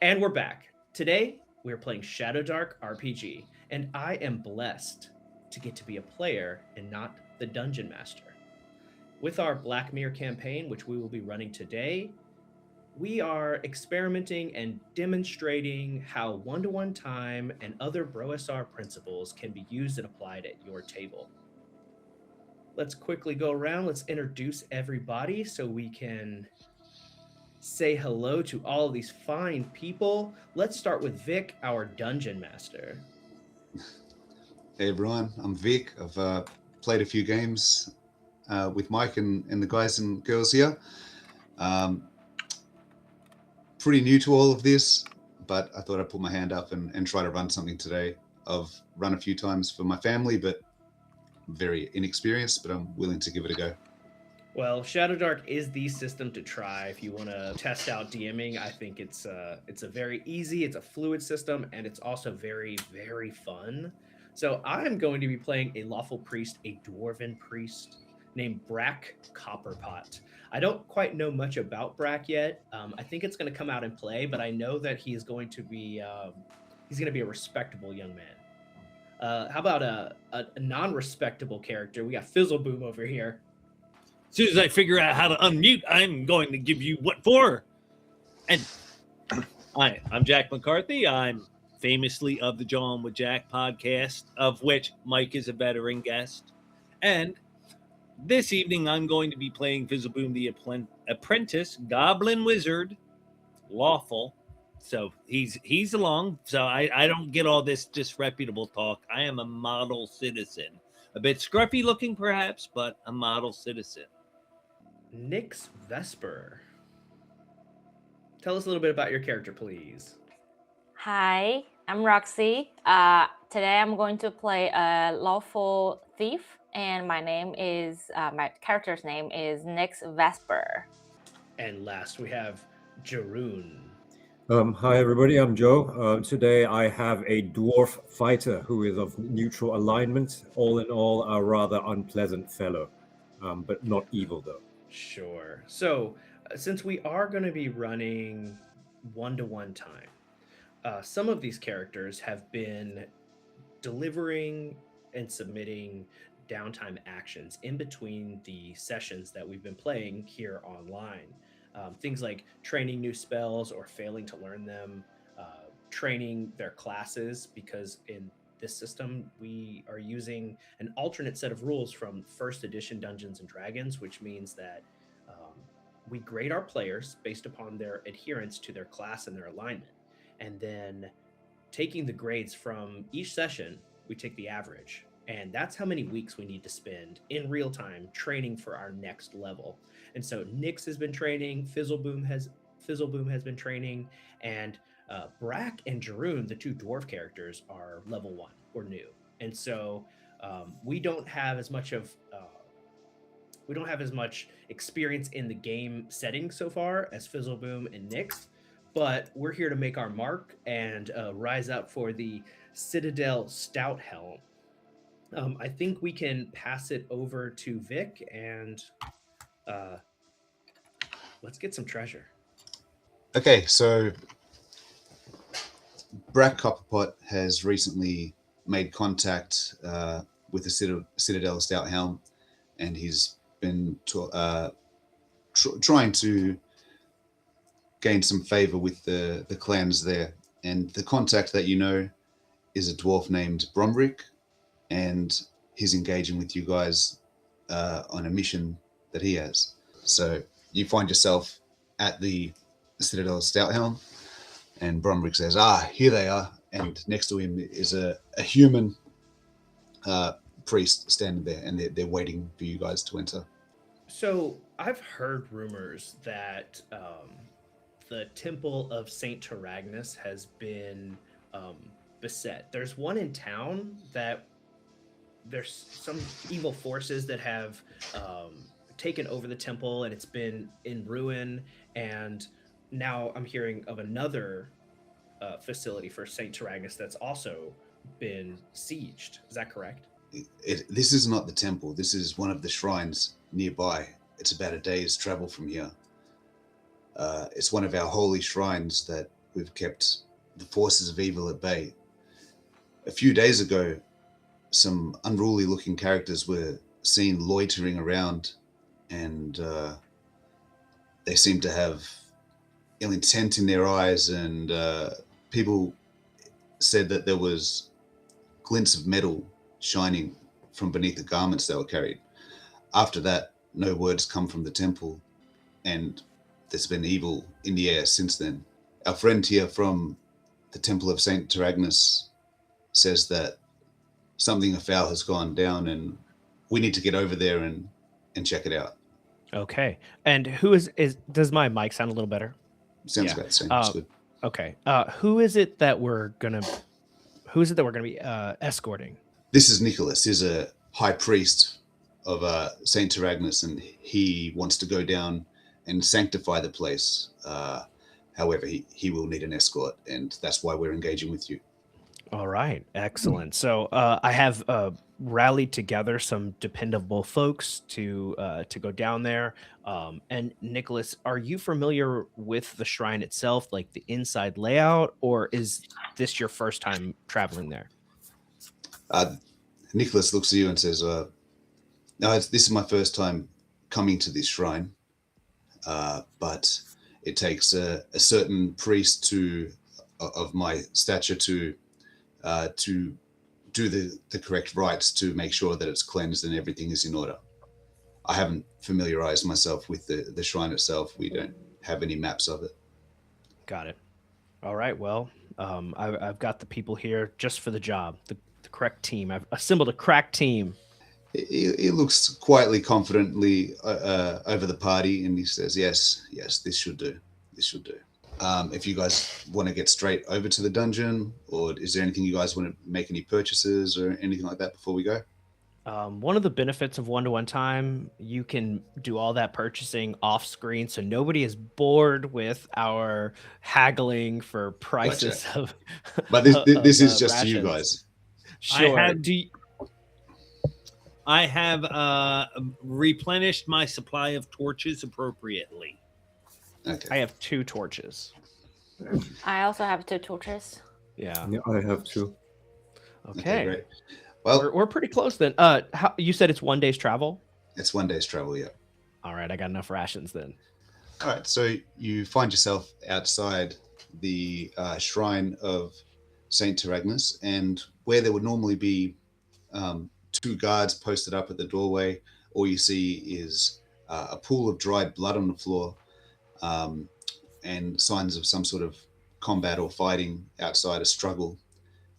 And we're back. Today, we're playing Shadowdark RPG, and I am blessed to get to be a player and not the dungeon master. With our Blackmeer campaign, which we will be running today, we are experimenting and demonstrating how one-to-one time and other BroSR principles can be used and applied at your table. Let's quickly go around. Let's introduce everybody so we can say hello to all of these fine people. Let's start with Vic, our dungeon master. Hey everyone, I'm Vic. I've played a few games with Mike and the guys and girls here. Um, Pretty new to all of this, but I thought I'd put my hand up and try to run something today. I've run a few times for my family, but very inexperienced, but I'm willing to give it a go. Well, Shadowdark is the system to try if you want to test out DMing. I think it's a very easy, it's a fluid system, and it's also very fun. So I'm going to be playing a lawful priest, a dwarven priest named Brack Copperpot. I don't quite know much about Brack yet. I think it's going to come out in play, but I know that he's going to be a respectable young man. How about a non-respectable character? We got Fizzleboom over here. As soon as I figure out how to unmute, I'm going to give you what for. And hi, I'm Jack McCarthy. I'm famously of the John with Jack podcast, of which Mike is a veteran guest. And this evening, I'm going to be playing Fizzleboom the Apprentice, Goblin Wizard, Lawful. So he's along. So I don't get all this disreputable talk. I am a model citizen. A bit scruffy looking, perhaps, but a model citizen. Nyx Vesper. Tell us a little bit about your character, please. Hi, I'm Roxy. Today I'm going to play a lawful thief, and my character's name is Nyx Vesper. And last, we have Jaroon. Hi everybody, I'm Joe. Today I have a dwarf fighter who is of neutral alignment. All in all, a rather unpleasant fellow, but not evil though. Sure. So, since we are going to be running one-to-one time, some of these characters have been delivering and submitting downtime actions in between the sessions that we've been playing here online. Things like training new spells or failing to learn them, training their classes, because in this system we are using an alternate set of rules from first edition Dungeons and Dragons, which means that we grade our players based upon their adherence to their class and their alignment. And then taking the grades from each session, we take the average. And that's how many weeks we need to spend in real time training for our next level. And so Nyx has been training, Fizzleboom has been training, and Brack and Jaroon, the two dwarf characters, are level 1 or new. And so we don't have as much experience in the game setting so far as Fizzleboom and Nyx, but we're here to make our mark and rise up for the Citadel Stout Helm. I think we can pass it over to Vic and let's get some treasure. Okay, so Brack Copperpot has recently made contact with the Citadel Stout Helm, and he's been trying to gain some favor with the clans there. And the contact that you know is a dwarf named Bromric, and he's engaging with you guys on a mission that he has. So you find yourself at the Citadel Stout Helm, and Bromric says, here they are. And next to him is a human priest standing there, and they're waiting for you guys to enter. So I've heard rumors that the Temple of Saint Taragnus has been beset. There's one in town that there's some evil forces that have taken over the temple, and it's been in ruin. And now I'm hearing of another facility for Saint Taragnus that's also been sieged. Is that correct? This is not the temple. This is one of the shrines nearby. It's about a day's travel from here. It's one of our holy shrines that we've kept the forces of evil at bay. A few days ago, some unruly-looking characters were seen loitering around, and they seem to have ill intent in their eyes, and people said that there was glints of metal shining from beneath the garments they were carried. After that, no words come from the temple, and there's been evil in the air since then. Our friend here from the Temple of Saint Taragnus says that something afoul has gone down, and we need to get over there and check it out. Okay. And who is does my mic sound a little better? Sounds about the same. That's good. Okay. Who is it that we're gonna be escorting? This is Nicholas. He's a high priest of Saint Taragnus, and he wants to go down and sanctify the place. However, he will need an escort, and that's why we're engaging with you. All right, excellent. So I have rallied together some dependable folks to go down there. And Nicholas, are you familiar with the shrine itself, like the inside layout, or is this your first time traveling there? Nicholas looks at you and says, "No, this is my first time coming to this shrine, but it takes a certain priest of my stature to do the correct rites to make sure that it's cleansed and everything is in order. I haven't familiarized myself with the shrine itself. We don't have any maps of it." Got it. All right. Well, I've got the people here just for the job, the correct team. I've assembled a crack team. He looks quietly, confidently over the party, and he says, yes, this should do. This should do. If you guys want to get straight over to the dungeon, or is there anything you guys want to make any purchases or anything like that before we go? One of the benefits of one-to-one time, you can do all that purchasing off screen, so nobody is bored with our haggling for prices of. But this is just rations. you guys. Sure. I have replenished my supply of torches appropriately. Okay. I have 2 torches. I also have 2 torches. Yeah. I have 2. Okay. Great. Well, We're pretty close then. You said it's 1 day's travel? it's 1 day's travel, yeah. All right, I got enough rations then. All right, so you find yourself outside the shrine of Saint Taragnus, and where there would normally be 2 guards posted up at the doorway, all you see is a pool of dried blood on the floor, and signs of some sort of combat or fighting outside, a struggle.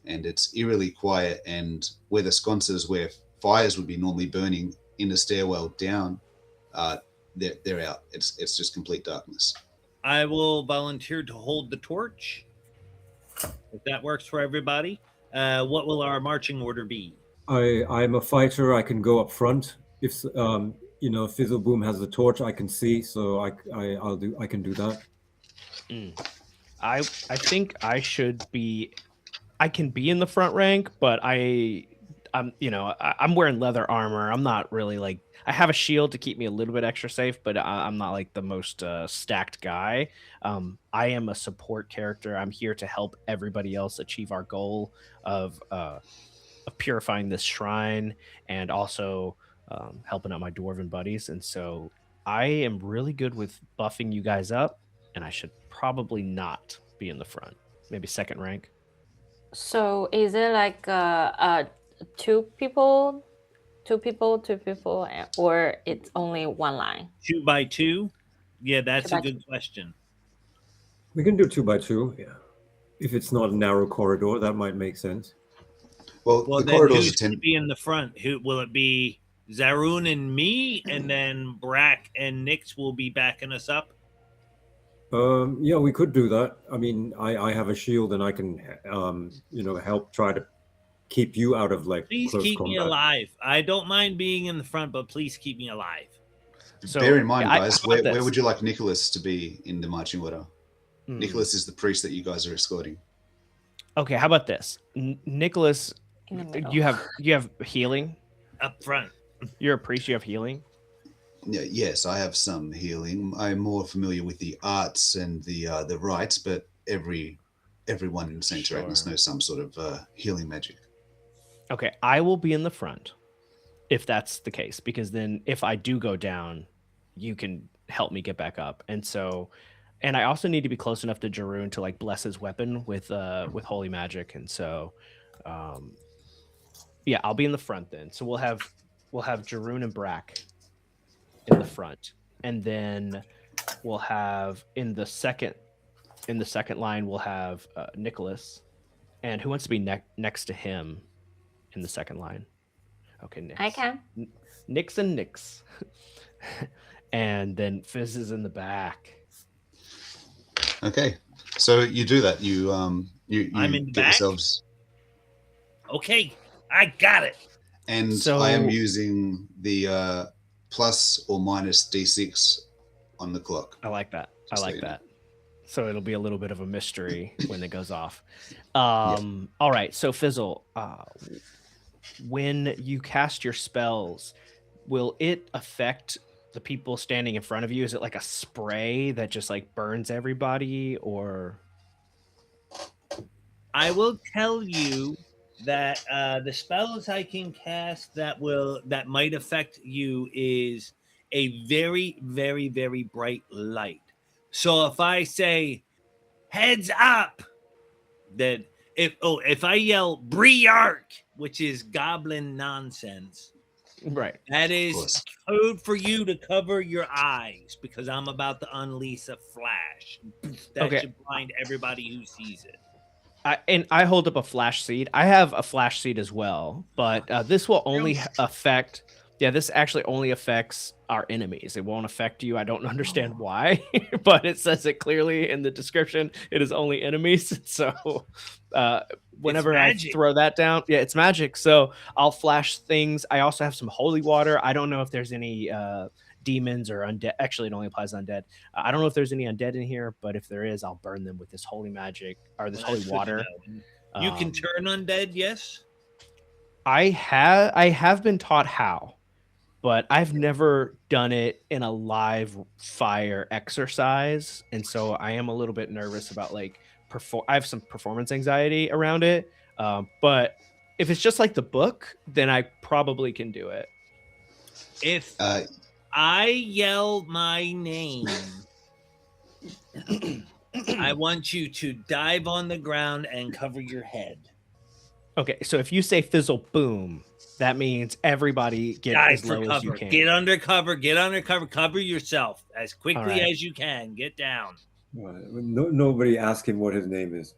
And it's eerily quiet, and where the sconces where fires would be normally burning in the stairwell down, they're out. It's just complete darkness. I will volunteer to hold the torch, if that works for everybody. What will our marching order be? I'm a fighter. I can go up front. If Fizzleboom has the torch, I can see, so I can do that. I think I should be. I can be in the front rank, but I'm wearing leather armor. I'm not really like. I have a shield to keep me a little bit extra safe, but I'm not like the most stacked guy. I am a support character. I'm here to help everybody else achieve our goal of purifying this shrine, and also helping out my dwarven buddies. And so I am really good with buffing you guys up, and I should probably not be in the front. Maybe second rank. So is it like 2 people, or it's only 1 line? 2 by 2? Yeah, that's 2 a by good question. We can do 2 by 2. Yeah, if it's not a narrow corridor, that might make sense. Well, Well, the then corridors who's are going to be in the front? Who will it be? Zaroon and me, and then Brack and Nix will be backing us up. Yeah, we could do that. I mean, I have a shield, and I can, help try to keep you out of Please close keep me combat. alive. I don't mind being in the front, but please keep me alive. So Bear in mind, yeah, guys, how about where this? would you like Nicholas to be in the marching order? Nicholas is the priest that you guys are escorting. Okay, how about this? Nicholas, In the middle. you have healing. Up front. You're a priest. You have healing. Yes, I have some healing. I'm more familiar with the arts and the rites, but everyone in Saint Agnes Sure. knows some sort of healing magic. Okay, I will be in the front if that's the case, because then if I do go down, you can help me get back up. And I also need to be close enough to Jaroon to like bless his weapon with holy magic. And so yeah, I'll be in the front then. So we'll have Jaroon and Brack in the front. And then we'll have in the second line we'll have Nicholas. And who wants to be next to him in the second line? Okay, Nix. I can. Nix and Nix. And then Fizz is in the back. Okay, so you do that. You you I'm in the get back? yourselves. Okay, I got it. And So- I am using the plus or minus d6 on the clock. I like that. Just I so like you know. that. So it'll be a little bit of a mystery when it goes off. All right. So Fizzle, when you cast your spells, will it affect the people standing in front of you? Is it like a spray that just like burns everybody, or? I will tell you that the spells I can cast that might affect you is a very, very, very bright light. So if I say heads up, then if I yell Briark, which is goblin nonsense, Right. that Of is course. code for you to cover your eyes because I'm about to unleash a flash. That Okay. should blind everybody who sees it. I hold up a flash seed. I have a flash seed as well, but this will only affect. Yeah, this actually only affects our enemies. It won't affect you. I don't understand why, but it says it clearly in the description. It is only enemies. So whenever I magic. throw that down, yeah, it's magic. So I'll flash things. I also have some holy water. I don't know if there's any demons or undead. Actually, it only applies to undead. I don't know if there's any undead in here, but if there is, I'll burn them with this holy magic or this Well, holy that's good to water. know. You can turn undead, yes? I have been taught how, but I've never done it in a live fire exercise, and so I am a little bit nervous about like I have some performance anxiety around it. But if it's just like the book, then I probably can do it. If I yell my name, I want you to dive on the ground and cover your head. Okay, so if you say fizzle boom, that means everybody get Dive as for low as you cover. can. Get under cover. Get under cover. Cover yourself as quickly right. as you can. Get down. Nobody ask him what his name is.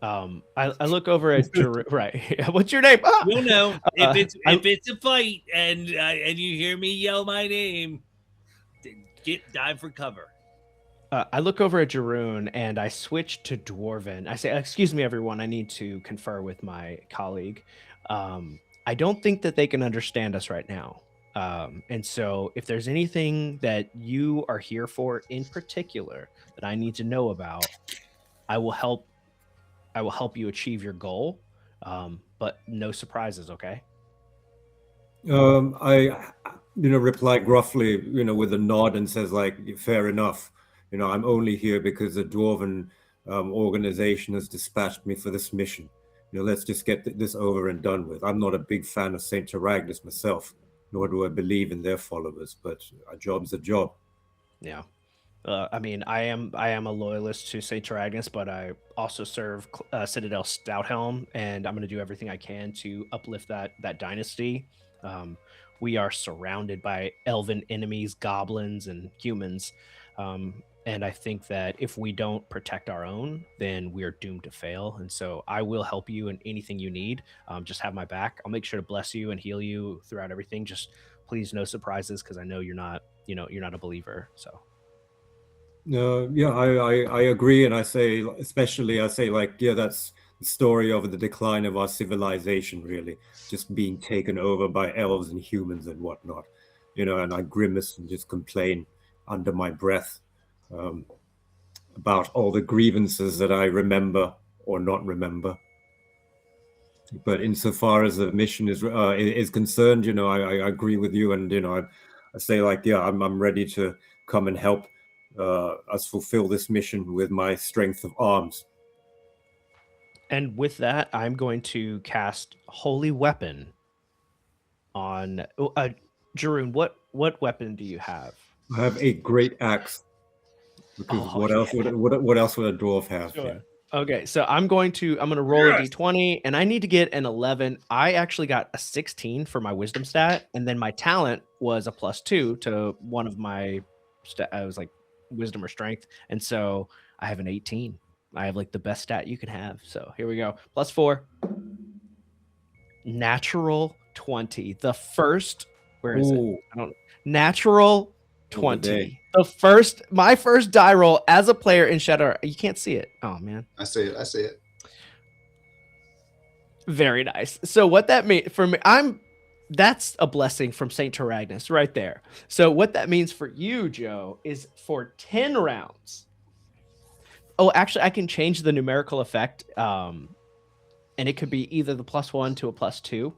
I look over at right. What's your name? Ah! You'll know if it's a fight and you hear me yell my name. Dive for cover. I look over at Jaroon and I switch to Dwarven. I say, "Excuse me, everyone. I need to confer with my colleague. I don't think that they can understand us right now. And so, if there's anything that you are here for in particular that I need to know about, I will help. I will help you achieve your goal, but no surprises. Okay." I reply gruffly, with a nod and says like, fair enough. I'm only here because the Dwarven organization has dispatched me for this mission. Let's just get this over and done with. I'm not a big fan of Saint Agnes myself, nor do I believe in their followers, but a job's a job. Yeah. I mean, I am a loyalist to Saint Agnes, but I also serve Citadel Stouthelm, and I'm going to do everything I can to uplift that dynasty. We are surrounded by elven enemies, goblins, and humans. And I think that if we don't protect our own, then we are doomed to fail. And so I will help you in anything you need. Just have my back. I'll make sure to bless you and heal you throughout everything. Just please, no surprises, because I know you're not a believer. So. Yeah, I agree, and I say that's the story of the decline of our civilization, really, just being taken over by elves and humans and whatnot, and I grimace and just complain under my breath about all the grievances that I remember or not remember. But insofar as the mission is concerned, I agree with you, and I say like, yeah, I'm ready to come and help. us fulfill this mission with my strength of arms. And with that, I'm going to cast Holy Weapon on Jaroon. What weapon do you have? I have a great axe. Because Oh, what else yeah. what else would a dwarf have? Sure. Yeah. Okay, so I'm gonna roll a d20, and I need to get an 11. I actually got a 16 for my wisdom stat, and then my talent was a +2 to one of my I was like wisdom or strength, and so I have an 18. I have like the best stat you can have. So here we go. +4. Natural 20. The first, where is it? Ooh, I don't natural of the day. 20. My first die roll as a player in Shadowdark. You can't see it. Oh man. I see it. Very nice. So what that means for me, that's a blessing from Saint Taragnus right there. So what that means for you, Joe, is for 10 rounds. Oh, actually, I can change the numerical effect. And it could be either the +1 to a +2,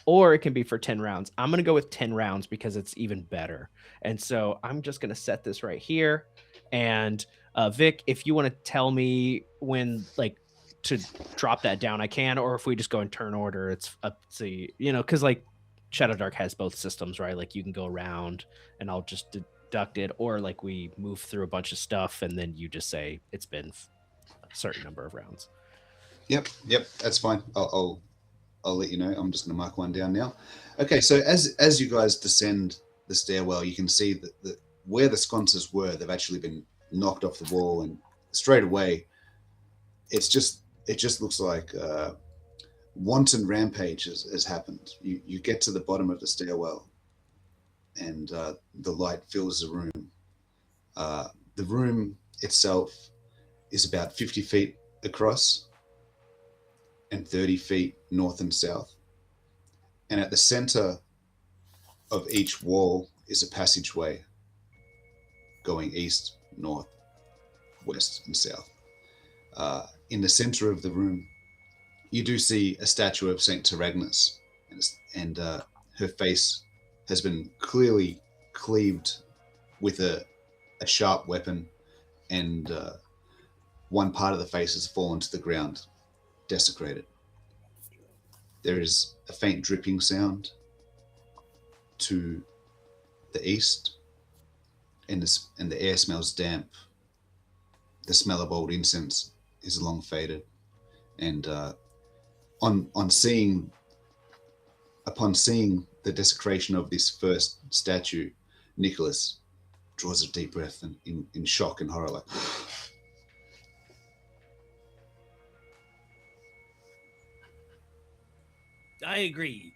or it can be for 10 rounds. I'm going to go with 10 rounds because it's even better. And so I'm just going to set this right here. And Vic, if you want to tell me when like to drop that down, I can, or if we just go in turn order, it's up to you know, because like Shadowdark has both systems, right? Like you can go around and I'll just deduct it, or like we move through a bunch of stuff and then you just say it's been a certain number of rounds. Yep, that's fine. I'll let you know. I'm just going to mark one down now. Okay, so as you guys descend the stairwell, you can see that where the sconces were, they've actually been knocked off the wall, and straight away, it just looks like wanton rampage has happened. You get to the bottom of the stairwell, and the light fills the room. The room itself is about 50 feet across and 30 feet north and south. And at the center of each wall is a passageway going east, north, west, and south. In the center of the room, you do see a statue of Saint Taragnus, and her face has been clearly cleaved with a sharp weapon, and one part of the face has fallen to the ground, desecrated. There is a faint dripping sound to the east, and the air smells damp. The smell of old incense is long faded, and upon seeing the desecration of this first statue, Nicholas draws a deep breath in shock and horror, like. I agree.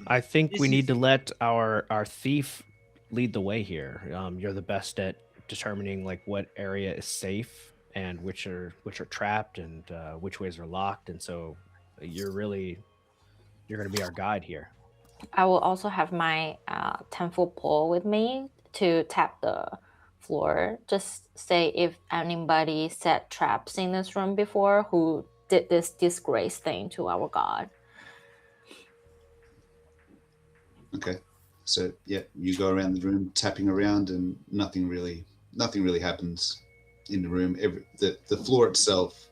I think we need to let our thief lead the way here. You're the best at determining like what area is safe and which are trapped and which ways are locked. And so you're going to be our guide here. I will also have my 10-foot pole with me to tap the floor. Just say if anybody set traps in this room before who did this disgrace thing to our god. Okay, so yeah, you go around the room tapping around, and nothing really happens in the room. The floor itself,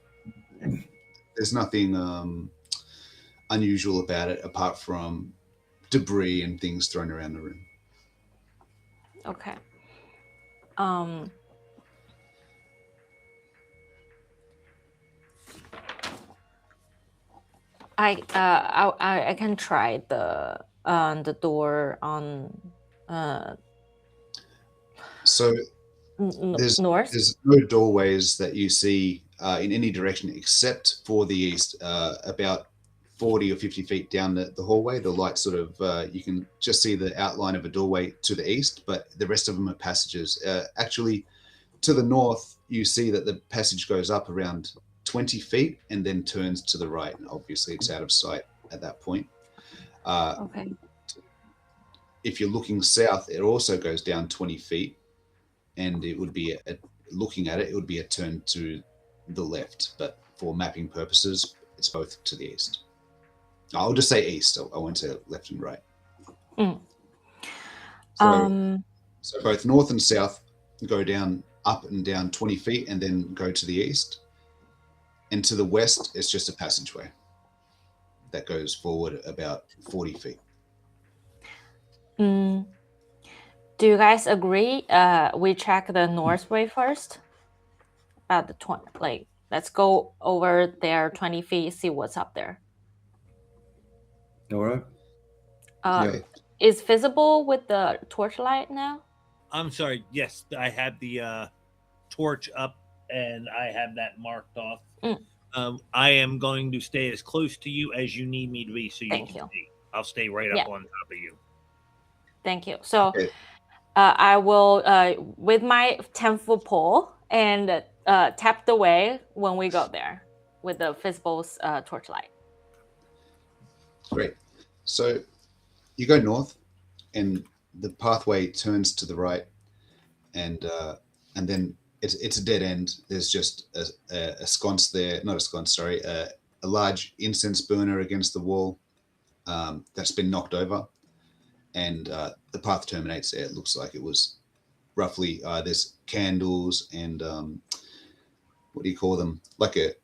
there's nothing unusual about it apart from debris and things thrown around the room. Okay. I can try the door on So there's north. There's no doorways that you see in any direction except for the east. About 40 or 50 feet down the hallway, the light sort of you can just see the outline of a doorway to the east, but the rest of them are passages. Actually, to the north, you see that the passage goes up around 20 feet and then turns to the right. And obviously, it's out of sight at that point. Okay. If you're looking south, it also goes down 20 feet, and it would be looking at it, it would be a turn to the left. But for mapping purposes, it's both to the east. I'll just say east. I won't say left and right. Mm. So So both north and south go down, up and down 20 feet, and then go to the east. And to the west, it's just a passageway that goes forward about 40 feet. Do you guys agree? We check the north way first. About the 20, like let's go over there 20 feet, see what's up there. All right. Yeah. Is visible with the torchlight now? I'm sorry. Yes, I have the torch up and I have that marked off. I am going to stay as close to you as you need me to be, so you Thank can you. see. I'll stay right up on top of you. Thank you. So Okay. I will, with my 10-foot pole, and tap the way when we go there with the visible torchlight. Great. So you go north, and the pathway turns to the right, and then it's a dead end. There's just a sconce there, not a sconce, sorry, a large incense burner against the wall that's been knocked over, and the path terminates there. It looks like it was roughly there's candles and what do you call them? Like a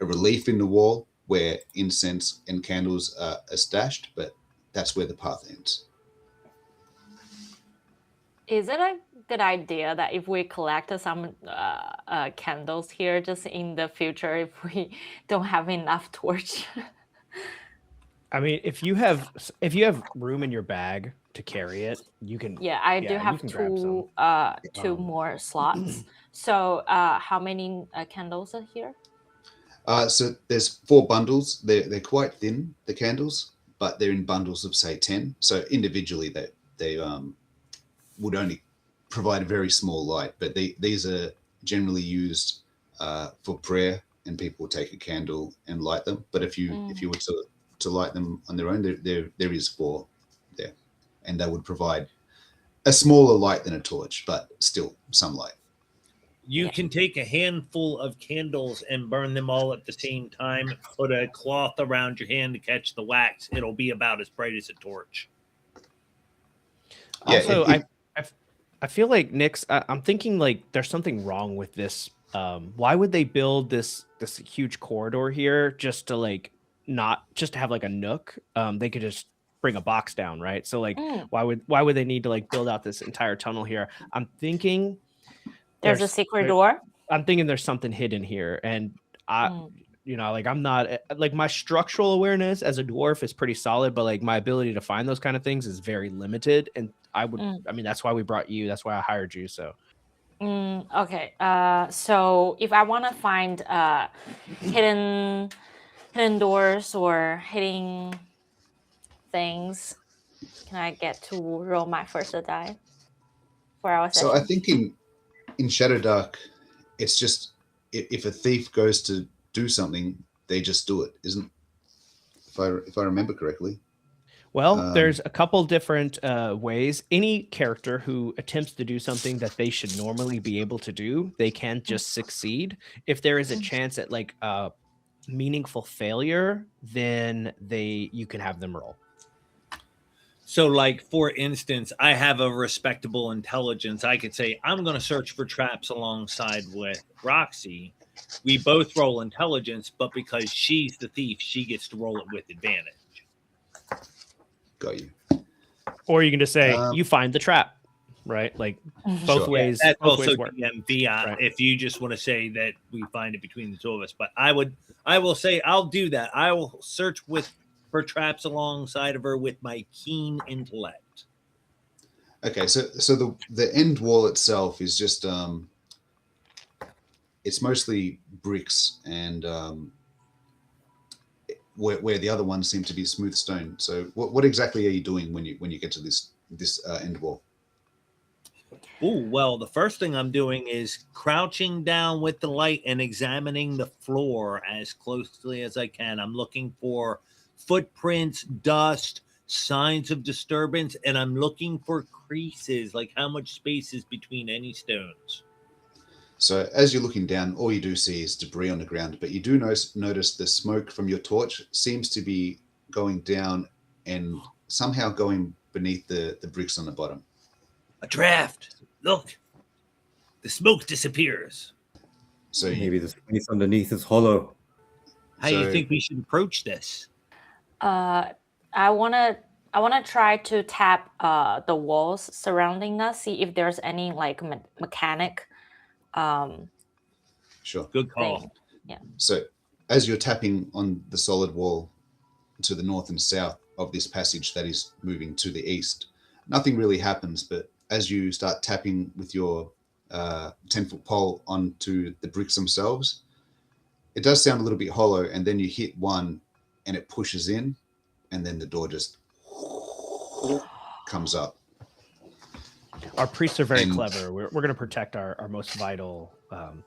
relief in the wall where incense and candles are stashed, but that's where the path ends. Is it a good idea that if we collect some candles here, just in the future, if we don't have enough torch? I mean, if you have room in your bag to carry it, you can. Yeah, I do you have can grab some. two more slots. So how many candles are here? So there's 4 bundles. They're quite thin, the candles, but they're in bundles of say 10. So individually they would only provide a very small light, but these are generally used for prayer, and people take a candle and light them. But if you were to light them on their own, there is 4 there, and that would provide a smaller light than a torch, but still some light. You can take a handful of candles and burn them all at the same time. Put a cloth around your hand to catch the wax. It'll be about as bright as a torch. Yeah, Also, I feel like Nick's. I'm thinking like there's something wrong with this. Why would they build this huge corridor here just to like not just to have like a nook? They could just bring a box down, right? So like, why would they need to like build out this entire tunnel here? I'm thinking There's a secret door. I'm thinking there's something hidden here, and like I'm not like my structural awareness as a dwarf is pretty solid, but like my ability to find those kind of things is very limited. And I mean, that's why we brought you. That's why I hired you. So. Okay. So if I want to find hidden doors or hidden things, can I get to roll my first die for our session? So I think in Shadowdark, it's just if a thief goes to do something, they just do it, isn't? If I remember correctly. Well, there's a couple different ways. Any character who attempts to do something that they should normally be able to do, they can just succeed. If there is a chance at like meaningful failure, then you can have them roll. So, like, for instance, I have a respectable intelligence. I could say, I'm going to search for traps alongside with Roxy. We both roll intelligence, but because she's the thief, she gets to roll it with advantage. Got you. Or you can just say, you find the trap, right? Like, both ways. That's both also ways work. DMV, Right. if you just want to say that we find it between the two of us. But I will say, I'll do that. I will search for traps alongside of her with my keen intellect. Okay, so the end wall itself is just it's mostly bricks, and where the other ones seem to be smooth stone. So what exactly are you doing when you get to this end wall? Oh, well, the first thing I'm doing is crouching down with the light and examining the floor as closely as I can. I'm looking for footprints, dust, signs of disturbance, and I'm looking for creases, like how much space is between any stones. So as you're looking down, all you do see is debris on the ground, but you do notice the smoke from your torch seems to be going down and somehow going beneath the bricks on the bottom. A draft. Look, the smoke disappears. So Maybe the space underneath is hollow. How do you So- think we should approach this? I wanna try to tap the walls surrounding us, see if there's any like mechanic sure. Good call. thing. So as you're tapping on the solid wall to the north and south of this passage that is moving to the east, nothing really happens. But as you start tapping with your 10-foot pole onto the bricks themselves, it does sound a little bit hollow, and then you hit one and it pushes in, and then the door just comes up. Our priests are very And- clever. We're going to protect our most vital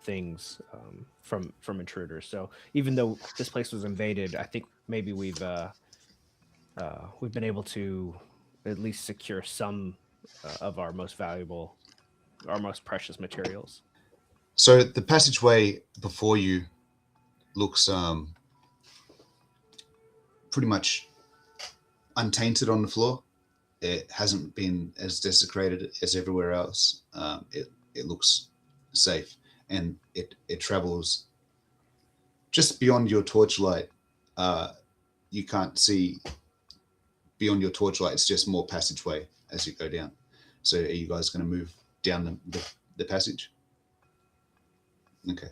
things from intruders. So even though this place was invaded, I think maybe we've been able to at least secure some of our most valuable, our most precious materials. So the passageway before you looks pretty much untainted on the floor. It hasn't been as desecrated as everywhere else. It looks safe, and it travels just beyond your torchlight. You can't see beyond your torchlight. It's just more passageway as you go down. So are you guys going to move down the passage? Okay.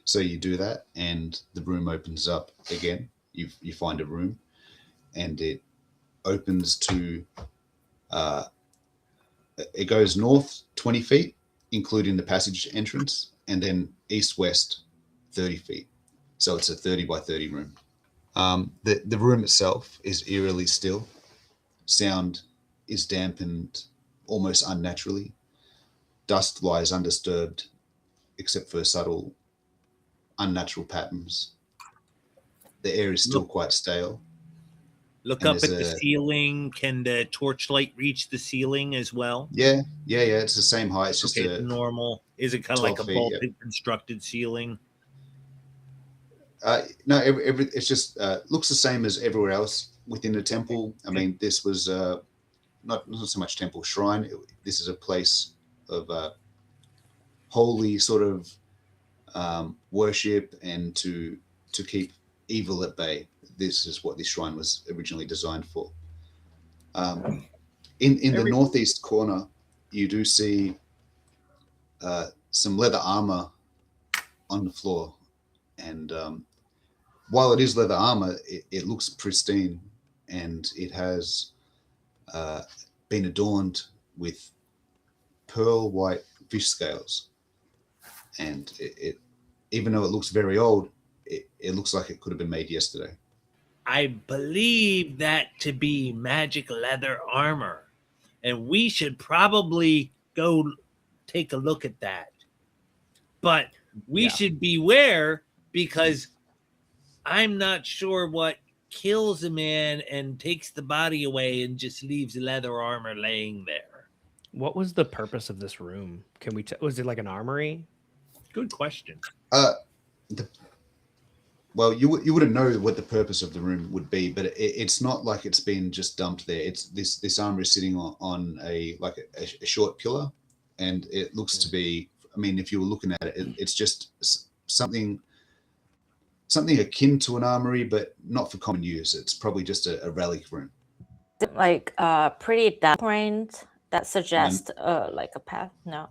So you do that, and the room opens up again. You find a room, and it opens to, it goes north 20 feet, including the passage entrance, and then east-west 30 feet. So it's a 30 by 30 room. The room itself is eerily still. Sound is dampened almost unnaturally. Dust lies undisturbed, except for subtle, unnatural patterns. The air is still quite stale. Look And up at there's the a- ceiling. Can the torchlight reach the ceiling as well? Yeah. It's the same height. It's just Okay, it's normal. Is it kind of like a 12 feet, vaulted constructed ceiling? no. It's just looks the same as everywhere else within the temple. I mean, this was not so much temple shrine. This is a place of holy sort of worship and to keep evil at bay. This is what this shrine was originally designed for. In the northeast corner, you do see some leather armor on the floor, and while it is leather armor, it looks pristine, and it has been adorned with pearl white fish scales, and it even though it looks very old, it looks like it could have been made yesterday. I believe that to be magic leather armor, and we should probably go take a look at that. But we Yeah. should beware, because I'm not sure what kills a man and takes the body away and just leaves leather armor laying there. What was the purpose of this room? Can we? Was it like an armory? Good question. Well, you wouldn't know what the purpose of the room would be, but it's not like it's been just dumped there. It's this armor is sitting on a short pillar, and it looks to be. I mean, if you were looking at it, it's just something akin to an armory, but not for common use. It's probably just a relic room. Like pretty dark print that suggests like a path. No.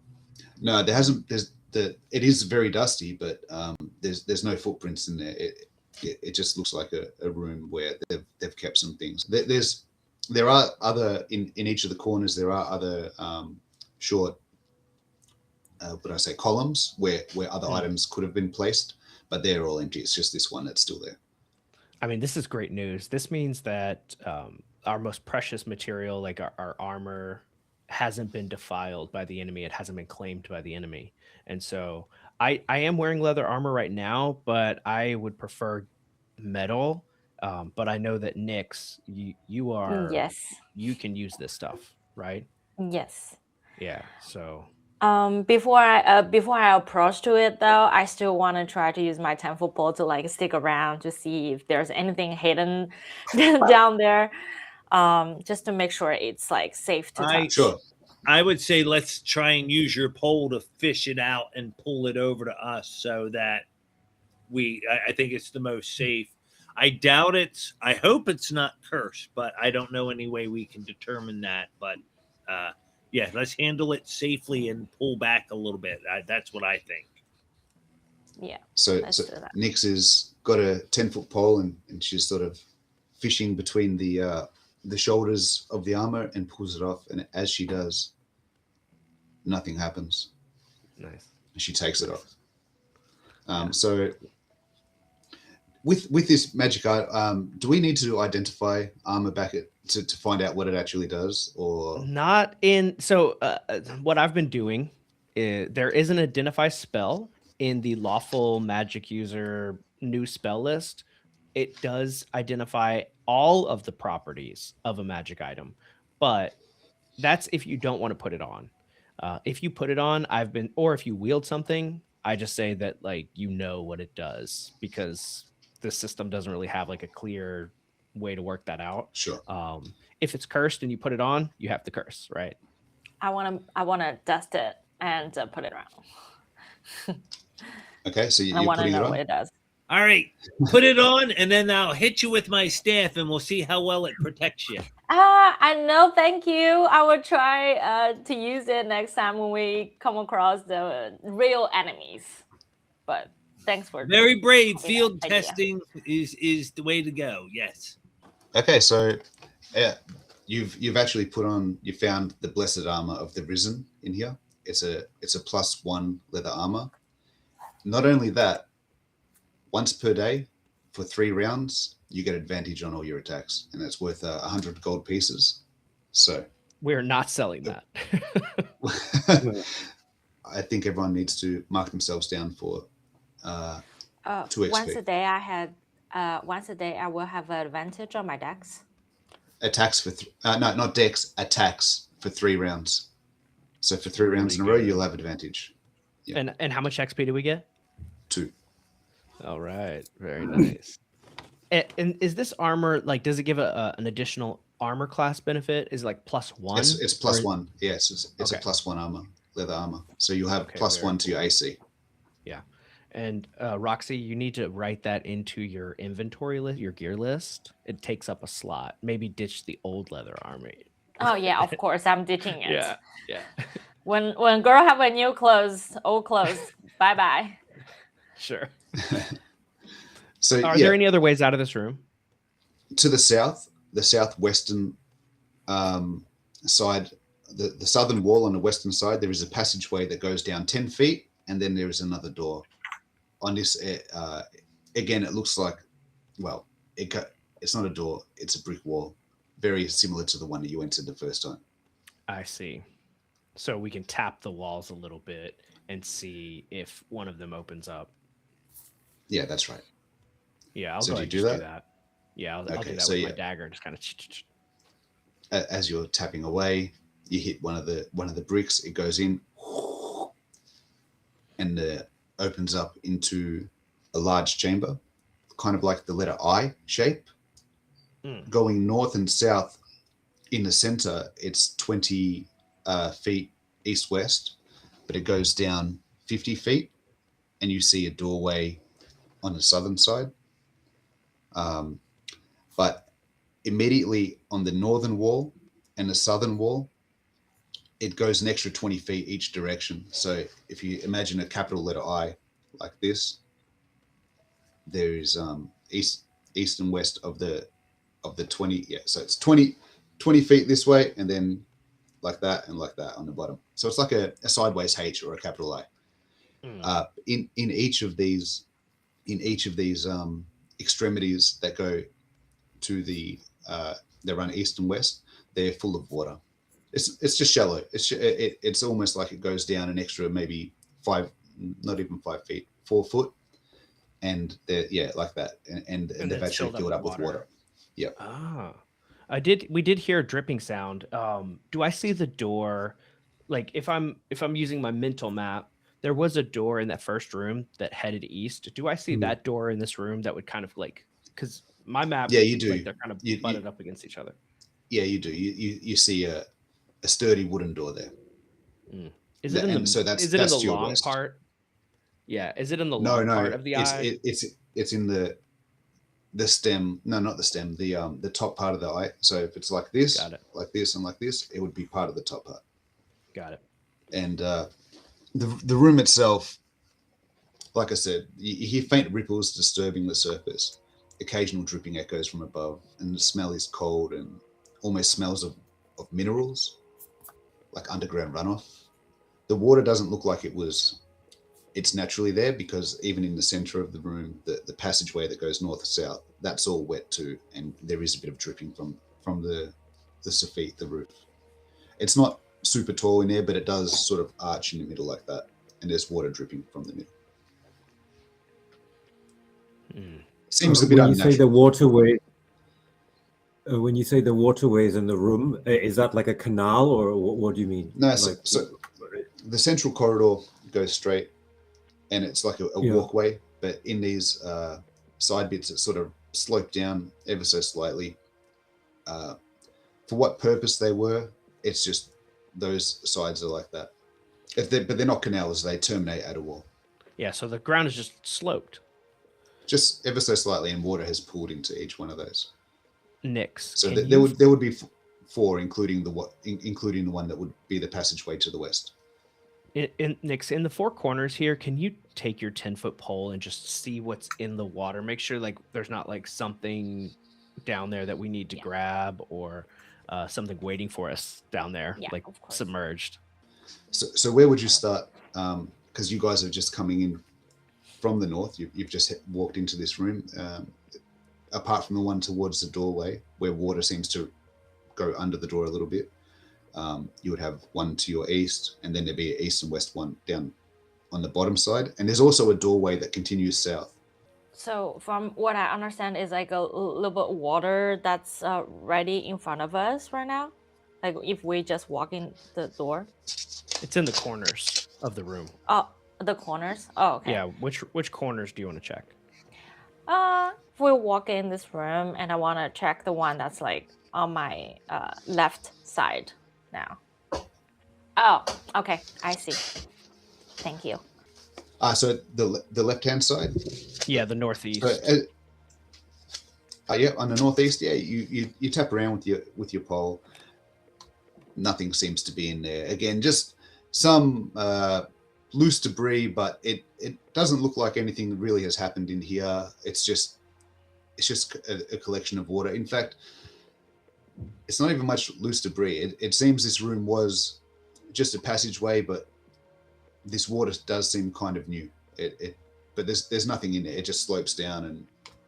No, there hasn't. It is very dusty, but there's no footprints in there. It just looks like a room where they've kept some things. There are other in each of the corners. There are other short, columns where other items could have been placed, but they're all empty. It's just this one that's still there. I mean, this is great news. This means that our most precious material, like our armor, hasn't been defiled by the enemy. It hasn't been claimed by the enemy. And so I am wearing leather armor right now, but I would prefer metal. But I know that Nyx, you are, Yes. you can use this stuff, right? Yes. Yeah. So Before I approach to it though, I still want to try to use my 10-foot pole to like stick around to see if there's anything hidden down there, just to make sure it's like safe to touch. Sure. I would say let's try and use your pole to fish it out and pull it over to us so that I think it's the most safe. I doubt it's, I hope it's not cursed, but I don't know any way we can determine that. But yeah, let's handle it safely and pull back a little bit. That's what I think. Yeah. So Let's do that. Nyx has got a 10-foot pole and she's sort of fishing between the shoulders of the armor and pulls it off. And as she does, nothing happens. Nice. She takes it off. So with this magic art, do we need to identify armor back to find out what it actually does, or not in? So what I've been doing is there is an identify spell in the lawful magic user new spell list. It does identify all of the properties of a magic item, but that's if you don't want to put it on. If you put it on, or if you wield something, I just say that like you know what it does, because the system doesn't really have like a clear way to work that out. sure? If it's cursed and you put it on, you have the curse, right? I wanna dust it and put it around. Okay, so I you're want to putting it know on. what it does. All right, put it on, and then I'll hit you with my staff, and we'll see how well it protects you. I know. Thank you. I will try to use it next time when we come across the real enemies. But thanks for Very brave. having Field that idea. testing is the way to go. Yes. Okay, so you've actually you found the blessed armor of the Risen in here. It's a +1 leather armor. Not only that, once per day for 3 rounds, you get advantage on all your attacks, and it's worth 100 gold pieces. So We're not selling that. I think everyone needs to mark themselves down for 2 XP. Once a day I will have an advantage on my dex. Attacks for no, not dex, attacks for 3 rounds. So for 3 rounds in a row, you'll have advantage. Yeah. And how much XP do we get? 2. All right, very nice. And is this armor like? Does it give an additional armor class benefit? Is it like +1? It's +1. Yes, it's Okay. a +1 armor, leather armor. So you'll have Okay, +1 to very your AC. Yeah. And Roxy, you need to write that into your inventory list, your gear list. It takes up a slot. Maybe ditch the old leather armor. Oh yeah, of course I'm ditching it. Yeah, yeah. When girl have a new clothes, old clothes, bye bye. Sure. So Are there any other ways out of this room? to the south, the southwestern side, the southern wall on the western side, there is a passageway that goes down 10 feet, and then there is another door. On this, again, it looks like, well, it's not a door, it's a brick wall, very similar to the one that you entered the first time. I see. So we can tap the walls a little bit and see if one of them opens up. Yeah, that's right. Yeah, I'll So go do ahead you and do just do that. Yeah, I'll Okay, do that so with my yeah. dagger. Just kind of. As you're tapping away, you hit one of the bricks. It goes in, and opens up into a large chamber, kind of like the letter I shape. Going north and south. In the center, it's 20 feet east-west, but it goes down 50 feet, and you see a doorway on the southern side. But immediately on the northern wall and the southern wall, it goes an extra 20 feet each direction. So if you imagine a capital letter I like this, there is east and west of the 20. Yeah, so it's 20 feet this way, and then like that and like that on the bottom. So it's like a sideways H or a capital I. In each of these extremities that go to they run east and west, they're full of water. It's just shallow. It's almost like it goes down an extra maybe 5, not even 5 feet, 4 foot, and they're like that, and they've actually filled up with water. Yep. Ah, we did hear a dripping sound. Do I see the door? Like if I'm using my mental map, there was a door in that first room that headed east. Do I see that door in this room that would kind of like, because my map, yeah, you do. Like they're kind of butted up against each other. Yeah, you do. You see a sturdy wooden door there. Is it in the so that's is it in the to your long west. part? Yeah, is it in the No, long no, part of the eye? it's in the stem. No, not the stem. The top part of the eye. So if it's like this, Got it. like this, and like this, it would be part of the top part. Got it. And the room itself, like I said, you hear faint ripples disturbing the surface, occasional dripping echoes from above, and the smell is cold and almost smells of minerals, like underground runoff. The water doesn't look like it's naturally there, because even in the center of the room, the passageway that goes north to south, that's all wet too, and there is a bit of dripping from the soffit, the roof. It's not super tall in there, but it does sort of arch in the middle like that, and there's water dripping from the middle. Seems a bit when unnatural. you say the waterway, when you say the waterways in the room, is that like a canal, or what do you mean? No, like, so the central corridor goes straight, and it's like a walkway, but in these side bits, it sort of slope down ever so slightly. For what purpose they were, it's just those sides are like that. But they're not canals; they terminate at a wall. Yeah, so the ground is just sloped. Just ever so slightly, and water has pooled into each one of those. Nix. So there would be 4, including the one that would be the passageway to the west. Nix, in the 4 corners here, can you take your 10-foot pole and just see what's in the water? Make sure like there's not like something down there that we need to grab, or something waiting for us down there, like submerged. So where would you start? Because you guys are just coming in from the north. You've just walked into this room. Apart from the one towards the doorway, where water seems to go under the door a little bit, you would have one to your east, and then there'd be an east and west one down on the bottom side. And there's also a doorway that continues south. So from what I understand is like a little bit of water that's ready in front of us right now. Like if we just walk in the door. It's in the corners of the room. Oh, the corners? Oh, okay. Yeah, which corners do you want to check? If we walk in this room, and I want to check the one that's like on my left side now. Oh, okay. I see. Thank you. So the left-hand side? Yeah, the northeast. Yeah, on the northeast, yeah, you tap around with your pole. Nothing seems to be in there. Again, just some loose debris, but it doesn't look like anything really has happened in here. It's just a collection of water. In fact, it's not even much loose debris. It seems this room was just a passageway, but this water does seem kind of new. But there's nothing in it. It just slopes down, and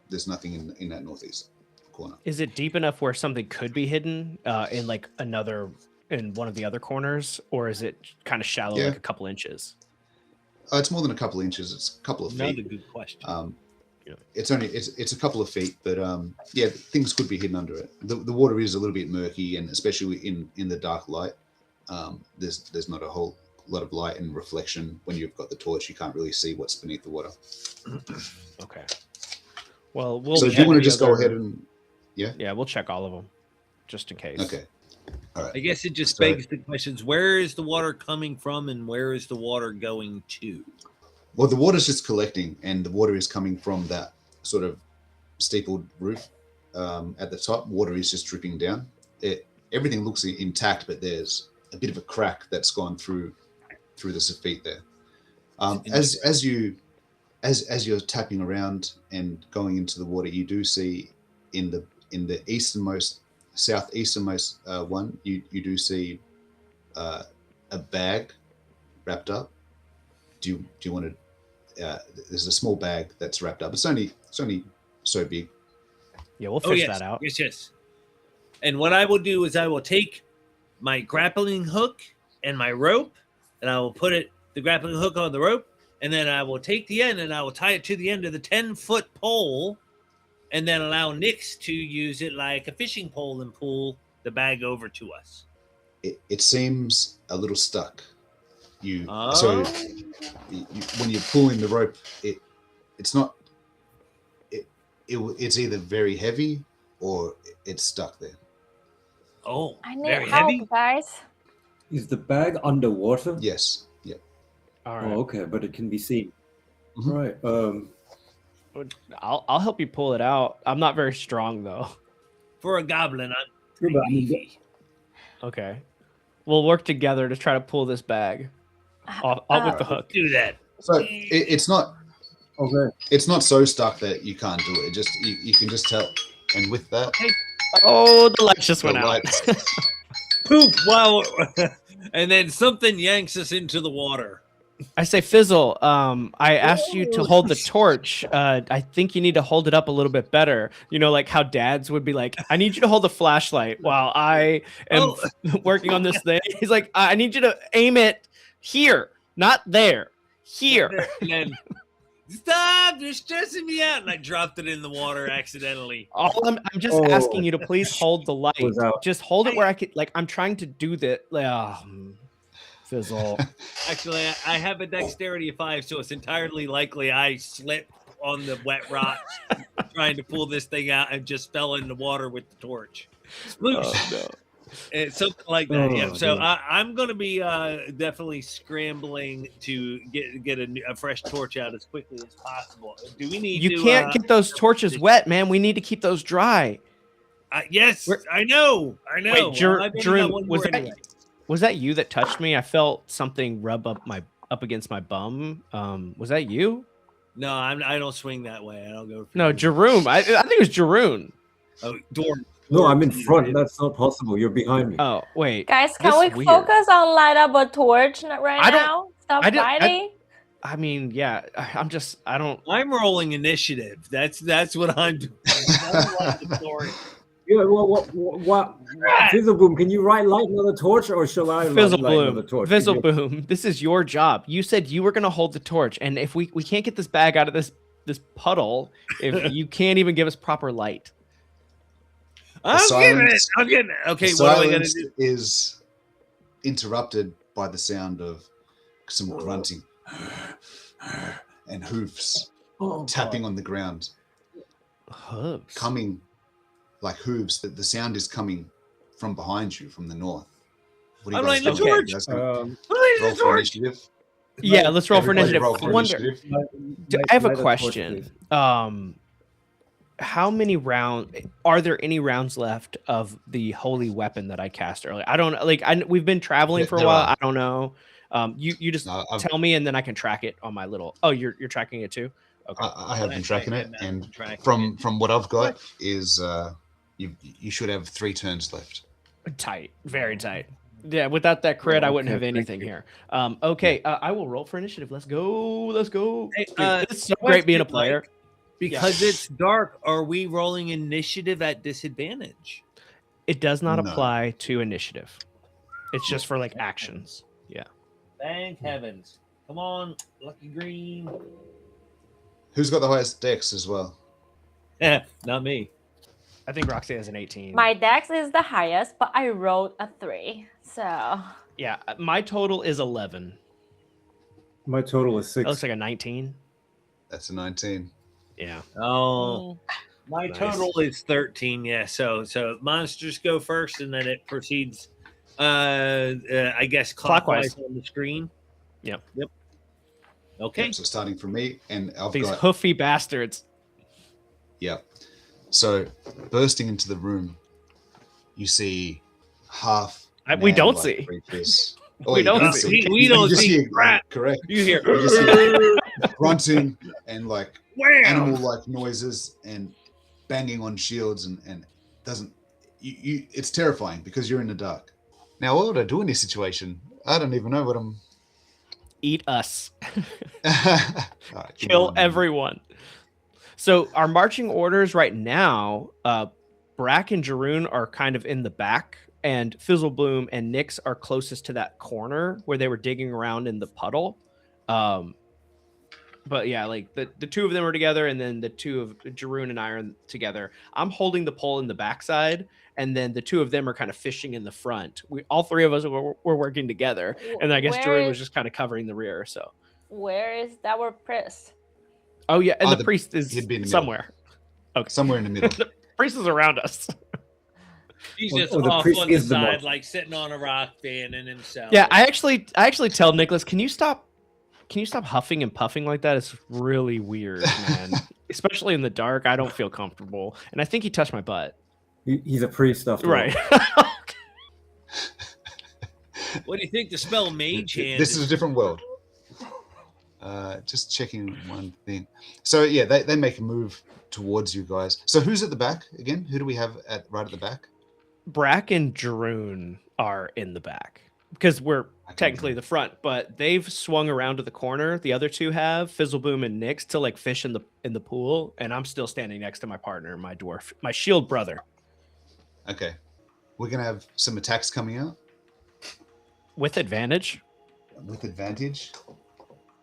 there's nothing in that northeast corner. Is it deep enough where something could be hidden in like in one of the other corners, or is it kind of shallow, like a couple inches? It's more than a couple inches. It's a couple of feet. Another good question. It's a couple of feet, but yeah, things could be hidden under it. The water is a little bit murky, and especially in the dark light, there's not a whole lot of light and reflection. When you've got the torch, you can't really see what's beneath the water. Okay. Well, so do you want to just go ahead and we'll check all of them just in case. Okay. All right. I guess it just begs the questions: where is the water coming from, and where is the water going to? Well, the water's just collecting, and the water is coming from that sort of steepled roof at the top. Water is just dripping down. Everything looks intact, but there's a bit of a crack that's gone through the soffit there. As you're tapping around and going into the water, you do see in the southeasternmost one, you do see a bag wrapped up. Do you want to? There's a small bag that's wrapped up. It's only so big. Yeah, we'll fish that out. Yes. And what I will do is I will take my grappling hook and my rope, and I will put the grappling hook on the rope, and then I will take the end and I will tie it to the end of the 10-foot pole, and then allow Nix to use it like a fishing pole and pull the bag over to us. It seems a little stuck. When you're pulling the rope, it's not. It's either very heavy or it's stuck there. Oh, I need very help, heavy. guys. Is the bag underwater? Yes. Yep. All Oh, right. okay, but it can be seen. Mhm. Right. I'll help you pull it out. I'm not very strong though. For a goblin, I'm Yeah, pretty but I mean, beefy. Okay. We'll work together to try to pull this bag off with the Alright. hook. Do that. So it's not okay. it's not so stuck that you can't do it. It just you can just tell. And with that, Oh, the lights just the went out. lights. Poof! Wow. And then something yanks us into the water. I say, Fizzle, I asked you to hold the torch. I think you need to hold it up a little bit better. You know, like how dads would be like, I need you to hold the flashlight while I am working on this thing. He's like, I need you to aim it here, not there, here. And then, stop! You're stressing me out. And I dropped it in the water accidentally. I'm just asking you to please hold the light. Was out. Just hold it where I could, like, I'm trying to do that. Fizzle. Actually, I have a dexterity of 5, so it's entirely likely I slipped on the wet rocks trying to pull this thing out and just fell in the water with the torch. Sploosh! Oh, no. It's something like that. Oh, Yeah. So dear. I'm going to be definitely scrambling to get a fresh torch out as quickly as possible. Do we need? You to, can't get those torches wet, man. We need to keep those dry. Yes, I know. Wait, Well, I've only Drew, got one was more that, anyway. was that you that touched me? I felt something rub up against my bum. Was that you? No, I don't swing that way. I don't go. For No, you. Jeroen. I think it was Jeroen. Oh, door. No, I'm in front. That's not possible. You're behind me. Oh, wait. Guys, can This we is weird. focus on light up a torch right I don't- now? Stop I didn't- fighting. I mean, yeah. I don't. I'm rolling initiative. That's what I'm doing. I don't like the story. Yeah, what? Fizzleboom, can you light another torch, or shall I Fizzle light another Bloom. torch? Fizzle Boom. This is your job. You said you were going to hold the torch. And if we can't get this bag out of this puddle, if you can't even give us proper light. I'm getting it. I'm getting it. Okay, The what do I got to silence do? is interrupted by the sound of some grunting and hoofs tapping on the ground, Hooves. coming like hooves. The sound is coming from behind you, from the north. What I'm do you guys lighting do? the You torch. guys Um, Please, roll the for torch. initiative. Yeah, let's roll for Everybody initiative. roll for I wonder. initiative. I have a light torch, question. please. How many rounds are there? Any rounds left of the holy weapon that I cast earlier? I don't like. We've been traveling Yeah, for a there while. are. I don't know. You just No, I've- tell me, and then I can track it on my little. Oh, you're tracking it too. Okay. I have been tracking it, I'm and tracking from what I've got is you should have 3 turns left. Tight, very tight. Yeah, without that crit, I wouldn't Okay, have thank anything you. here. Okay, I will roll for initiative. Let's go. Let's go. Hey, Dude, it's so great being a question, player. Because it's dark, are we rolling initiative at disadvantage? It does not No. apply to initiative. It's just for like actions. Yeah. Thank heavens. Come on, Lucky Green. Who's got the highest dex as well? Not me. I think Roxy has an 18. My dex is the highest, but I rolled a 3. So Yeah, my total is 11. My total is 6. That looks like a 19. That's a 19. Yeah. Oh, my Nice. total is 13. Yeah, so monsters go first, and then it proceeds. I guess clockwise on the screen. Yep. Okay. Yep, so starting from me, and I've These got hoofy bastards. Yep. So bursting into the room, you see half. We don't man-like see. creatures. We you don't can see. We You don't just see hear, crap. correct. You hear You just hear grunting and like wham! animal-like noises and banging on shields, and doesn't. It's terrifying because you're in the dark. Now, what would I do in this situation? I don't even know what I'm. Eat us. All right, give me Kill 1 minute. everyone. So our marching orders right now, Brack and Jeroen are kind of in the back, and Fizzlebloom and Nyx are closest to that corner where they were digging around in the puddle. But yeah, like the 2 of them are together, and then the 2 of Jeroen and I are together. I'm holding the pole in the backside, and then the 2 of them are kind of fishing in the front. All 3 of us were working together, and I guess Jeroen was just kind of covering the rear. So, where is our priest? oh yeah, and Oh, the priest is he'd be in the middle. somewhere. Okay, Somewhere in the middle. the priest is around us. He's Or- just or the off priest on the is the side, monster. like sitting on a rock, fanning himself. Yeah, I actually tell Nicholas, can you stop huffing and puffing like that? It's really weird, man. Especially in the dark, I don't feel comfortable. And I think he touched my butt. He's a priest after all. Right. What do you think the spell Mage Hand? This is a different world. Just checking one thing. So yeah, they make a move towards you guys. So who's at the back again? Who do we have right at the back? Brack and Jeroen are in the back because we're technically the front, but they've swung around to the corner. The other two have Fizzleboom and Nyx to like fish in the pool, and I'm still standing next to my partner, my dwarf, my shield brother. Okay, we're gonna have some attacks coming out With advantage. with advantage.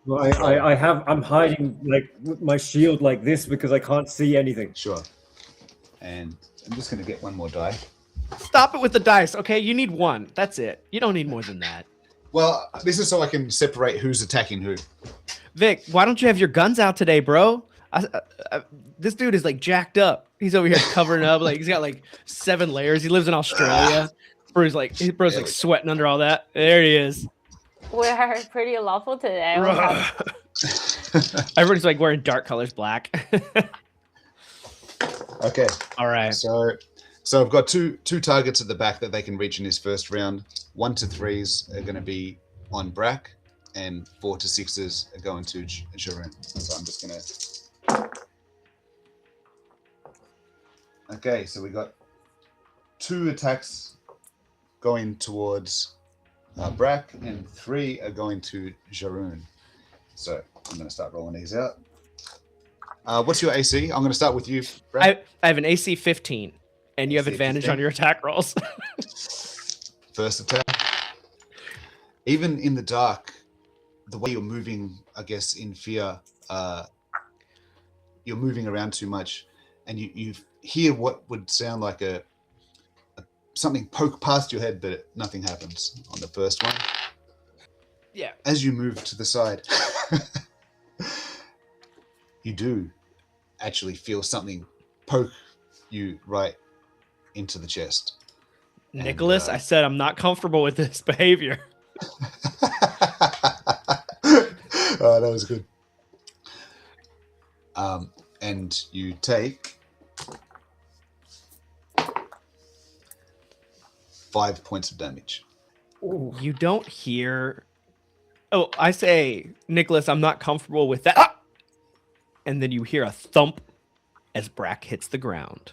Well, I'm hiding like with my shield like this because I can't see anything. Sure. And I'm just gonna get one more die. Stop it with the dice, okay? You need one. That's it. You don't need more than that. Well, this is so I can separate who's attacking who. Vic, why don't you have your guns out today, bro? This dude is like jacked up. He's over here covering up. Like he's got like 7 layers. He lives in Australia. Bro's like sweating under all that. There he is. We're pretty lawful today. We have- Everybody's like wearing dark colors, black. Okay. All right. So I've got two targets at the back that they can reach in his first round. 1 to 3s are going to be on Brack, and 4 to 6s are going to Jeroen. So I'm just going to. Okay, so we got 2 attacks going towards Brack, and 3 are going to Jeroen. So I'm going to start rolling these out. What's your AC? I'm going to start with you, Brack. I have an AC 15, and you have AC advantage 15. on your attack rolls. First attack. Even in the dark, the way you're moving, I guess, in fear, you're moving around too much, and you hear what would sound like a something poke past your head, but nothing happens on the first one. Yeah. As you move to the side, you do actually feel something poke you right into the chest. Nicholas, I said I'm not comfortable with this behavior. Oh, that was good. And you take 5 points of damage. You don't hear. Oh, I say, Nicholas, I'm not comfortable with that. Ah! And then you hear a thump as Brack hits the ground,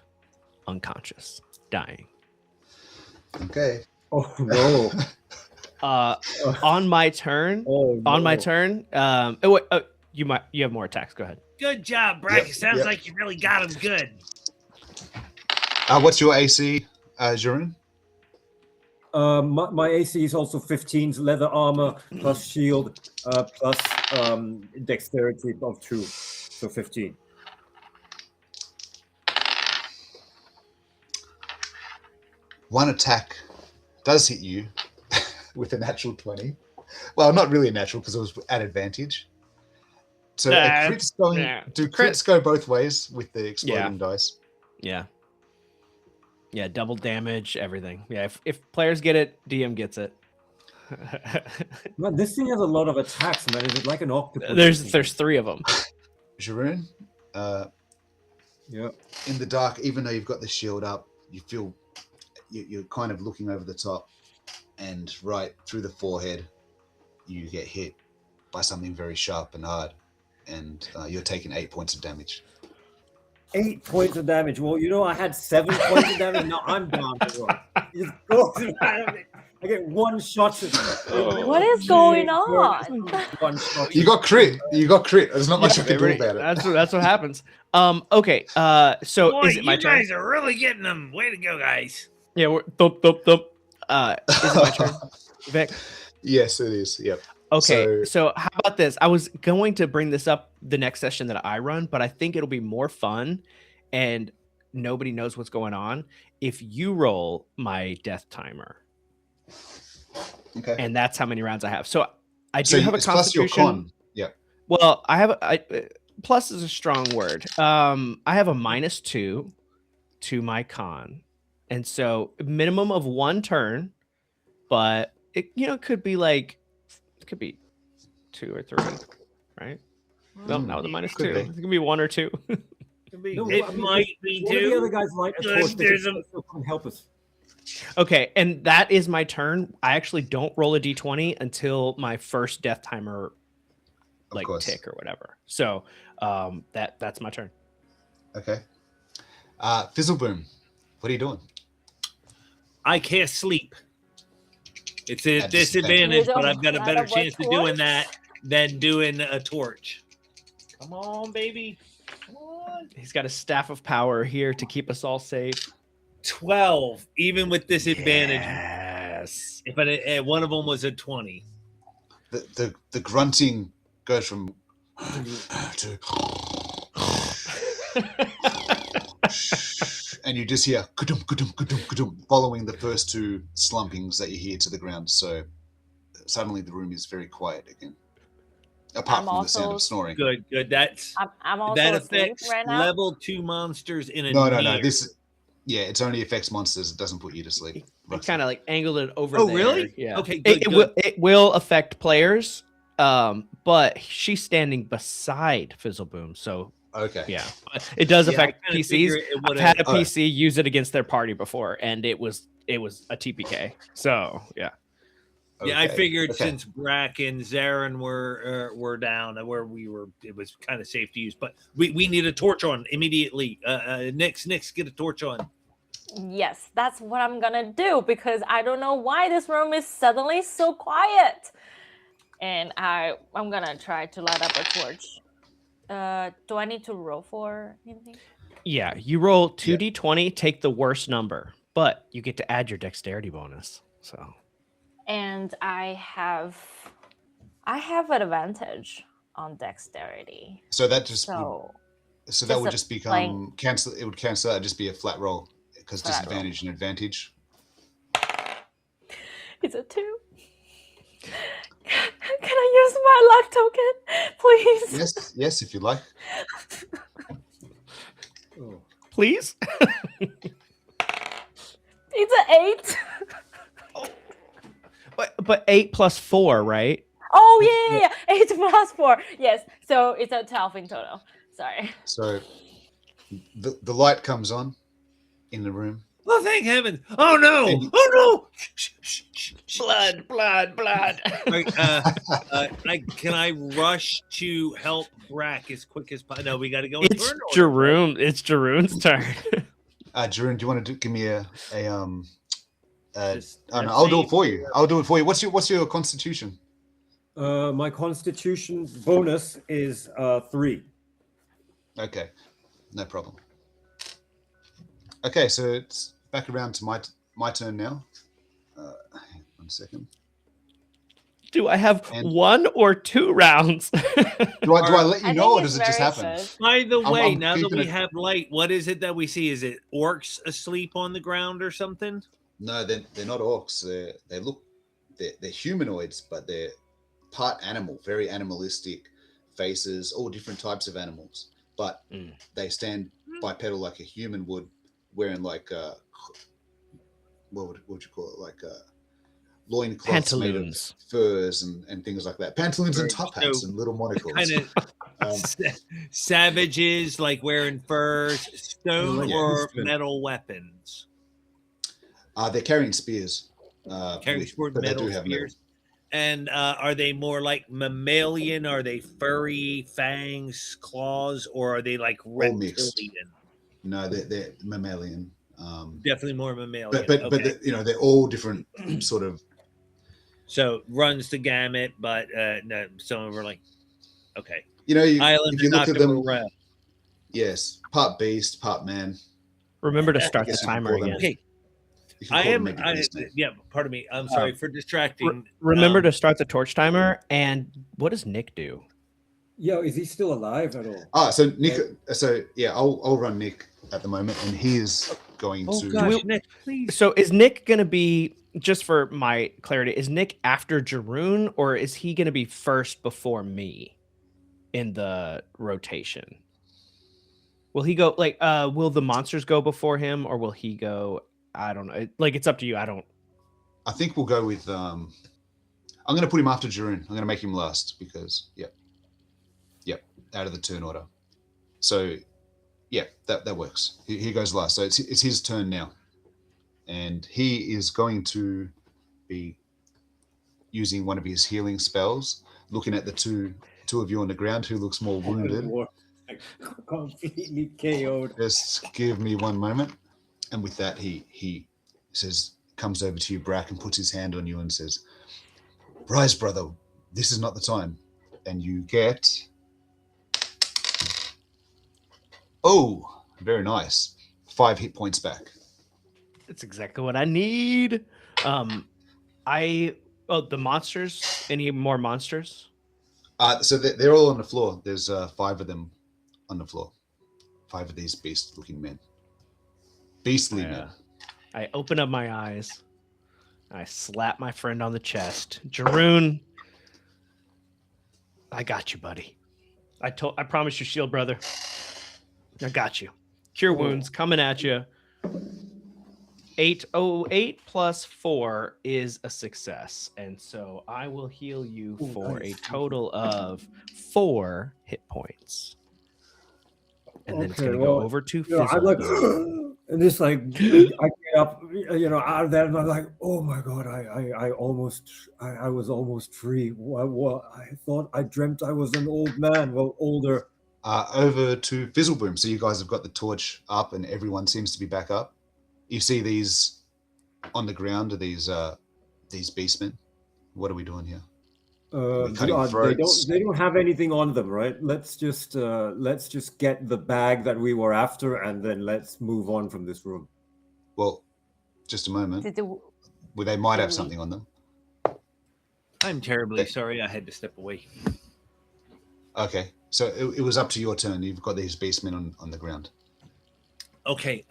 unconscious, dying. Okay. Oh no! On my turn. Oh, On my no. turn. You have more attacks. Go ahead. Good job, Brack. Yep, It sounds yep. like you really got him good. What's your AC, Jeroen? My AC is also 15's leather armor plus shield plus dexterity of 2, so 15. One attack does hit you with a natural 20. Well, not really a natural because it was at advantage. So do crits go both ways with the exploding dice? Yeah. Yeah, double damage, everything. Yeah, if players get it, DM gets it. Man, this thing has a lot of attacks, man. Is it like an octopus? There's 3 of them. Jeroen, Yeah. in the dark, even though you've got the shield up, you feel you're kind of looking over the top, and right through the forehead, you get hit by something very sharp and hard, and you're taking 8 points of damage. 8 points of damage. Well, you know, I had 7 points of damage. Now I'm down as well. It just goes around. I get 1 shot. What is going on? 1 shot. You got crit. There's not much I can do about it. That's what happens. Okay. So Boy, is it my you turn? guys are really getting them. Way to go, guys. Yeah, we're thump thump thump. Is it my turn, Vic? Yes, it is. Yep. Okay, so how about this? I was going to bring this up the next session that I run, but I think it'll be more fun and nobody knows what's going on if you roll my death timer. Okay. And that's how many rounds I have. So I do have a it's plus your constitution. con. Yeah. Well, plus is a strong word. I have a -2 to my con. And so minimum of 1 turn, but it could be like it could be 2 or 3, right? No, not with a -2. Could be. It's gonna be 1 or 2. No, It I mean, might be one of the other too. guys light a There's- torch. They there's can a- still come help us. Okay, and that is my turn. I actually don't roll a d20 until my first death timer Of course. tick or whatever. So that's my turn. Okay. Fizzleboom, what are you doing? I can't sleep. It's a At disadvantage, disadvantage. but I've got a You better don't light chance a of doing torch? that than doing a torch. Come on, baby. Come on. He's got a staff of power here to keep us all safe. 12, even with disadvantage. Yes. If one of them was a 20. The grunting goes from to and you just hear kudum, kudum, kudum, kudum, following the first 2 slumpings that you hear to the ground. So suddenly the room is very quiet again, apart from the sound of snoring. Good. That's I'm also that asleep affects right now. level 2 monsters in a No. near. It only affects monsters. It doesn't put you to sleep. I kind of like angled it over Oh, there. really? Yeah. Okay, It, good. it will affect players, but she's standing beside Fizzleboom, so Okay. yeah, it does Yeah, affect I kinda PCs. figure it I've would've- had a Oh. PC use it against their party before, and it was a TPK. So yeah, Yeah, I Okay. figured Okay. since Brack and Zarin were down and where we were, it was kind of safe to use. But we need a torch on immediately. Nix, get a torch on. Yes, that's what I'm gonna do because I don't know why this room is suddenly so quiet. And I'm gonna try to light up a torch. Do I need to roll for anything? yeah. You roll 2d20, take the worst number, but you get to add your dexterity bonus. So And I have an advantage on dexterity. So that just So that would just just a become cancel. It would cancel out. Just be a flat roll because Flat roll. disadvantage and advantage. it's a 2. Can I use my luck token, please? Yes, if you like. Oh. please. It's an 8. but 8 plus 4, right? Oh yeah. 8 plus 4. Yes. So it's a 12 in total. Sorry. So the light comes on in the room. Oh, thank heaven! Oh no! And- Oh no! Blood. Can I rush to help Brack as quick as possible? No, we got to go. In It's turn order. Jeroen. It's Jeroen's turn. Jeroen, do you want to give me Just oh, no, that I'll do same- it for you. I'll do it for you. What's your constitution? My constitution bonus is 3. Okay, no problem. Okay, so it's back around to my turn now. Hang on a second. Do I have And- 1 or 2 rounds? Do I let you I know, or think does it it's just very happen? good. By the I'm way, now that keeping we it- have light, what is it that we see? Is it orcs asleep on the ground or something? No, they're not orcs. They're humanoids, but they're part animal, very animalistic faces, all different types of animals. But Mm. they stand bipedal like a human would, wearing like what would you call it? Like loincloths made of Pantaloons. furs and things like that. Pantaloons and Very- top hats so and little monocles. Kind of Um, savages, like wearing furs, stone Yeah. or metal weapons. they're carrying spears. Carrying but they metal do have metal. spears. And are they more like mammalian? Are they furry, fangs, claws, or are they like mixed. reptilian? No, they're mammalian. Definitely more mammalian. But Okay. they're all different sort of. So runs the gamut, but no, some of them are like, okay. You know, Island if you look at Dr. them, Morel. yes, part beast, part man. Remember to start the guess you could timer call them- again. Okay, You can I call them am. maybe beast now. Yeah, pardon me. I'm sorry for distracting. Remember Um, to start the torch timer. And what does Nick do? Yo, is he still alive at all? So Nick. So yeah, I'll run Nick at the moment, and he is going Oh to. gosh, Nick, please. So is Nick going to be, just for my clarity, is Nick after Jeroen, or is he going to be first before me in the rotation? Will he go, like, will the monsters go before him, or will he go I don't know. It's up to you. I don't. I think we'll go with. I'm going to put him after Jarun. I'm going to make him last because, yep, out of the turn order. So, yeah, that works. He goes last. So it's his turn now, and he is going to be using one of his healing spells, looking at the two of you on the ground. Who looks more wounded? Completely KO'd. Just give me one moment. And with that, he says, comes over to you, Brack, and puts his hand on you and says, "Rise, brother. This is not the time." And you get... Oh, very nice. 5 hit points back. That's exactly what I need. The monsters. Any more monsters? So they're all on the floor. There's 5 of them on the floor. 5 of these beast-looking men. Beastly men. I open up my eyes. I slap my friend on the chest. Jarun, I got you, buddy. I promised you, shield brother. I got you. Cure wounds coming at you. 808 plus 4 is a success, and so I will heal you for a total of 4 hit points. And then it's going to go over to Fizzle. I'm like, and just like I get up, out of that, and I'm like, oh my god, I was almost free. What? I dreamt I was an old man, well, older. Over to Fizzleboom. So you guys have got the torch up, and everyone seems to be back up. You see these on the ground are these beastmen. What are we doing here? They don't have anything on them, right? Let's just get the bag that we were after, and then let's move on from this room. Well, just a moment. They might have something on them. I'm terribly sorry. I had to step away. Okay, so it was up to your turn. You've got these beastmen on the ground. Okay.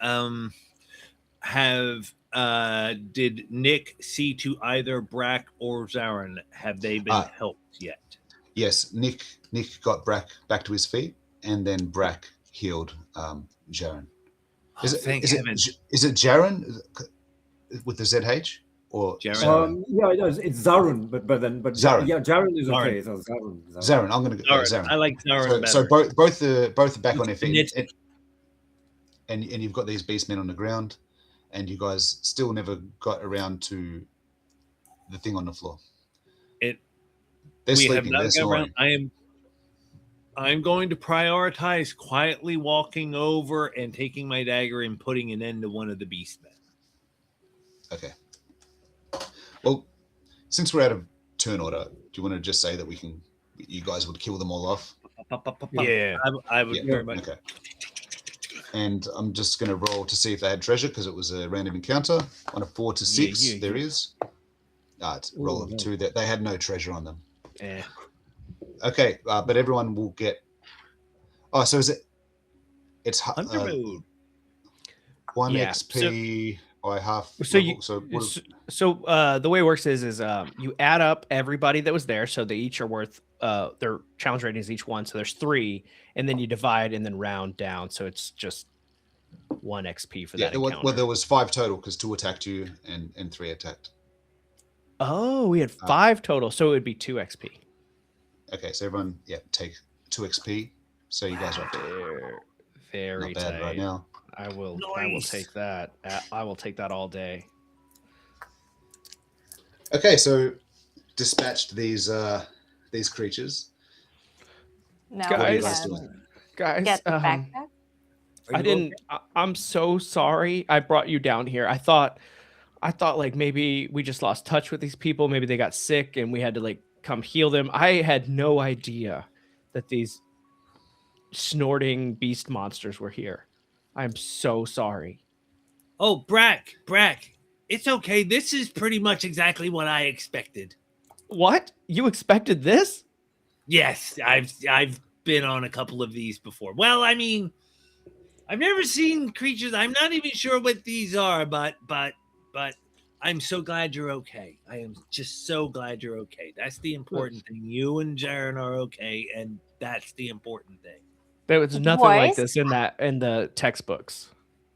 Did Nick see to either Brack or Zarin? Have they been helped yet? Yes, Nick got Brack back to his feet, and then Brack healed Jaren. Is it Jaren with the ZH or Jaren? Yeah, it does. It's Zarun, but Zarin. Yeah, Jaren is Zarin. okay. So Zarin. Zarin. I'm going to go Zarin. Zarin. I like Zarin better. So both are back on their feet, and you've got these beastmen on the ground. And you guys still never got around to the thing on the floor. They're sleeping. They're snoring. I'm going to prioritize quietly walking over and taking my dagger and putting an end to one of the beastmen. Okay. Well, since we're out of turn order, do you want to just say that you guys would kill them all off? Yeah. I would very much. Okay. And I'm just going to roll to see if they had treasure because it was a random encounter. On a 4 to 6, there is. It's a roll of 2. They had no treasure on them. Yeah. Okay, but everyone will get. Oh, so is it? It's 1 XP by half. So the way it works is you add up everybody that was there, so they each are worth their challenge rating is each 1, so there's 3, and then you divide and then round down, so it's just 1 XP for that encounter. Well, there was 5 total because 2 attacked you and 3 attacked. Oh, we had 5 total, so it would be 2 XP. Okay, so everyone, take 2 XP. So you guys are very not bad tight right now. I will take that. I will take that all day. Okay, so dispatched these creatures. Now Guys, get the backpack. I'm so sorry I brought you down here. I thought like maybe we just lost touch with these people. Maybe they got sick and we had to like come heal them. I had no idea that these snorting beast monsters were here. I'm so sorry. Oh, Brack, it's okay. This is pretty much exactly what I expected. What? You expected this? Yes, I've been on a couple of these before. Well, I mean, I've never seen creatures. I'm not even sure what these are, but I'm so glad you're okay. I am just so glad you're okay. That's the important thing. You and Jaren are okay, and that's the important thing. There was nothing like this in the textbooks.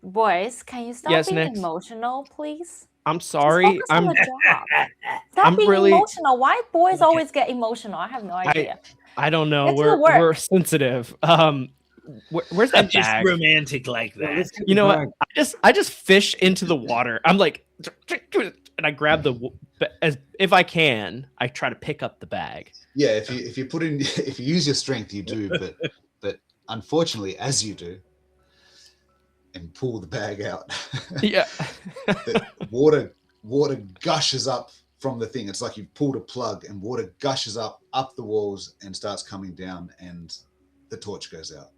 Boys, can you stop Yes, being Nix? emotional, please? I'm Just sorry. focus on the job. Stop I'm being really- emotional. Why boys Okay. always get emotional? I have no idea. I don't know. Get to the We're work. sensitive. Where's I'm that just bag? romantic like Well, that. let's get You the know bag. what? I just fish into the water. I'm like, and I grab as if I can. I try to pick up the bag. Yeah, if you put in if you use your strength, you do, but unfortunately, as you do, and pull the bag out, Yeah. the water gushes up from the thing. It's like you've pulled a plug, and water gushes up the walls and starts coming down, and the torch goes out.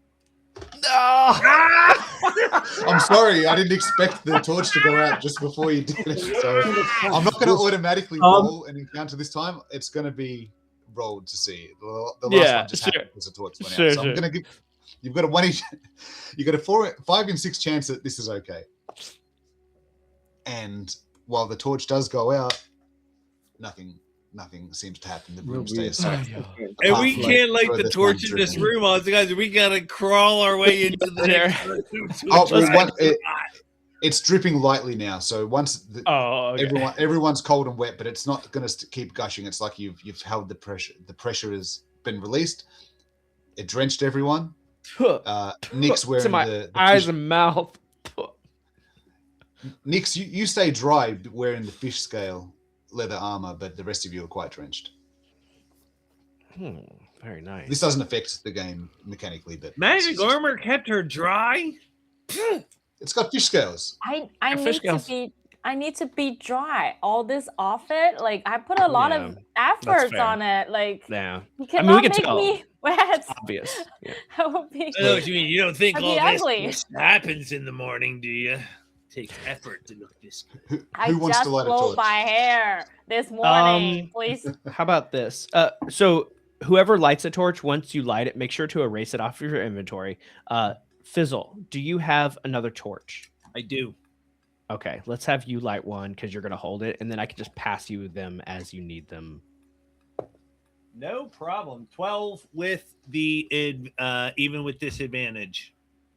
No. I'm sorry, I didn't expect the torch to go out just before you did it. So I'm not going to automatically roll an encounter this time. It's going to be rolled to see. The last one just happened because the torch went out. So I'm going to give. You've got a 1 each. You've got a 5 in 6 chance that this is okay. And while the torch does go out, nothing seems to happen. The room stays safe. And we can't light the torch in this room, guys. We gotta crawl our way into the next room. It's dripping lightly now. So once okay. everyone's cold and wet, but it's not going to keep gushing. It's like you've held the pressure. The pressure has been released. It drenched everyone. Nick's wearing to my the eyes fish. and mouth. Nix, you stay dry wearing the fish scale leather armor, but the rest of you are quite drenched. Very nice. This doesn't affect the game mechanically, but Magic armor kept her dry. It's got fish scales. I need to be dry. All this off it, like I put a lot of efforts on it. Like you cannot make me wet. It's obvious. Yeah. That would be. I know what you mean. You don't think all ugly. this happens in the morning, do you? Takes effort to look this good. Who wants just to light a blowed torch? my hair this morning, please. How about this? So whoever lights a torch, once you light it, make sure to erase it off of your inventory. Fizzle, do you have another torch? I do. Okay, let's have you light one because you're going to hold it, and then I can just pass you them as you need them. No problem. 12 with the even with disadvantage.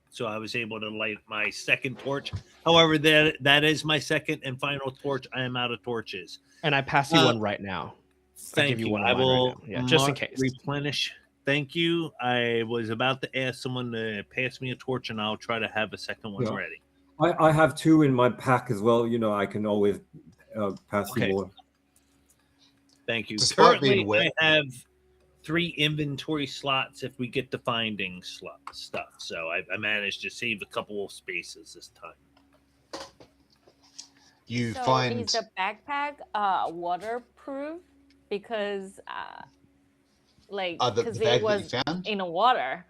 So I was able to light my second torch. However, that is my second and final torch. I am out of torches. And I pass you one right now. Thank you. I will just in case. Replenish. Thank you. I was about to ask someone to pass me a torch, and I'll try to have a second one ready. I have 2 in my pack as well. You know, I can always pass you more. Thank you. Despite Currently, being wet. I have 3 inventory slots if we get the finding stuff. So I managed to save a couple of spaces this time. You So find is the backpack waterproof? Because the because bag it was that you found. in the water.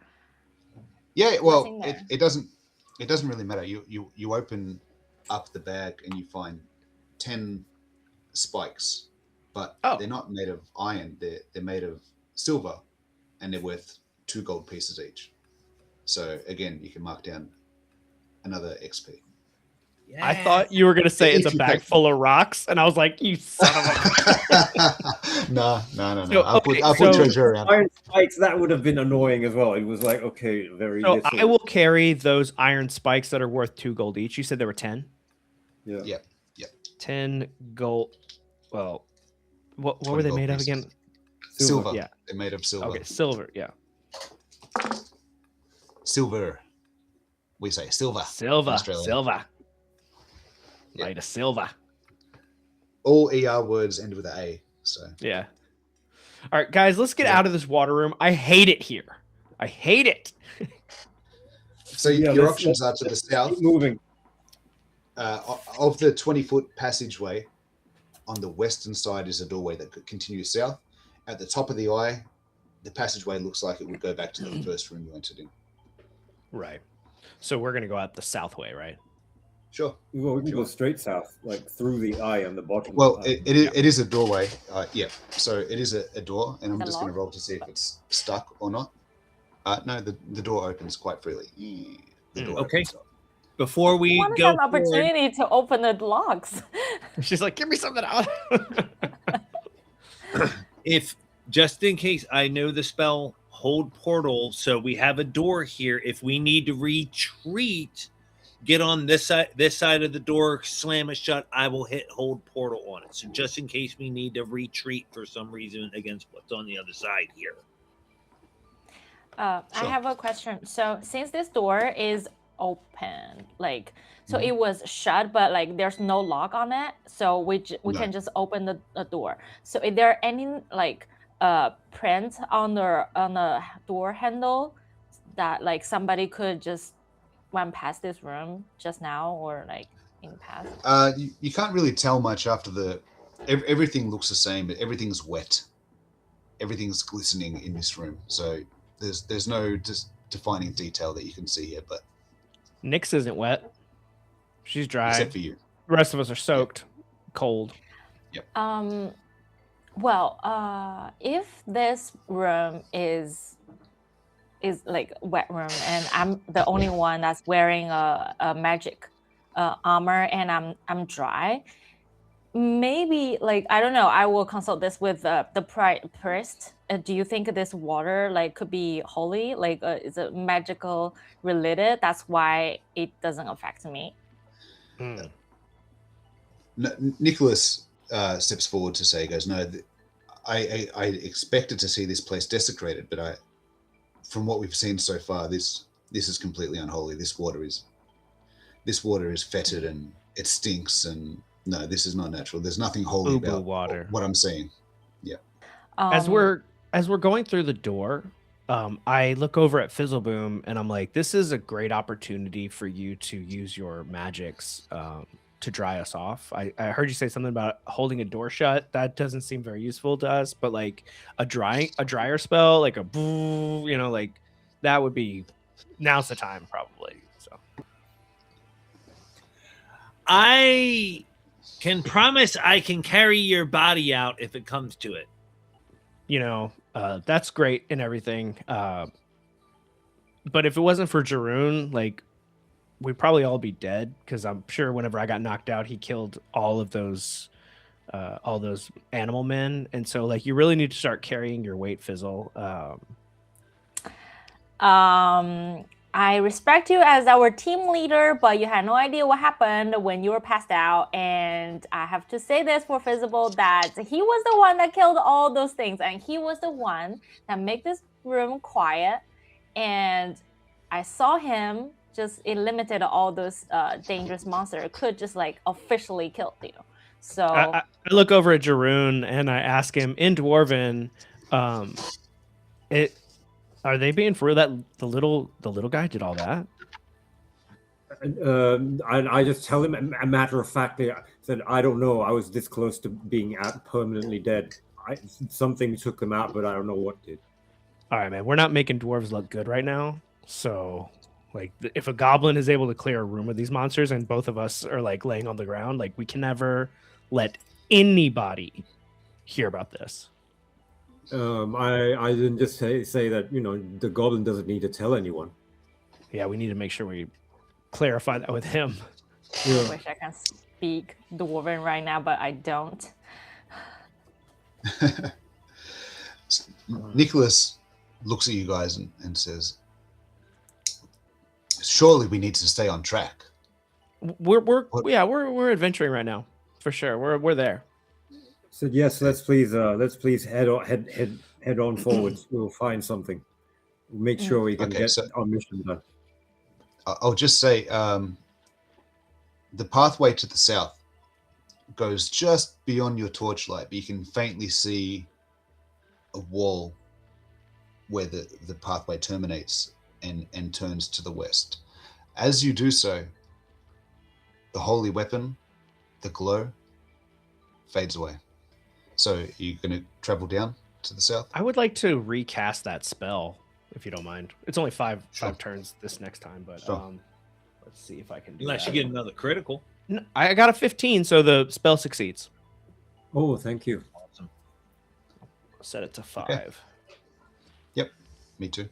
Yeah, well, in there. it doesn't really matter. You open up the bag and you find 10 spikes, but they're not made of iron. They're made of silver, and they're worth 2 gold pieces each. So again, you can mark down another XP. Yeah. I thought you were going to say If it's a you bag take- full of rocks, and I was like, you son of a... No. So, I'll put so- treasure around. Iron spikes, that would have been annoying as well. It was like, okay, very So little. I will carry those iron spikes that are worth 2 gold each. You said there were 10? Yeah. Yep. 10 gold. Well, what 20 were they gold made of pieces. again? Silver. Yeah. They're made of silver. Okay, silver. Yeah. Silver. We say silver. Silver. in Australia. Silver. Yeah. Light a silver. All ER words end with an A. So Yeah. All right, guys, let's get out of this water room. I hate it here. I hate it. your options are to the south. Keep moving. Of the 20-foot passageway, on the western side is a doorway that continues south. At the top of the eye, the passageway looks like it would go back to the first room you entered in. Right. So we're going to go out the south way, right? Sure. Well, we can go straight south, like through the eye on the bottom. Well, it is a doorway. Yeah. So it is a door, and I'm just going to roll to see if it's stuck or not. No, the door opens quite freely. The door Okay. opens up. Before we wanted go an opportunity to open the locks. She's like, give me something out. if just in case, I know the spell Hold Portal, so we have a door here. If we need to retreat, get on this side of the door, slam it shut. I will hit hold portal on it. So just in case we need to retreat for some reason against what's on the other side here. I Sure. have a question. So since this door is open, like, so Mhm. it was shut, but like there's no lock on it, so we No. can just open the door. So is there any like print on the door handle that like somebody could just went past this room just now or like in the past? You can't really tell much after everything looks the same, but everything's wet. Everything's glistening in this room. So there's no just defining detail that you can see here, but Nyx isn't wet. She's dry. except for you. The rest of us are soaked, cold. Well, if this room is like wet room and I'm the only one that's wearing a magic armor and I'm dry, maybe like I don't know, I will consult this with the priest. Do you think this water like could be holy, like is it magical related, that's why it doesn't affect me? Nicholas steps forward to say, he goes, no, I expected to see this place desecrated, but from what we've seen so far, this is completely unholy. This water is fetid and it stinks, and no, this is not natural. There's nothing holy Boo-boo about water. what I'm seeing. As we're going through the door, I look over at Fizzleboom and I'm like, this is a great opportunity for you to use your magics to dry us off. I heard you say something about holding a door shut. That doesn't seem very useful to us, but like a dryer spell, like a boo, like that would be, now's the time probably. So I can promise I can carry your body out if it comes to it. That's great and everything. But if it wasn't for Jaroon, like we'd probably all be dead, because I'm sure whenever I got knocked out, he killed all those animal men. And so like you really need to start carrying your weight, Fizzle. I respect you as our team leader, but you had no idea what happened when you were passed out. And I have to say this for Visible, that he was the one that killed all those things. And he was the one that made this room quiet. And I saw him just eliminated all those dangerous monsters. It could just like officially killed you. So I look over at Jaroon and I ask him in Dwarven, are they being for real that the little guy did all that? I just tell him a matter of factly, I said, I don't know. I was this close to being out permanently dead. Something took him out, but I don't know what did. All right, man. We're not making dwarves look good right now. So, like, if a goblin is able to clear a room with these monsters and both of us are like laying on the ground, like, we can never let anybody hear about this. I didn't just say that, the goblin doesn't need to tell anyone. Yeah, we need to make sure we clarify that with him. Yeah. I wish I can speak Dwarven right now, but I don't. Nicholas looks at you guys and says, surely we need to stay on track. We're adventuring right now, for sure. We're there. So yes, let's please head on forward. We'll find something. Make sure we can get our mission done. I'll just say, the pathway to the south goes just beyond your torchlight, but you can faintly see a wall where the pathway terminates and turns to the west. As you do so, the holy weapon, the glow, fades away. So you're going to travel down to the south? I would like to recast that spell, if you don't mind. It's only five Sure. turns this next time, but Sure. let's see if I can do Unless that. you get another critical. No, I got a 15, so the spell succeeds. Oh, thank you. Awesome. I'll set it to 5. Okay. Yep, me too.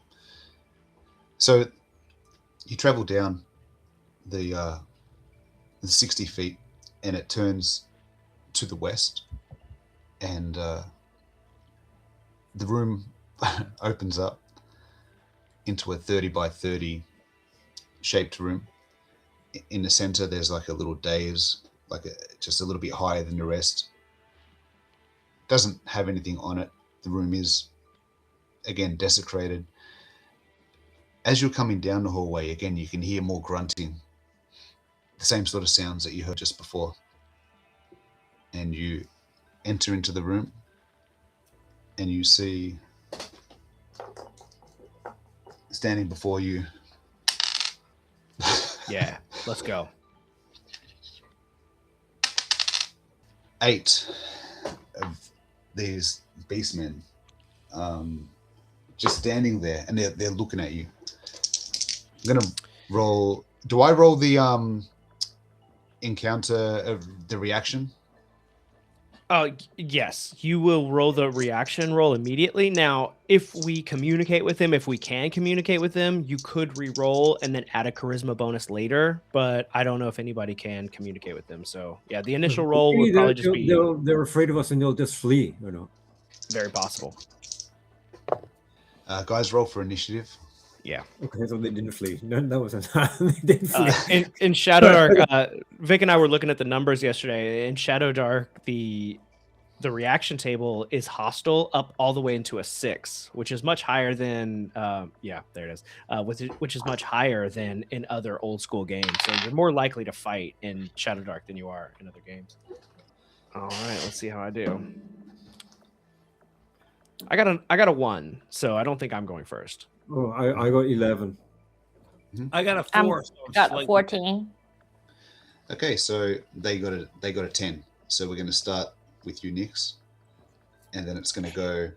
So you travel down the 60 feet and it turns to the west, and the room opens up into a 30 by 30 shaped room, in the center, there's like a little dais, just a little bit higher than the rest. Doesn't have anything on it. The room is, again, desecrated. As you're coming down the hallway, again, you can hear more grunting. The same sort of sounds that you heard just before. And you enter into the room, and you see standing before you. Yeah, let's go. 8 of these beastmen, just standing there, and they're looking at you. I'm gonna roll. Do I roll the encounter of the reaction? Yes, you will roll the reaction roll immediately. Now, if we communicate with him, if we can communicate with him, you could re-roll and then add a charisma bonus later. But I don't know if anybody can communicate with them. So yeah, the initial roll would probably just be they're afraid of us and they'll just flee. You know. very possible. Guys, roll for initiative. Yeah. Okay, so they didn't flee. No, that wasn't. They didn't flee. In Shadowdark, Vic and I were looking at the numbers yesterday. In Shadowdark, the reaction table is hostile up all the way into a 6, which is much higher than there it is, which is much higher than in other old school games. So you're more likely to fight in Shadowdark than you are in other games. All right, let's see how I do. I got a 1, so I don't think I'm going first. Oh, I got 11. I got a 4. So I'm Got slightly- 14. Okay, so they got a 10. So we're going to start with you, Nix, and then it's going to go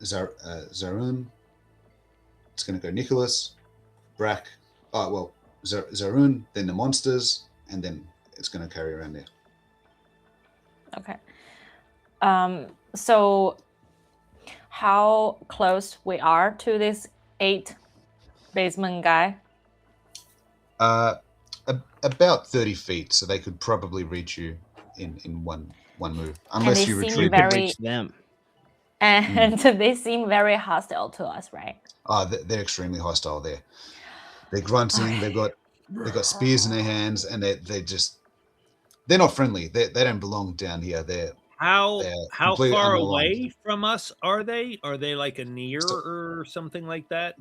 Zarun. It's going to go Nicholas, Brack. Oh well, Zarun, then the monsters, and then it's going to carry around there. Okay. So how close we are to this 8 basement guy? About 30 feet, so they could probably reach you in one move, unless they you seem retreat. You could very- reach them. And they seem very hostile to us, right? They're extremely hostile there. They're grunting. They've got spears in their hands, and they're not friendly. They don't belong down here. How completely far unaligned. away from us are they? Are they like a near or something like that?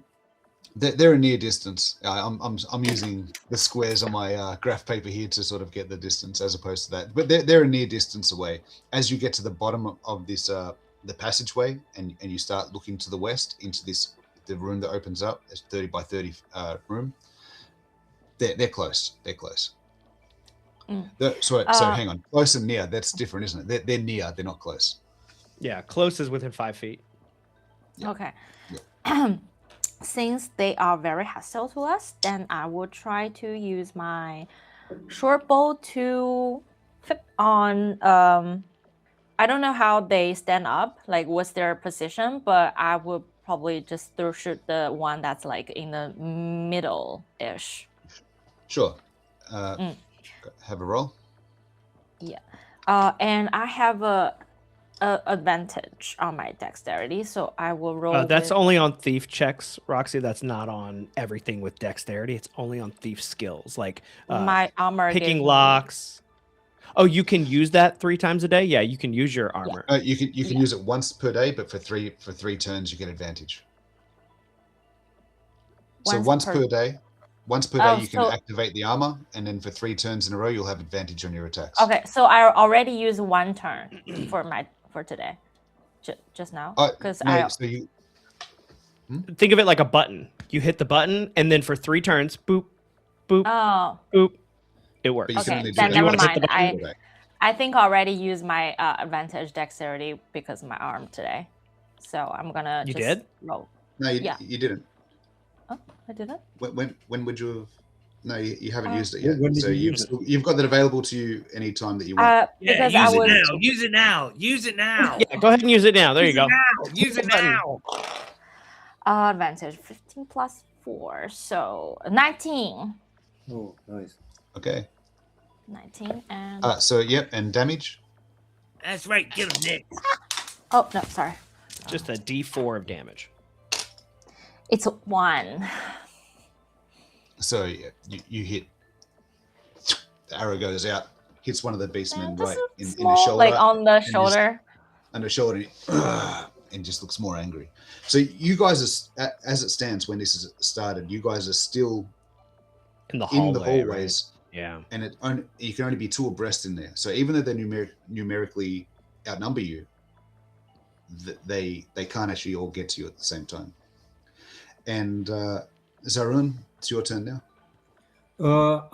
They're a near distance. I'm using the squares on my graph paper here to sort of get the distance as opposed to that. But they're a near distance away. As you get to the bottom of this the passageway and you start looking to the west into the room that opens up, it's 30 by 30 room. They're close. They're close. So hang on. Close and near, that's different, isn't it? They're near. They're not close. Yeah, close is within 5 feet. Yeah. Okay. Since they are very hostile to us, then I will try to use my short bow to flip on. I don't know how they stand up, like what's their position, but I would probably just shoot the one that's like in the middle-ish. Sure. Have a roll. Yeah. And I have a advantage on my dexterity, so I will roll. That's only on thief checks, Roxy. That's not on everything with dexterity. It's only on thief skills, like my armor. picking locks. Oh, you can use that 3 times a day. Yeah, you can use your armor. You can use it once per day, but for three turns you get advantage. So once per day. Once per day, you can activate the armor, and then for 3 turns in a row, you'll have advantage on your attacks. Okay, so I already used 1 turn for today, just now. Because Think of it like a button. You hit the button, and then for 3 turns, boop, boop, boop, it works. Okay, then never mind. I think I already used my advantage dexterity because of my arm today. So I'm gonna You just did? roll. No, you didn't. Oh, I didn't? When would you have? No, you haven't used it yet. When did So you use you've got that available to you anytime that you want. Because use I it was now. Use it now. Use it now. Yeah, go ahead and use it now. There you go. Use it now. advantage 15 plus 4, so 19. Oh, nice. Okay. 19 and So yep, and damage. That's right. Get him, Nick. oh no, sorry. Just a D4 of damage. It's 1. So yeah, you hit The arrow goes out, hits one of the beastmen Just right a in the small, shoulder, like on the just- shoulder. and the shoulder, and just looks more angry. So you guys are, as it stands, when this is started, you guys are still In the hallway, in the hallways, right? Yeah. and you can only be 2 abreast in there. So even though they numerically outnumber you, they can't actually all get to you at the same time. And Zarun, it's your turn now.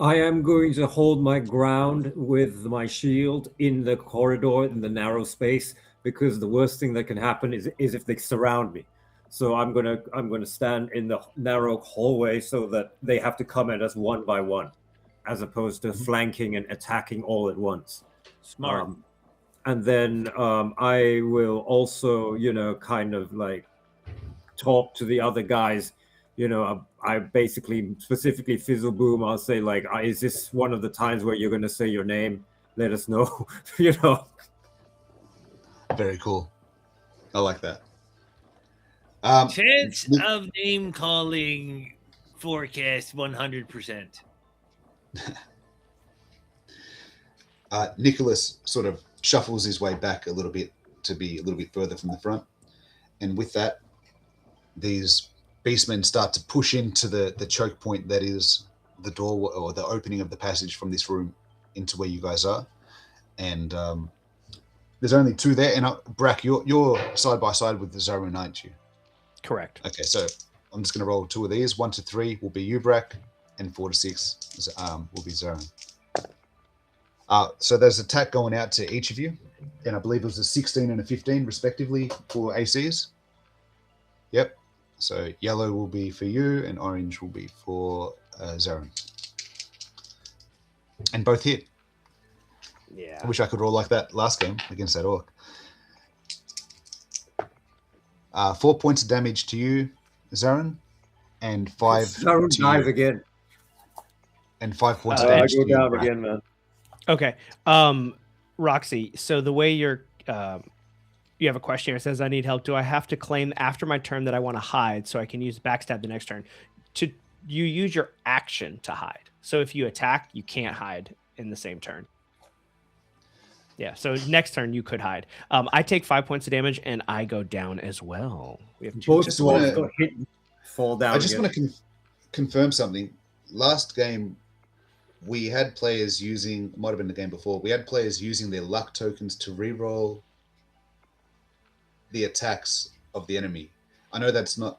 I am going to hold my ground with my shield in the corridor, in the narrow space, because the worst thing that can happen is if they surround me. So I'm gonna stand in the narrow hallway so that they have to come at us one by one, as opposed to flanking and attacking all at once. Smart. And then I will also, kind of like talk to the other guys. I basically specifically Fizzle Boom. I'll say like, is this one of the times where you're going to say your name? Let us know. Very cool. I like that. Chance of name calling forecast 100%. Nicholas sort of shuffles his way back a little bit to be a little bit further from the front, and with that, these beastmen start to push into the choke point that is the door or the opening of the passage from this room into where you guys are. And there's only 2 there. And Brack, you're side by side with the Zarun, aren't you? Correct. Okay, so I'm just going to roll 2 of these. 1 to 3 will be you, Brack, and 4 to 6 will be Zarun. So there's an attack going out to each of you, and I believe it was a 16 and a 15 respectively for ACs. Yep. So yellow will be for you, and orange will be for Zarun. And both hit. Yeah. I wish I could roll like that last game against that orc. 4 points of damage to you, Zarun, and 5 Zarun to dies you. again. And 5 points of I damage go to you, down Brack. again, man. Okay. Roxy, so the way you're you have a question here. It says, I need help. Do I have to claim after my turn that I want to hide so I can use backstab the next turn? You use your action to hide. So if you attack, you can't hide in the same turn. Yeah, so next turn you could hide. I take 5 points of damage and I go down as well. We have 2. Both Just dwarves wanna- got hit, fall down. I just again. want to confirm something. Last game, we had players using, might have been the game before, we had players using their luck tokens to reroll the attacks of the enemy. I know that's not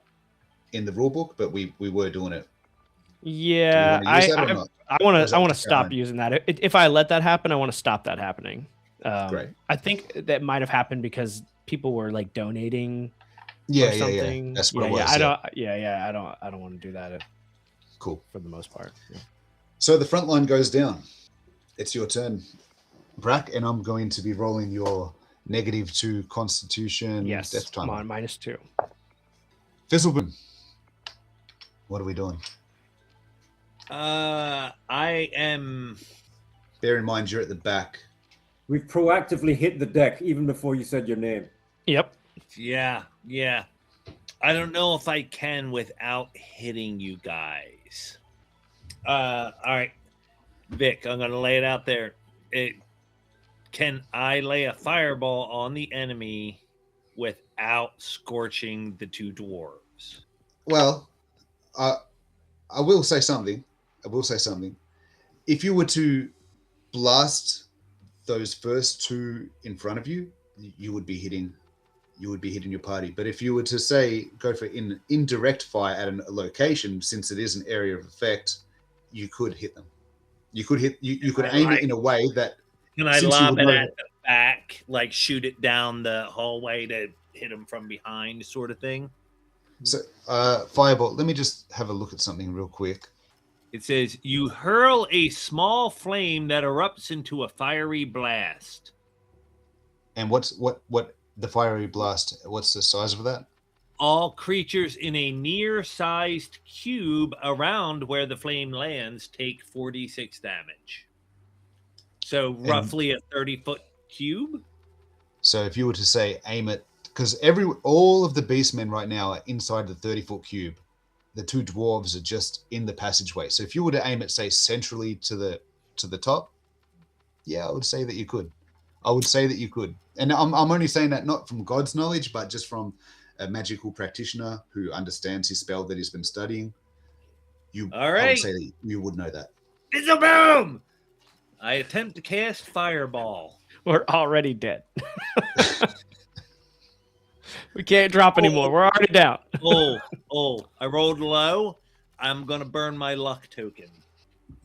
in the rule book, but we were doing it. Yeah, Do we wanna use that or not? I Or want is to that I want to just stop fine? using that. If I let that happen, I want to stop that happening. Great. I think that might have happened because people were like donating Yeah, or yeah, something. yeah. That's what yeah, it was. I don't want to do that Cool. for the most part. Yeah. So the front line goes down. It's your turn, Brack, and I'm going to be rolling your -2 Constitution Yes, death come time. on, -2. Fizzleboom, what are we doing? I am. Bear in mind you're at the back. We've proactively hit the deck even before you said your name. Yep. Yeah. I don't know if I can without hitting you guys. All right, Vic, I'm gonna lay it out there. Can I lay a fireball on the enemy without scorching the 2 dwarves? Well, I will say something. If you were to blast those first 2 in front of you, you would be hitting your party. But if you were to say go for indirect fire at a location, since it is an area of effect, you could hit them. You could aim it in a way that. Can I Since you lob would it know- at the back, like shoot it down the hallway to hit him from behind, sort of thing? So, fireball. Let me just have a look at something real quick. It says you hurl a small flame that erupts into a fiery blast. And what the fiery blast? What's the size of that? All creatures in a near-sized cube around where the flame lands take 46 damage. So roughly a 30-foot cube. So if you were to say aim it, because all of the beastmen right now are inside the 30-foot cube. The 2 dwarves are just in the passageway. So if you were to aim it, say, centrally to the to the top, yeah, I would say that you could. I would say that you could. And I'm only saying that not from God's knowledge, but just from a magical practitioner who understands his spell that he's been studying. All I would right. say that you would know that. Fizzle boom! I attempt to cast fireball. We're already dead. We can't drop anymore. We're already down. I rolled low. I'm going to burn my luck token.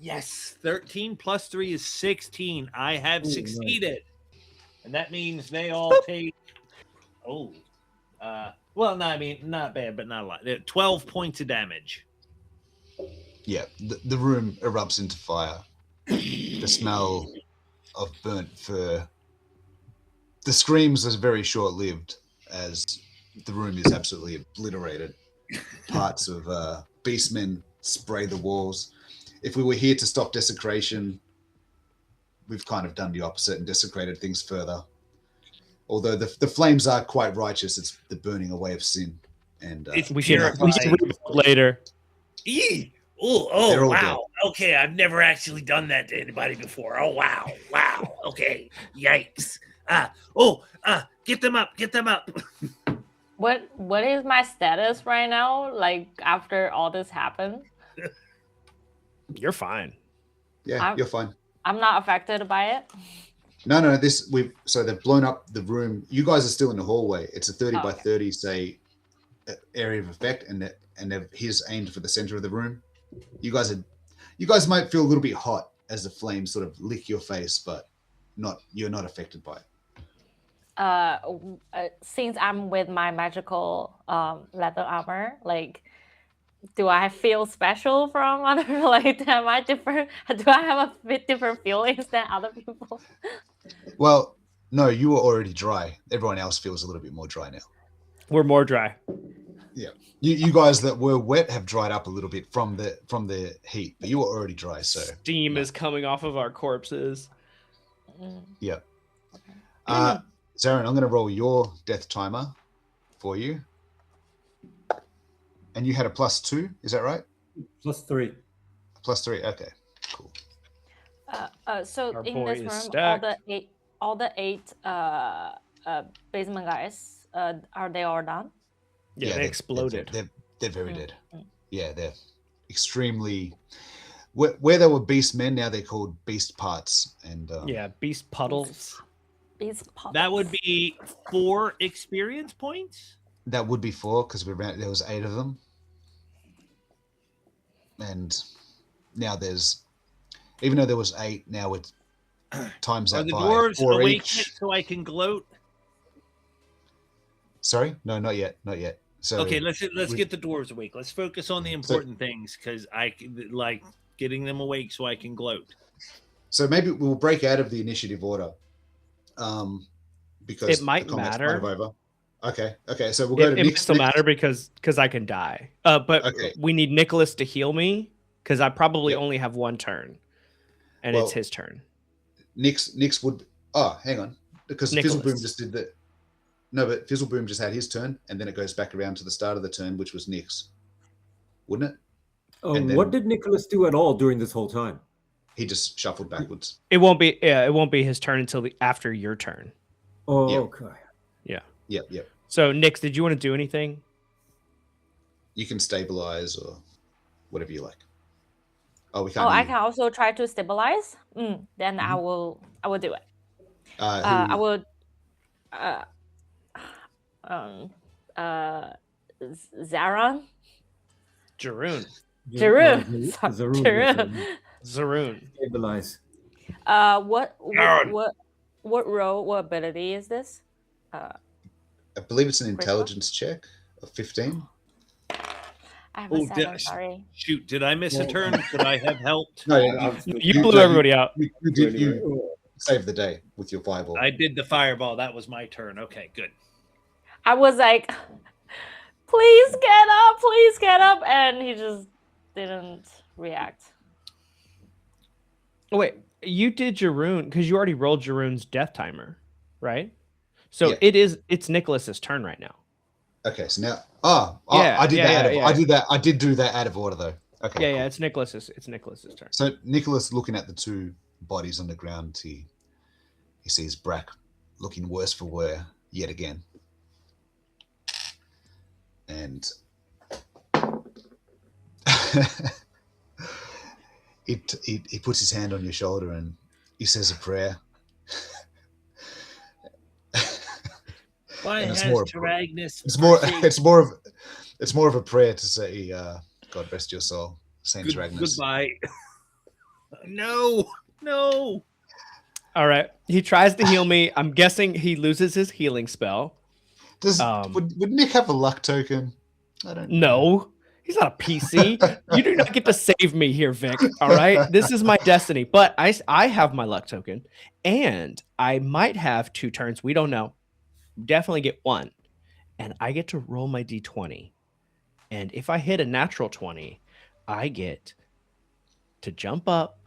Yes, 13 plus 3 is 16. I have succeeded. And that means they all take, well, no, I mean, not bad, but not a lot. 12 points of damage. Yeah, the room erupts into fire. The smell of burnt fur. The screams are very short-lived as the room is absolutely obliterated. Parts of beastmen spray the walls. If we were here to stop desecration, we've kind of done the opposite and desecrated things further. Although the flames are quite righteous, it's the burning away of sin. And we should rebuild later. Eee! They're all Wow. Okay, I've never actually done that to anybody before. Oh, wow. Okay, yikes. Get them up. What is my status right now? Like after all this happened? You're fine. Yeah, you're fine. I'm not affected by it. No. So they've blown up the room. You guys are still in the hallway. It's a 30 by 30, say, area of effect, and he's aimed for the center of the room. You guys might feel a little bit hot as the flames sort of lick your face, but you're not affected by it. Since I'm with my magical leather armor, like, do I feel special from other? Like, am I different? Do I have a bit different feelings than other people? Well, no, you were already dry. Everyone else feels a little bit more dry now. We're more dry. Yeah, you guys that were wet have dried up a little bit from the heat, but you were already dry. So steam is coming off of our corpses. Yeah. Zarin, I'm going to roll your death timer for you. And you had a +2, is that right? +3. +3, okay, cool. So Our in boy this is room, stacked. all the eight basement guys, are they all done? Yeah, they exploded. They're very dead. Yeah, they're extremely. Where they were beast men, now they're called beast parts. And beast puddles. That would be 4 experience points. That would be 4 because there was 8 of them, and now even though there was 8, now it's times that by 4 Are the dwarves awake each. so I can gloat? Sorry, no, not yet. So Okay, let's get the dwarves awake. Let's focus on the important things because I like getting them awake so I can gloat. So maybe we'll break out of the initiative order, because It might the combat's matter. kind of over. Okay. So we'll go to It might Nick's. still matter because I can die. But Okay. we need Nicholas to heal me because I probably only have 1 turn, and it's Well, his turn. Nick's would. Oh, hang on, because Nicholas. Fizzleboom just did that. No, but Fizzleboom just had his turn, and then it goes back around to the start of the turn, which was Nick's, wouldn't it? And then- What did Nicholas do at all during this whole time? He just shuffled backwards. It won't be his turn until after your turn. Oh, Yeah. okay. Yep. So, Nix, did you want to do anything? You can stabilize or whatever you like. Oh, we can't. Oh, I hear can also try to stabilize. Then I will do it. you. I will. Zaron. Jaroon. Jarun. Sorry, Jarun. Zaroon. Stabilize. What role? What ability is this? I believe it's an intelligence check of 15. I have a 7. Sorry. Shoot, did I miss a turn? Could I have helped? No, You blew everybody out. You saved the day with your fireball. I did the fireball. That was my turn. Okay, good. I was like, please get up, and he just didn't react. Oh, wait, you did Jaroon because you already rolled Jaroon's death timer, right? So Yeah. it's Nicholas's turn right now. Okay, so now, Yeah, I did yeah, that. yeah. I did do that out of order though. Okay. Yeah, cool. yeah. It's Nicholas's turn. So Nicholas, looking at the two bodies on the ground, he sees Brack looking worse for wear yet again, and he puts his hand on your shoulder and he says a prayer. Why And has it's more- Taragnus? It's more of a prayer to say, God rest your soul, Saint Taragnus. Goodbye. No. All right. He tries to heal me. I'm guessing he loses his healing spell. Would Nick have a luck token? I don't know. No, he's not a PC. You do not get to save me here, Vic. All right. This is my destiny. But I have my luck token, and I might have 2 turns. We don't know. Definitely get 1. And I get to roll my d20. And if I hit a natural 20, I get to jump up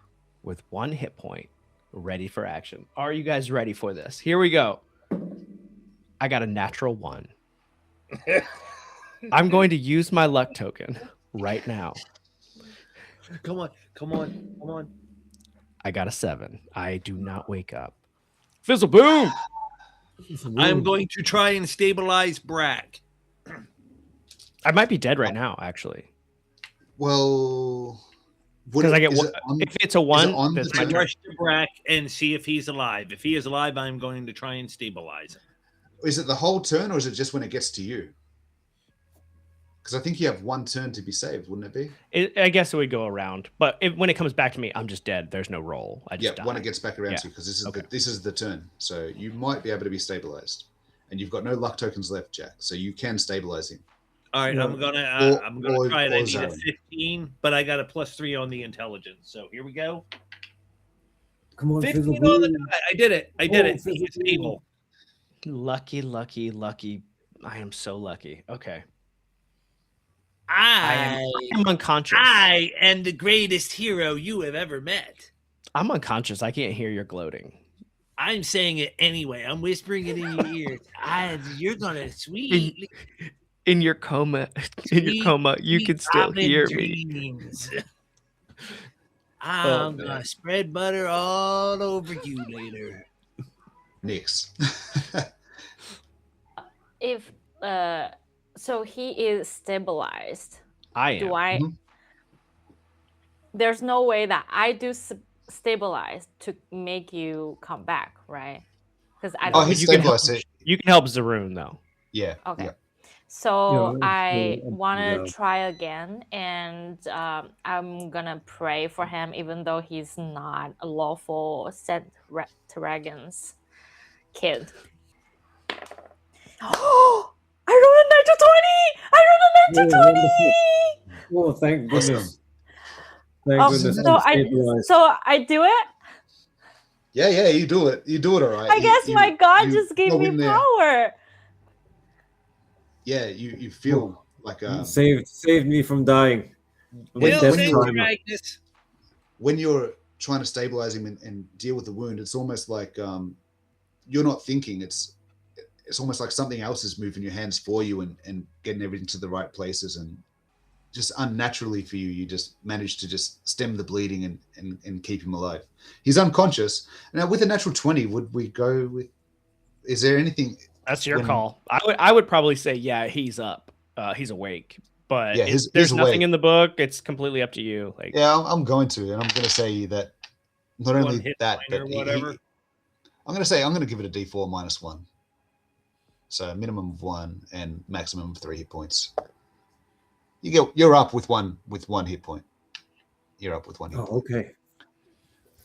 with 1 hit point, ready for action. Are you guys ready for this? Here we go. I got a natural 1. I'm going to use my luck token right now. Come on. I got a 7. I do not wake up. Fizzle boom! I'm going to try and stabilize Brack. I might be dead right now, actually. Well, Because I get one. If it's a 1, that's my I turn. rush to Brack and see if he's alive. If he is alive, I'm going to try and stabilize him. Is it the whole turn, or is it just when it gets to you? Because I think you have 1 turn to be saved, wouldn't it be? I guess it would go around, but when it comes back to me, I'm just dead. There's no roll. I just die. When it gets back around Yeah. to you, because this is Okay. this is the turn. So you might be able to be stabilized, and you've got no luck tokens left, Jack. So you can stabilize him. All right, Yeah. I'm gonna try it. I need a Zarin. 15, but I got a +3 on the intelligence. So here we go. Come on, 15 Fizzle on the Boom. die. I did it. Oh, It's Fizzle stable. Lucky. I am so lucky. Okay. I I'm unconscious. am the greatest hero you have ever met. I'm unconscious. I can't hear your gloating. I'm saying it anyway. I'm whispering it in your ears. You're gonna sweet. In your coma, you can still hear me. Dreams. I'm gonna spread butter all over you later. Next. If so he is stabilized. I am. Do I? Mhm. There's no way that I do stabilize to make you come back, right? Because I Oh, don't. he's you can help. stabilized. You can help Zaroon though. Yeah. Okay. Yeah. So Yeah, I so, want to yeah. try again, and I'm gonna pray for him, even though he's not a lawful Set Dragons kid. Oh, I rolled a natural 20! I rolled a natural 20! Oh, thank Awesome. goodness. Thank Oh, goodness. so I'm stabilized. I do it. Yeah, you do it. You do it all right. I guess my God you just gave go me in there. power. Yeah, you feel like Saved me from dying. When- Will when say you're- Magnus. when you're trying to stabilize him and deal with the wound, it's almost like you're not thinking. It's almost like something else is moving your hands for you and getting everything to the right places, and just unnaturally for you, you just manage to just stem the bleeding and keep him alive. He's unconscious. Now, with a natural 20, would we go with? Is there anything? That's your when- call. I would probably say yeah, he's up. He's awake. But Yeah, he's there's nothing awake. in the book. It's completely up to you. Like Yeah, I'm going to, and I'm going to say that not One only hit that, point but or whatever. I'm going to give it a D4 -1. So a minimum of 1 and maximum of 3 hit points. You're up with one hit point. You're up with 1 hit Oh, point. okay.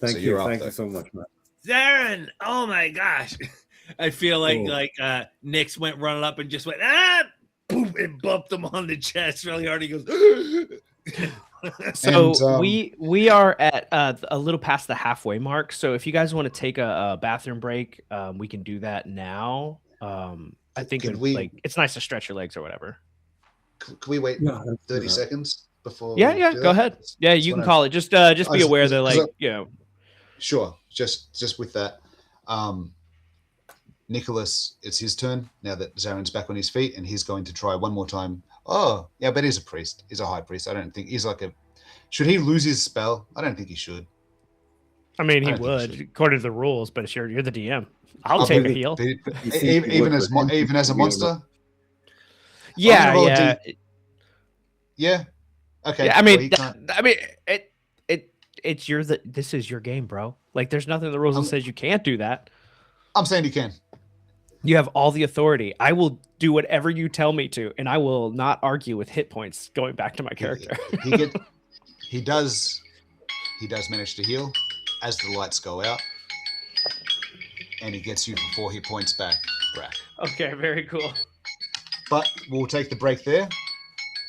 Thank So you. you're up Thank there. you so much, man. Zarin, oh my gosh. I feel like Nyx went running up and just went, boom, and bumped him on the chest really hard. He goes, so And, we are at a little past the halfway mark. So if you guys want to take a bathroom break, we can do that now. I think it's nice to stretch your legs or whatever. Can we wait Yeah, let's do 30 that. seconds before? Yeah, we yeah, do go that? ahead. Yeah, you can call it. Just be aware that Sure. Just with that, Nicholas, it's his turn now that Zarin's back on his feet, and he's going to try one more time. Oh, yeah, but he's a priest. He's a high priest. I don't think he's like Should he lose his spell? I don't think he should. I mean, he I don't think he would should. according to the rules, but you're the DM. I'll Oh, take but- a heal. but- You think he even would, as but even as a we are not. monster. Yeah, roll a yeah. Yeah. Okay. Yeah, I well, mean, he can't- this is your game, bro. Like, there's nothing in the rules that says you can't do that. I'm saying he can. You have all the authority. I will do whatever you tell me to, and I will not argue with hit points. Going back to my character. He does manage to heal as the lights go out, and he gets you for 4 hit points back, Brack. Okay, very cool. But we'll take the break there,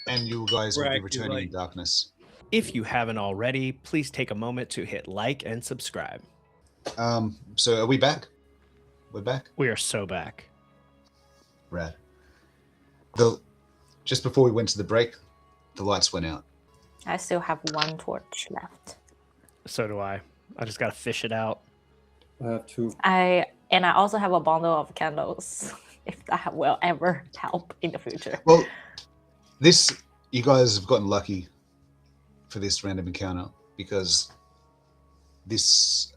and you guys will be Brack, returning you're in darkness. If you haven't already, please take a moment to hit like and subscribe. So are we back? We're back. We are so back. Rad. Just before we went to the break, the lights went out. I still have 1 torch left. So do I. I just gotta fish it out. I have 2. I also have a bundle of candles, if that will ever help in the future. Well, you guys have gotten lucky for this random encounter, because this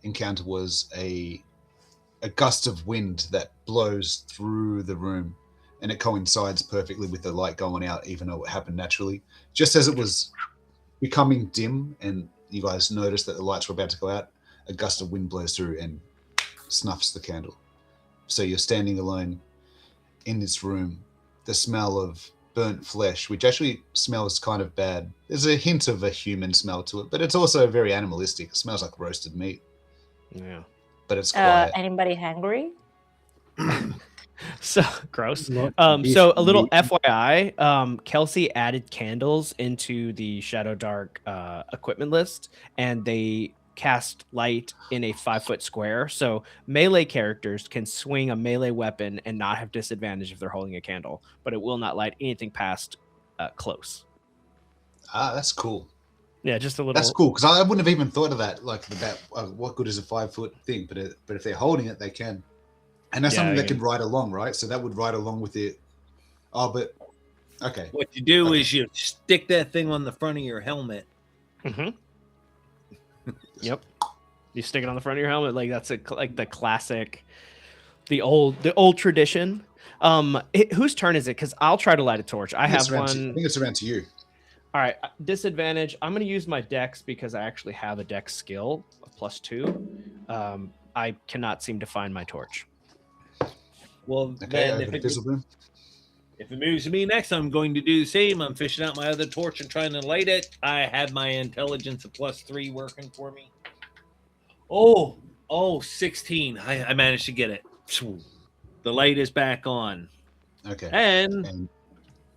encounter was a gust of wind that blows through the room, and it coincides perfectly with the light going out, even though it happened naturally. Just as it was becoming dim and you guys noticed that the lights were about to go out, a gust of wind blows through and snuffs the candle. So you're standing alone in this room. The smell of burnt flesh, which actually smells kind of bad. There's a hint of a human smell to it, but it's also very animalistic. It smells like roasted meat, Yeah. but it's quiet. Anybody hungry? So gross. Not So a little beast FYI, Kelsey added candles into the Shadowdark equipment list, and they cast light in a 5-foot square. So melee characters can swing a melee weapon and not have disadvantage if they're holding a candle, but it will not light anything past close. That's cool. Yeah, just a little. That's cool, because I wouldn't have even thought of that. Like, what good is a 5-foot thing? But if they're holding it, they can. And that's Yeah, something that yeah. could ride along, right? So that would ride along with it. Oh, but okay. What you do Okay. is you stick that thing on the front of your helmet. Mm-hmm. Yep. You stick it on the front of your helmet, like that's like the classic, the old tradition. Whose turn is it? Because I'll try to light a torch. I have I one. think it's around to you. All right, disadvantage. I'm going to use my dex because I actually have a dex skill of +2. I cannot seem to find my torch. Well, Okay, then over if to it, Fizzlebloom. if it moves to me next, I'm going to do the same. I'm fishing out my other torch and trying to light it. I had my intelligence of +3 working for me. Oh, 16. I managed to get it. The light is back on. Okay. And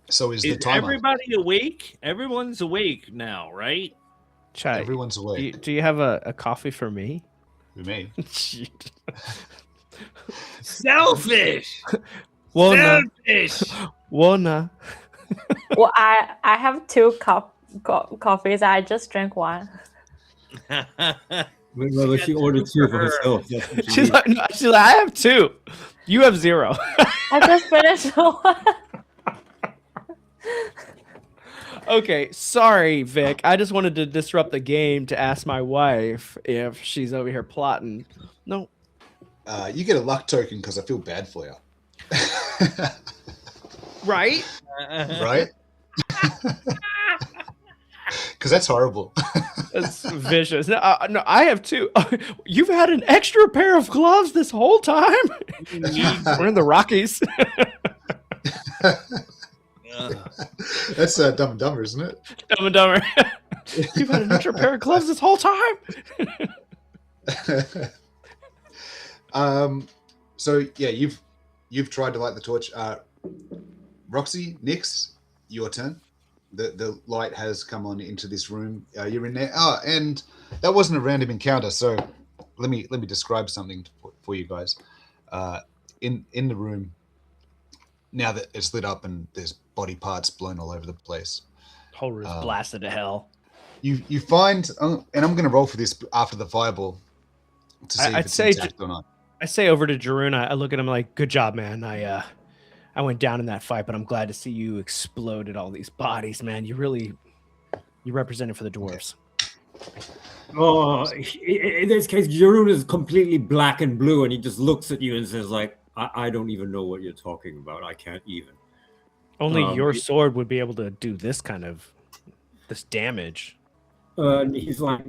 So is the is timer. everybody awake? Everyone's awake now, right? Chai, Everyone's awake. do you have a coffee for me? Who, me? Selfish! Wona. Selfish! Wona. Well, I have 2 coffees. I just drank 1. Well, she ordered 2 for herself. That's what she She's needs. like, no, she's like, I have 2. You have 0. I just finished 1. Okay, sorry, Vic. I just wanted to disrupt the game to ask my wife if she's over here plotting. No. You get a luck token because I feel bad for you. Right? Right? Because that's horrible. That's vicious. No, no, I have 2. You've had an extra pair of gloves this whole time? We're in the Rockies. That's Dumb and Dumber, isn't it? Dumb and Dumber. You've had an extra pair of gloves this whole time? So yeah, you've tried to light the torch. Roxy, Nix, your turn. The light has come on into this room. You're in there. Oh, and that wasn't a random encounter. So let me describe something for you guys. In the room, now that it's lit up and there's body parts blown all over the place, Whole room's blasted to hell. you find, and I'm going to roll for this after the fireball to see I'd if it's say intact or not. I say over to Jarun, I look at him like, good job, man. I went down in that fight, but I'm glad to see you exploded all these bodies, man. You really You represent it for the dwarves. Oh, in this case, Jeroen is completely black and blue, and he just looks at you and says, like, I don't even know what you're talking about. I can't even. Only your sword would be able to do this kind of damage. And he's like,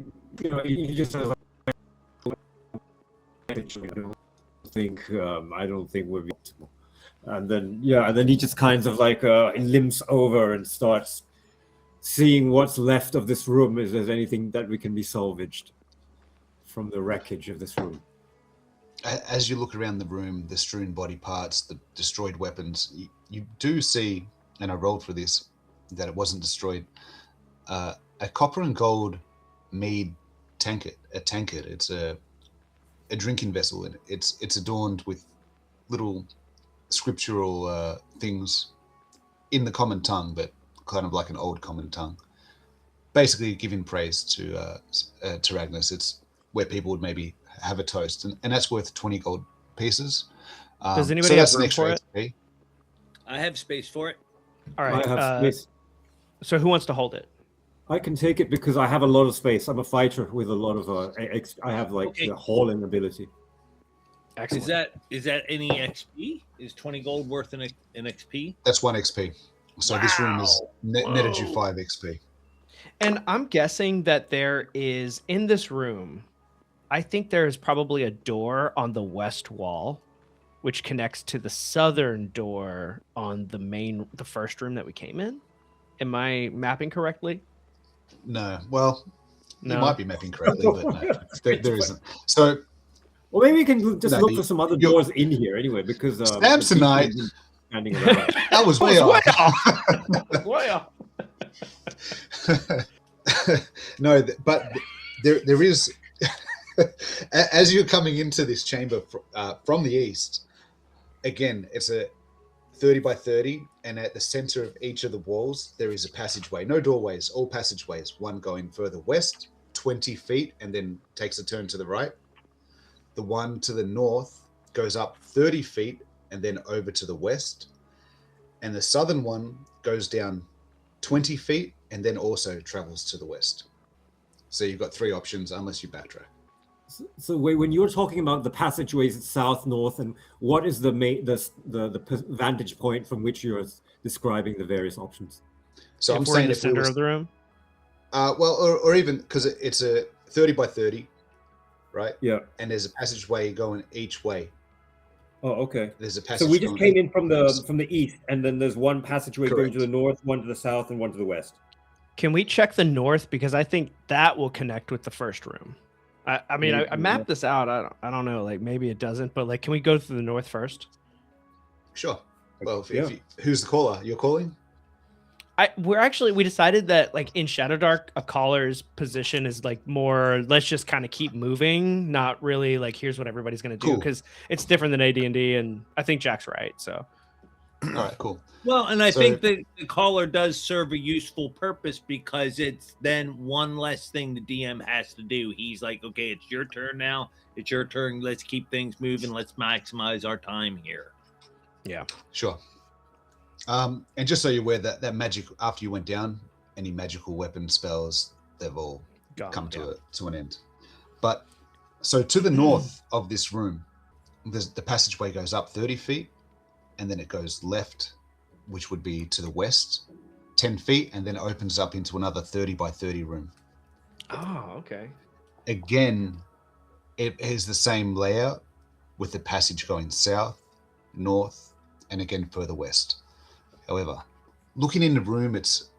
he just says, I don't think we're optimal. And then he just kind of like limps over and starts seeing what's left of this room. Is there anything that we can be salvaged from the wreckage of this room? As you look around the room, the strewn body parts, the destroyed weapons, you do see, and I rolled for this, that it wasn't destroyed, a copper and gold mead tankard. It's a drinking vessel, and it's adorned with little scriptural things in the common tongue, but kind of like an old common tongue. Basically giving praise to Ragnos. It's where people would maybe have a toast, and that's worth 20 gold pieces. Does anybody have room for it? XP. I have space for it. All right. I have space. So who wants to hold it? I can take it because I have a lot of space. I'm a fighter with a lot of I have like the hauling ability. Excellent. Is that any XP? Is 20 gold worth an XP? That's 1 XP. So this room is netted you 5 XP. And I'm guessing that there is, in this room, I think there is probably a door on the west wall, which connects to the southern door on the first room that we came in. Am I mapping correctly? No. Well, No. you might be mapping correctly, but no, there isn't. So, well, maybe we can just look for some other doors in here anyway, because Samsonite standing around. That was way off. Way off. No, but there is, as you're coming into this chamber from the east, again, it's a 30 by 30, and at the center of each of the walls, there is a passageway. No doorways, all passageways. One going further west, 20 feet, and then takes a turn to the right. The one to the north goes up 30 feet and then over to the west. And the southern one goes down 20 feet and then also travels to the west. So you've got 3 options unless you backtrack. So when you're talking about the passageways south, north, and what is the vantage point from which you're describing the various options? So if I'm we're saying in the if we center was, of the room. or even because it's a 30 by 30, right? Yeah. And there's a passageway going each way. Oh, okay. There's a passage. So we just came in from the east, and then there's one passageway going to the north, one to the south, and one to the west. Can we check the north, because I think that will connect with the first room. I mean, I mapped this out. I don't know, like maybe it doesn't, but like, can we go through the north first? Sure. Well, who's the caller? You're calling? We decided that like in Shadowdark, a caller's position is like more, let's just kind of keep moving, not really like here's what everybody's gonna do, because it's different than AD&D, and I think Jack's right. So all right, cool. Well, and I think that the caller does serve a useful purpose, because it's then one less thing the DM has to do. He's like, okay, it's your turn now. It's your turn. Let's keep things moving. Let's maximize our time here. Yeah, sure. And just so you're aware that magic, after you went down, any magical weapon spells, they've all come to an end. But so to the north of this room, the passageway goes up 30 feet, and then it goes left, which would be to the west, 10 feet, and then it opens up into another 30 by 30 room. Oh, okay. Again, it is the same layout with the passage going south, north, and again further west. However, looking in the room, it's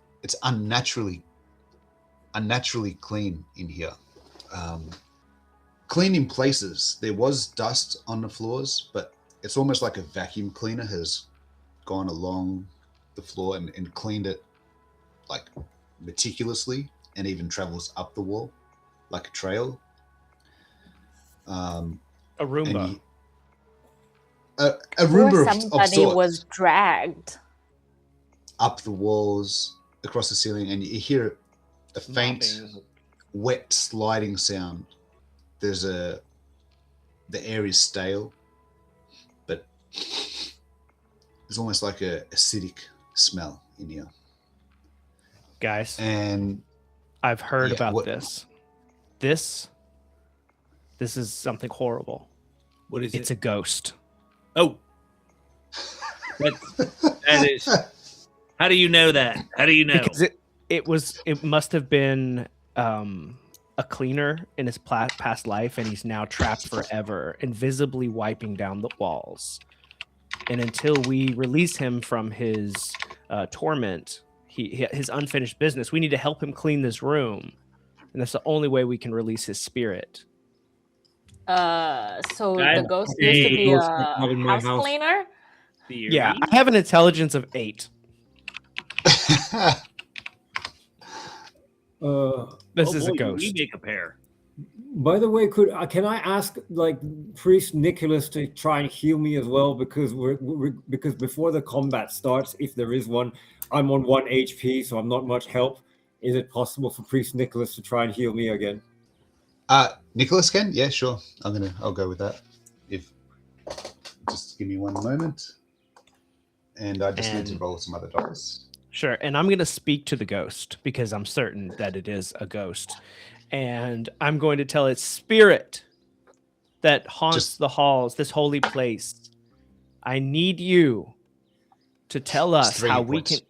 unnaturally clean in here. Clean in places. There was dust on the floors, but it's almost like a vacuum cleaner has gone along the floor and cleaned it like meticulously, and even travels up the wall like a trail. A Roomba. A Roomba of somebody sorts. Was dragged Up the walls, across the ceiling, and you hear a faint, wet sliding sound. The air is stale, but there's almost like a acidic smell in here. Guys. And I've heard Yeah, about what- this. This is something horrible. What is It's it? a ghost. Oh, that is. How do you know that? How do you know? Because it must have been a cleaner in his past life, and he's now trapped forever, invisibly wiping down the walls. And until we release him from his torment, his unfinished business, we need to help him clean this room, and that's the only way we can release his spirit. So I the have ghost a used to be ghost a out in my house house. cleaner. Theory? Yeah, I have an intelligence of 8. This is a boy, ghost. We make a pair. By the way, can I ask like Priest Nicholas to try and heal me as well, because because before the combat starts, if there is one, I'm on 1 HP, so I'm not much help. Is it possible for Priest Nicholas to try and heal me again? Nicholas can? Yeah, sure. I'll go with that. Just give me one moment. And I just need to roll some other dice. Sure, and I'm going to speak to the ghost because I'm certain that it is a ghost. And I'm going to tell its spirit that haunts the halls, this holy place. I need you to tell us Just 3 how hit we points. can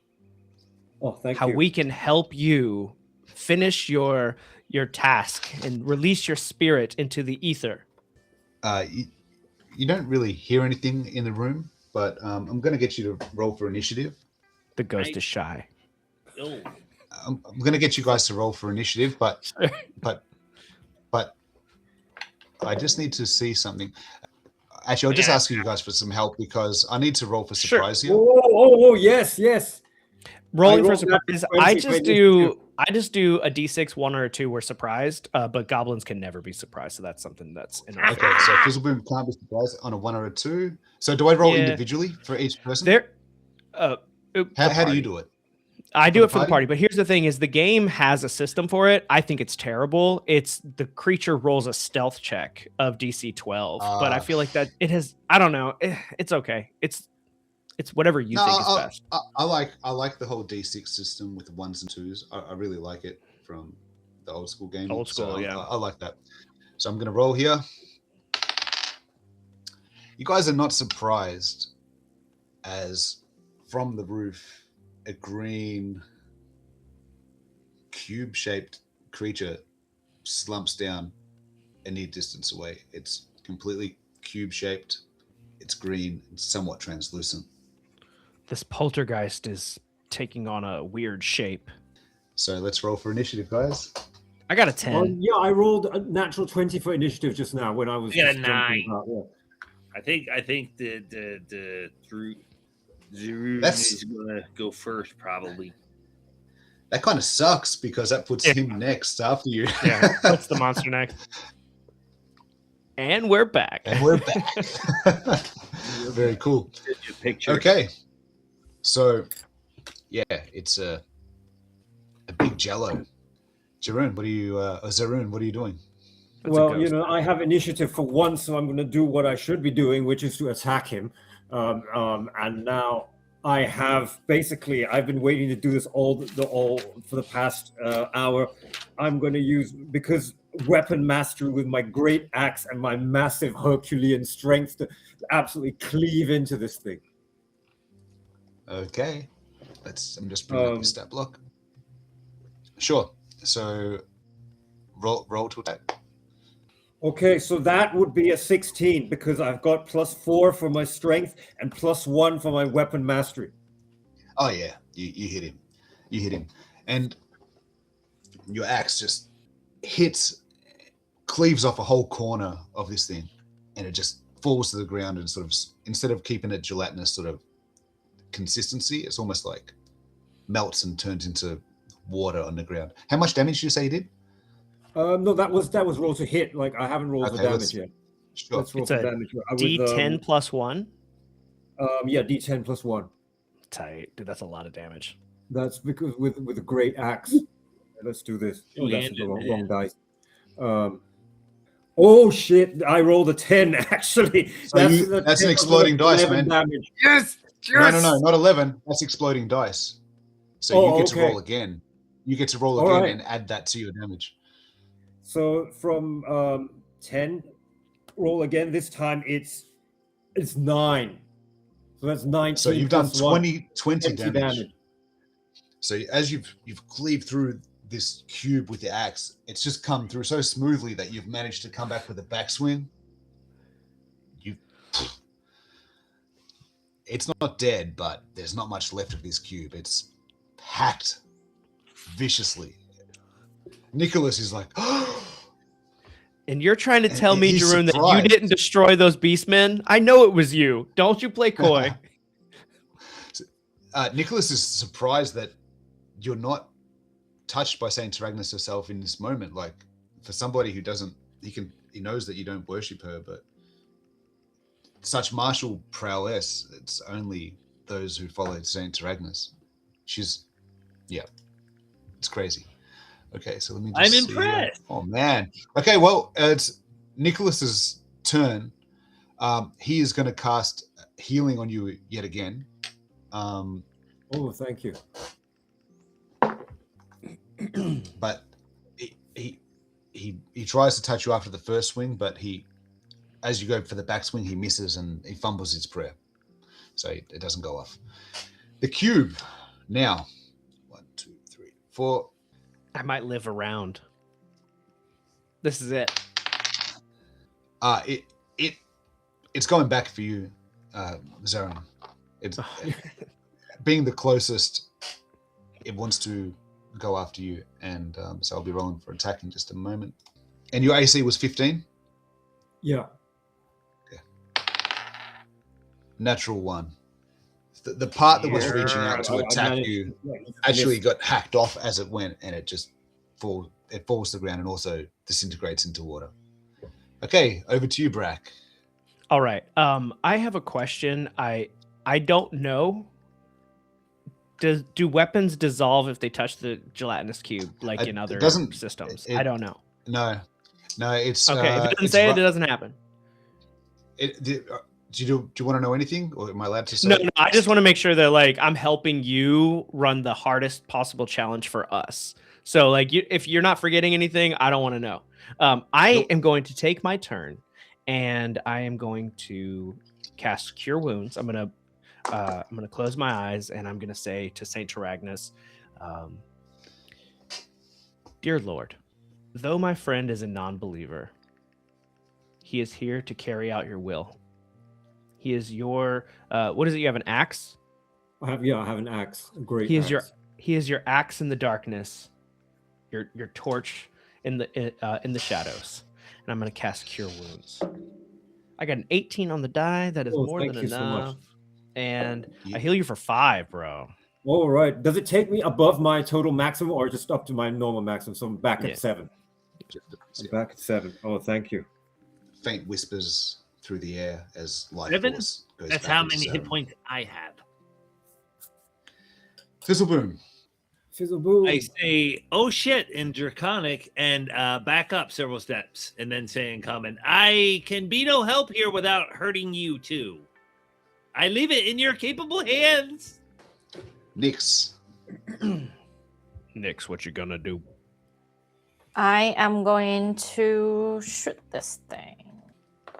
Oh, thank how you. we can help you finish your task and release your spirit into the ether. You don't really hear anything in the room, but I'm going to get you to roll for initiative. The ghost Right. is shy. Oh, I'm going to get you guys to roll for initiative, but I just need to see something. Actually, I'll just Yeah. ask you guys for some help because I need to roll for Sure. surprise here. Oh, yes. Rolling for rolled that surprise. 20 I just do a d6, 1 or a 2. We're surprised, but goblins can never be surprised, so that's something that's interesting. Okay, so Fizzleboom can't be surprised on a 1 or a 2. So do I roll Yeah. individually for each person? There. How do you do it? I do For it the for the party? party, but here's the thing: is the game has a system for it. I think it's terrible. It's the creature rolls a stealth check of DC 12, but I feel like that it has. I don't know. It's okay. It's whatever you think is best. I like the whole D6 system with the 1s and 2s. I really like it from the old school game. Old school, yeah. I like that. So I'm going to roll here. You guys are not surprised as from the roof a green cube-shaped creature slumps down a near distance away. It's completely cube-shaped. It's green and somewhat translucent. This poltergeist is taking on a weird shape. So let's roll for initiative, guys. I got a 10. Yeah, I rolled a natural 20 for initiative just now when I was. I got a just jumping 9. about, yeah. I think the Zerun That's- is gonna go first, probably. That kind of sucks because that puts him next after you. Yeah, what's the monster next? And we're back. And we're back. Very cool. Picture. Okay. So, yeah, it's a big jello. Zerun, what are you doing? That's a Well, ghost. I have initiative for once, so I'm going to do what I should be doing, which is to attack him. And now I have I've been waiting to do this all for the past hour. I'm going to use, because weapon mastery with my great axe and my massive Herculean strength, to absolutely cleave into this thing. Okay. I'm just bringing up your stat block. Sure. So roll to attack. Okay, so that would be a 16 because I've got +4 for my strength and +1 for my weapon mastery. Oh yeah, you hit him. You hit him. And your axe just cleaves off a whole corner of this thing, and it just falls to the ground and sort of, instead of keeping a gelatinous sort of consistency, it's almost like melts and turns into water on the ground. How much damage did you say you did? No, that was roll to hit. Like, I haven't rolled for Okay, damage yet. Sure. Let's roll It's for a damage. D10 plus 1. Yeah, D10 plus 1. Tight. Dude, that's a lot of damage. That's because with a great axe. Let's do this. Oh, that's the wrong dice. Oh shit! I rolled a 10 actually. So that's an exploding dice, man. Damage. No, not 11. That's exploding dice. So you get to Okay. roll again. You get to roll All again right. and add that to your damage. So from 10, roll again. This time it's 9. So that's 19. So you've done plus 1, 20 damage. So as you've cleaved through this cube with the axe, it's just come through so smoothly that you've managed to come back with a backswing. It's not dead, but there's not much left of this cube. It's hacked viciously. Nicholas is like, And you're trying to And tell me, he's Jeroen, that you surprised. didn't destroy those beastmen? I know it was you. Don't you play coy. Nicholas is surprised that you're not touched by Saint Taragnus herself in this moment. Like, for somebody who doesn't, he knows that you don't worship her, but such martial prowess, it's only those who follow Saint Taragnus. It's crazy. Okay, so let me just I'm see. impressed. Oh man. Okay, well, it's Nicholas's turn. He is going to cast healing on you yet again. Oh, thank you. But he tries to touch you after the first swing, but as you go for the backswing, he misses and he fumbles his prayer, so it doesn't go off. The cube now. 1, 2, 3, 4. I might live around. This is it. It's going back for you, Zarin. It's being the closest. It wants to go after you, and so I'll be rolling for attack in just a moment. And your AC was 15? Yeah. Natural 1. The part that was reaching out to attack you actually got hacked off as it went, and it just falls to the ground and also disintegrates into water. Okay, over to you, Brack. All right. I have a question. I don't know. Do weapons dissolve if they touch the gelatinous cube, like in other systems? I don't know. No, it's okay. If it doesn't say it doesn't happen. Do you want to know anything, or am I allowed to say? No. I just want to make sure that I'm helping you run the hardest possible challenge for us. So if you're not forgetting anything, I don't want to know. I am going to take my turn, and I am going to cast Cure Wounds. I'm gonna close my eyes, and I'm gonna say to Saint Taragnus, "Dear Lord, though my friend is a non-believer, he is here to carry out your will. He is your what is it? You have an axe? I have an axe. A great. He is axe. your axe in the darkness, your torch in the shadows." And I'm gonna cast Cure Wounds. I got an 18 on the die. That is more than enough. And I heal you for 5, bro. All right. Does it take me above my total maximum or just up to my normal maximum? So I'm back at 7. Back at 7. Oh, thank you. Faint whispers through the air as life 7? force goes That's back how into many 7. hit points I have. Fizzleboom. Fizzleboom. I say, "Oh shit," in Draconic, and back up several steps, and then say in Common, "I can be no help here without hurting you too. I leave it in your capable hands." Nix. Nix, what you gonna do? I am going to shoot this thing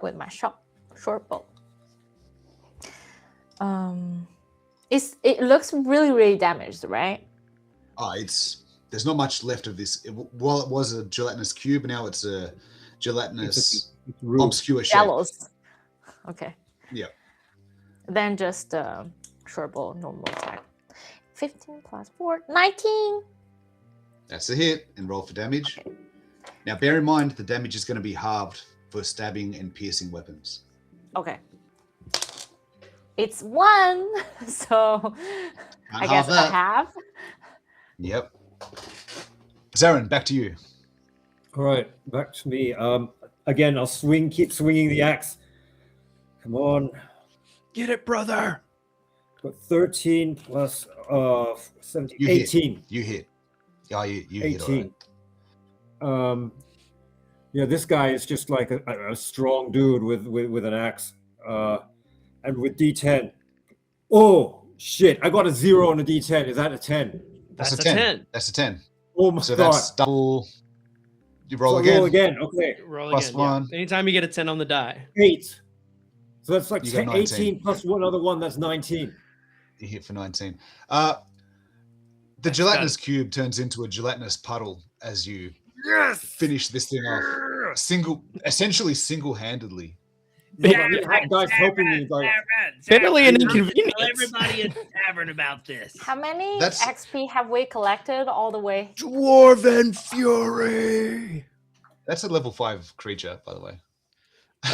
with my short bow. It looks really damaged, right? There's not much left of this. While it was a gelatinous cube, now it's a gelatinous obscure shape. Gallows. Okay. Yeah. Then just short bow, normal attack. 15 plus 4, 19. That's a hit, and roll for damage. Okay. Now, bear in mind the damage is going to be halved for stabbing and piercing weapons. Okay. It's 1, so I guess I have. Yep. Zarin, back to you. All right, back to me. Again, I'll keep swinging the axe. Come on. Get it, brother. Got 13 plus 17, you 18. Hit. You hit. Yeah, you 18. Hit. All right. Yeah, this guy is just like a strong dude with an axe. And with D10. Oh, shit. I got a 0 on a D10. Is that a 10? That's a 10. 10. That's a 10. Oh my So god. that's double. You roll So again. Roll again. Okay. Roll Plus again. Yeah. one. Anytime you get a 10 on the die. 8. So that's like You got 18 plus one other one. That's 19. You hit for 19. The That's gelatinous got cube turns into a gelatinous puddle as you Yes. finish this thing off. Essentially single-handedly. Yeah, I have guys helping me. Like, Bitterly an Tell inconvenience. everybody in the tavern about this. How many That's- XP have we collected all the way? Dwarven Fury. That's a level 5 creature, by the way.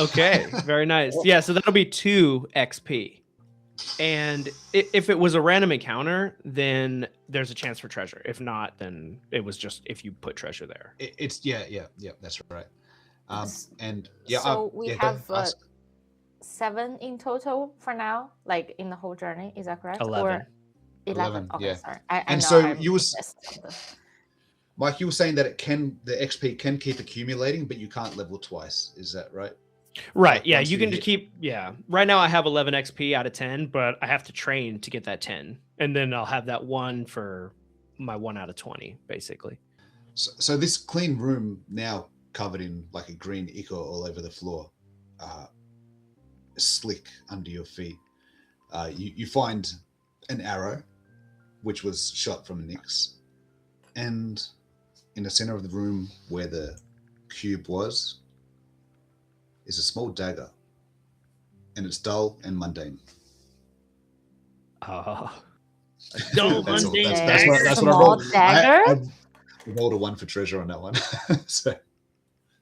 Okay, very nice. Yeah, so that'll be 2 XP. And if it was a random encounter, then there's a chance for treasure. If not, then it was just if you put treasure there. It's yeah, that's right. And yeah, So we yeah, have ask. 7 in total for now, like in the whole journey. Is that correct? 11. Or 11. Okay, yeah. sorry. I And know so I'm you was- missed something. Mike, you were saying that the XP can keep accumulating, but you can't level twice. Is that right? Right. Like Yeah, once you you can hit- just keep. Yeah. Right now I have 11 XP out of 10, but I have to train to get that 10, and then I'll have that 1 for my 1 out of 20, basically. So this clean room now covered in like a green ichor all over the floor, slick under your feet. You find an arrow, which was shot from Nyx, and in the center of the room where the cube was is a small dagger, and it's dull and mundane. Dull, That's all- mundane that's what I Small rolled. dagger? I rolled a 1 for treasure on that one. So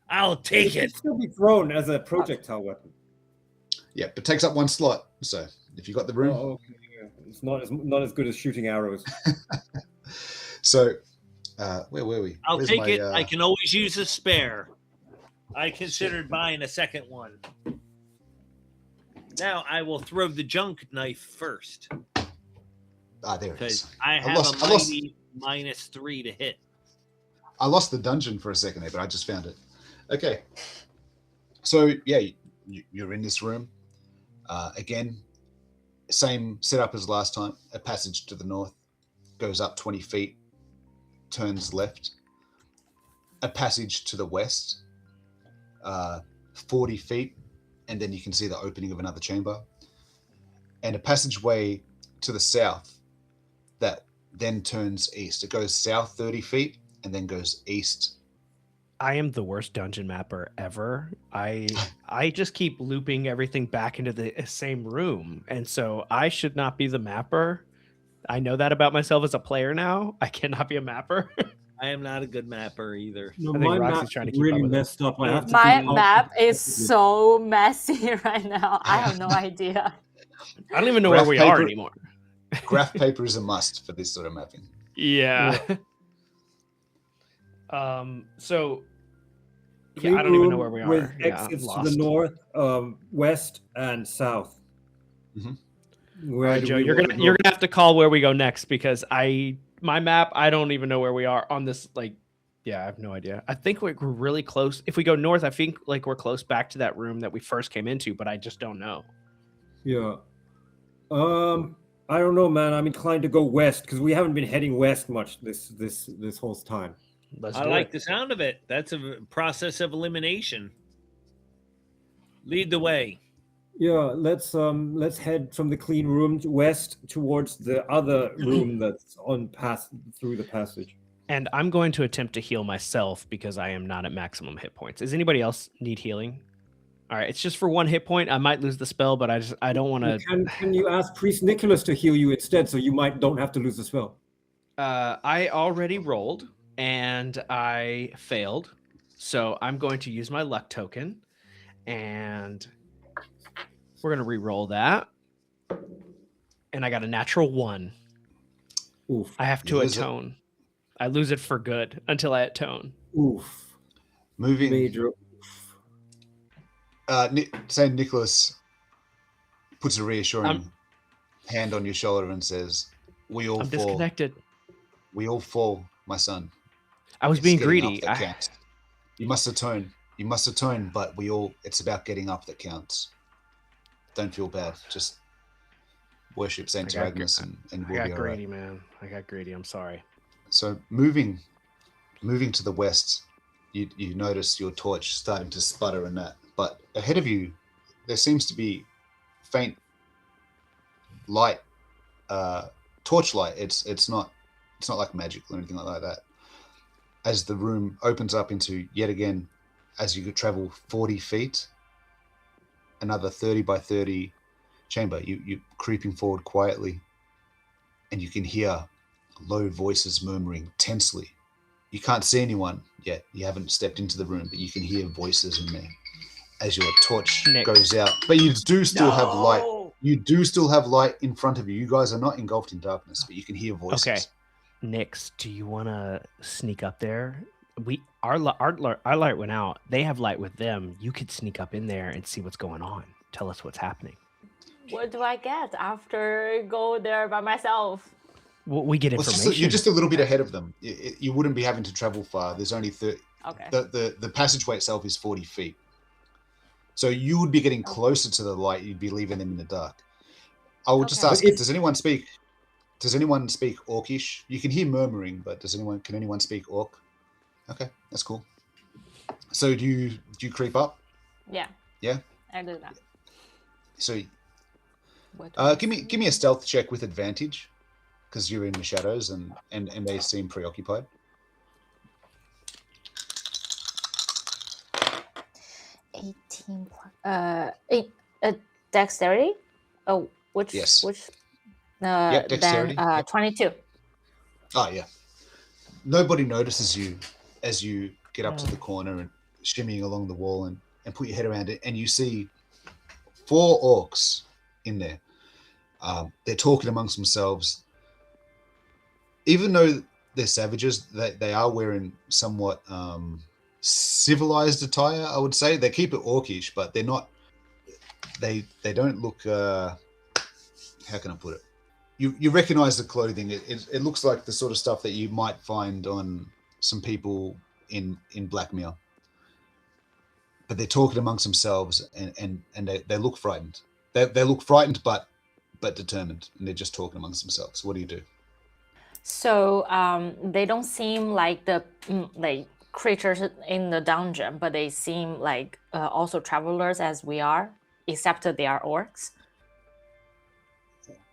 I'll take it it. can still be thrown as a projectile weapon. yeah, but takes up 1 slot. So if you got the room, Oh, okay. Yeah. It's not as good as shooting arrows. so where were we? I'll Where's take my, it. I can always use a spare. I considered buying a second one. Now I will throw the junk knife first there it is. because I have lost- a I lost- mighty -3 to hit. I lost the dungeon for a second there, but I just found it. Okay. So yeah, you're in this room. Again, same setup as last time. A passage to the north goes up 20 feet, turns left. A passage to the west, 40 feet, and then you can see the opening of another chamber. And a passageway to the south that then turns east. It goes south 30 feet and then goes east. I am the worst dungeon mapper ever. I just keep looping everything back into the same room, and so I should not be the mapper. I know that about myself as a player now. I cannot be a mapper. I am not a good mapper either. No, I think my Roxy's map's trying to keep up really with it. messed up. I have to My do map is multiple- so messy right now. I have no idea. I don't even know Graph where we are paper- anymore. Graph paper is a must for this sort of mapping. Yeah. So yeah, Clean I don't even know room where we are. With Yeah, I'm exits to lost. the north, west, and south. Mhm. Where All right, do Joe, we you're wanna gonna go? you're gonna have to call where we go next because my map, I don't even know where we are on this. Like, yeah, I have no idea. I think we're really close. If we go north, I think like we're close back to that room that we first came into, but I just don't know. Yeah. I don't know, man. I'm inclined to go west because we haven't been heading west much this whole time. Let's I do like it. the sound of it. That's a process of elimination. Lead the way. Yeah, let's head from the clean room west towards the other room that's on through the passage. And I'm going to attempt to heal myself because I am not at maximum hit points. Does anybody else need healing? All right, it's just for 1 hit point. I might lose the spell, but I don't want to. Can you ask Priest Nicholas to heal you instead, so you don't have to lose the spell? I already rolled and I failed, so I'm going to use my luck token, and we're gonna re-roll that. And I got a natural 1. Oof. I have You to lose it. atone. I lose it for good until I atone. Oof. Moving. Major. Say Nicholas puts a reassuring hand on your shoulder and says, "We all I'm fall. disconnected. We all fall, my son. I was It's being getting up greedy. that counts. You must atone. You must atone, but it's about getting up that counts. Don't feel bad. Just worship Saint I got Agnes and I we'll got be all right." greedy, man. I got greedy. I'm sorry. So moving moving to the west, you notice your torch starting to sputter and that. But ahead of you, there seems to be faint light, torchlight. It's not like magic or anything like that. As the room opens up into, yet again, as you could travel 40 feet, another 30 by 30 chamber, you're creeping forward quietly, and you can hear low voices murmuring tensely. You can't see anyone yet. You haven't stepped into the room, but you can hear voices in there as your torch Nick. goes out. But you do still have light. You do still have light in front of you. You guys are not engulfed in darkness, but you can hear voices. Okay. Nix, do you want to sneak up there? Our light went out. They have light with them. You could sneak up in there and see what's going on. Tell us what's happening. What do I get after go there by myself? Well, we get Well, information. you're just a little bit ahead of them. You wouldn't be having to travel far. There's only 30. Okay. The passageway itself is 40 feet. So you would be getting closer to the light. You'd be leaving them in the dark. I will just ask, does anyone speak Orcish? You can hear murmuring, but can anyone speak Orc? Okay, that's cool. So do you creep up? Yeah. Yeah? I do that. So What give me a stealth check with advantage, because you're in the shadows and they seem preoccupied. 18 dexterity? Oh, which? Yes. Which? Dexterity. Then 22. Oh, yeah. Nobody notices you as you get up to the corner and shimmying along the wall and put your head around it, and you see 4 orcs in there. They're talking amongst themselves. Even though they're savages, they are wearing somewhat civilized attire, I would say. They keep it orcish, but they're not. They don't look. How can I put it? You recognize the clothing. It looks like the sort of stuff that you might find on some people in Blackmeer. But they're talking amongst themselves, and they look frightened. They look frightened, but determined, and they're just talking amongst themselves. What do you do? So they don't seem like the like creatures in the dungeon, but they seem like also travelers as we are, except that they are orcs.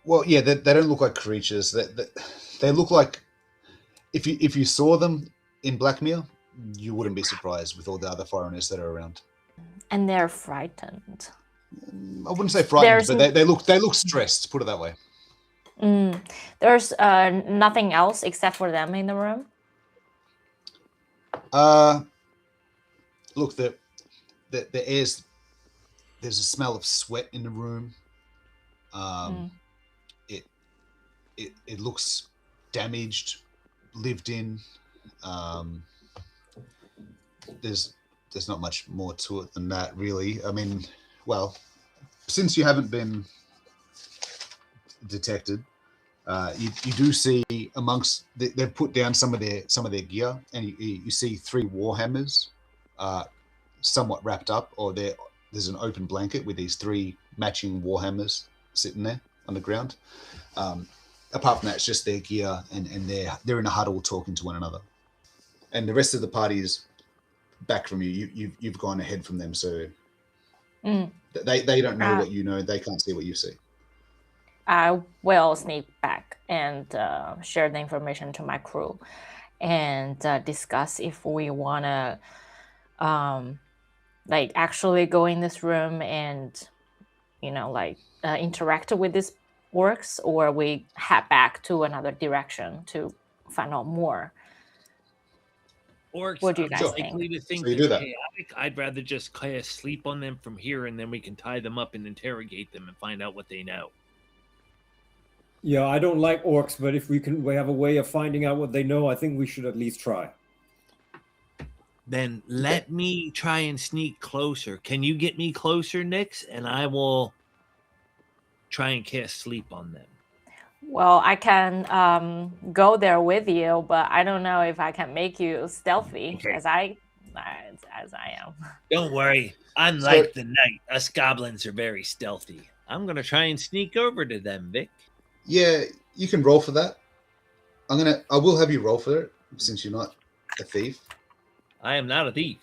Well, yeah, they don't look like creatures. They look like if you saw them in Blackmeer, you wouldn't be surprised with all the other foreigners that are around. And they're frightened. I wouldn't say frightened, but they look stressed. Put it that way. There's nothing else except for them in the room. Look, the air's, there's a smell of sweat in the room. It looks damaged, lived in. There's not much more to it than that, really. I mean, well, since you haven't been detected, you do see amongst they've put down some of their gear, and you see 3 warhammers, somewhat wrapped up, or there's an open blanket with these 3 matching warhammers sitting there on the ground. Apart from that, it's just their gear, and they're in a huddle talking to one another. And the rest of the party is back from you. You've gone ahead from them, so they don't know what you know. They can't see what you see. I will sneak back and share the information to my crew, and discuss if we want to like actually go in this room and interact with these orcs, or we head back to another direction to find out more. Orcs What do you are guys more think? likely to think So you they're do that. chaotic. I'd rather just kind of sleep on them from here, and then we can tie them up and interrogate them and find out what they know. Yeah, I don't like orcs, but if we have a way of finding out what they know, I think we should at least try. Then let me try and sneak closer. Can you get me closer, Nix? And I will try and cast sleep on them. Well, I can go there with you, but I don't know if I can make you stealthy as I am. Don't worry. I'm like the knight. Us goblins are very stealthy. I'm going to try and sneak over to them, Vic. Yeah, you can roll for that. I will have you roll for it, since you're not a thief. I am not a thief.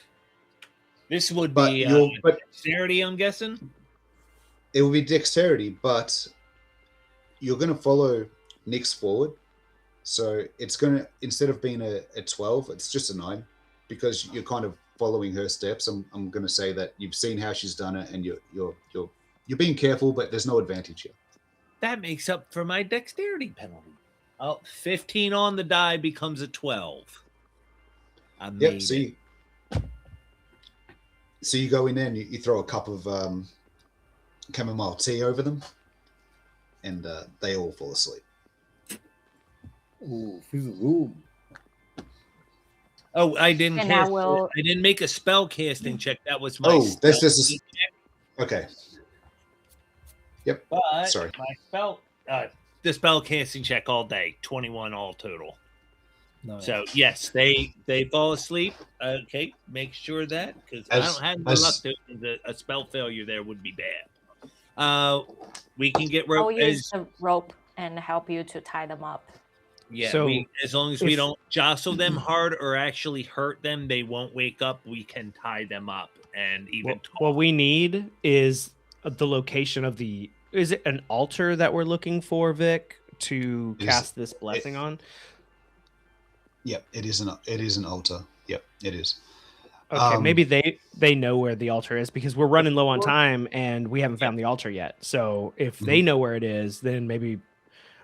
This would But be but dexterity, I'm guessing. it will be dexterity, but you're going to follow Nick's forward. So it's going to, instead of being a 12, it's just a 9 because you're kind of following her steps. I'm going to say that you've seen how she's done it and you're being careful, but there's no advantage here. That makes up for my dexterity penalty. Oh, 15 on the die becomes a 12. I made it. So you go in there and you throw a cup of chamomile tea over them, and they all fall asleep. Ooh, fizzle. Oh, I didn't. And I will. I didn't make a spell casting check. That was my. Oh, that's spell just check. okay. Yep. But Sorry. my spell, the spell casting check all day, 21 all total. Nice. So yes, they fall asleep. Okay, make sure that because I don't have no luck to a spell failure there would be bad. We can get rope. I'll use the rope and help you to tie them up. Yeah, So as long as we don't jostle them hard or actually hurt them, they won't wake up. We can tie them up and even talk. What we need is the location of the. Is it an altar that we're looking for, Vic, to cast this blessing on? Yep, it is an altar. Yep, it is. Okay, maybe they know where the altar is because we're running low on time and we haven't found the altar yet. So if they know where it is, then maybe.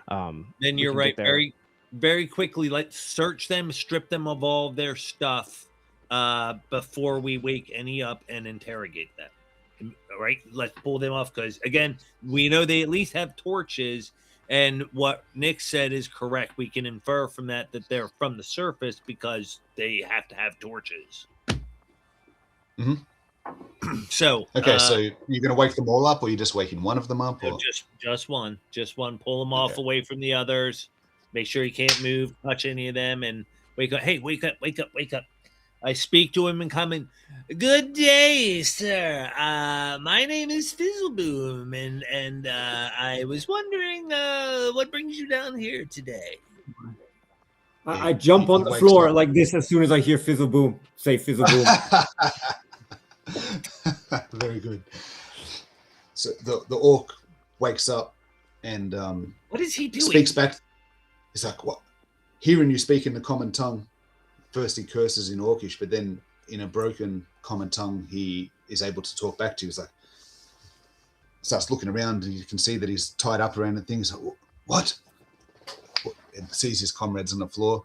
Then you're right. Very, very quickly, let's search them, strip them of all their stuff before we wake any up and interrogate them. All right, let's pull them off because again, we know they at least have torches. And what Nick said is correct. We can infer from that they're from the surface because they have to have torches. Mm-hmm. So okay, so you're going to wake them all up, or you're just waking one of them up? Or? Just one. Pull them off away from the others. Make sure he can't move, touch any of them, and wake up. Hey, wake up! I speak to him and come in. Good day, sir. My name is Fizzleboom, and I was wondering what brings you down here today. I jump on the floor like this as soon as I hear Fizzleboom. Say Fizzleboom. Very good. So the orc wakes up and what is he doing? Speaks back. He's like, "What?" Hearing you speak in the common tongue. First he curses in Orcish, but then in a broken common tongue, he is able to talk back to you. He's like, starts looking around, and you can see that he's tied up around the things. Like, what? And sees his comrades on the floor,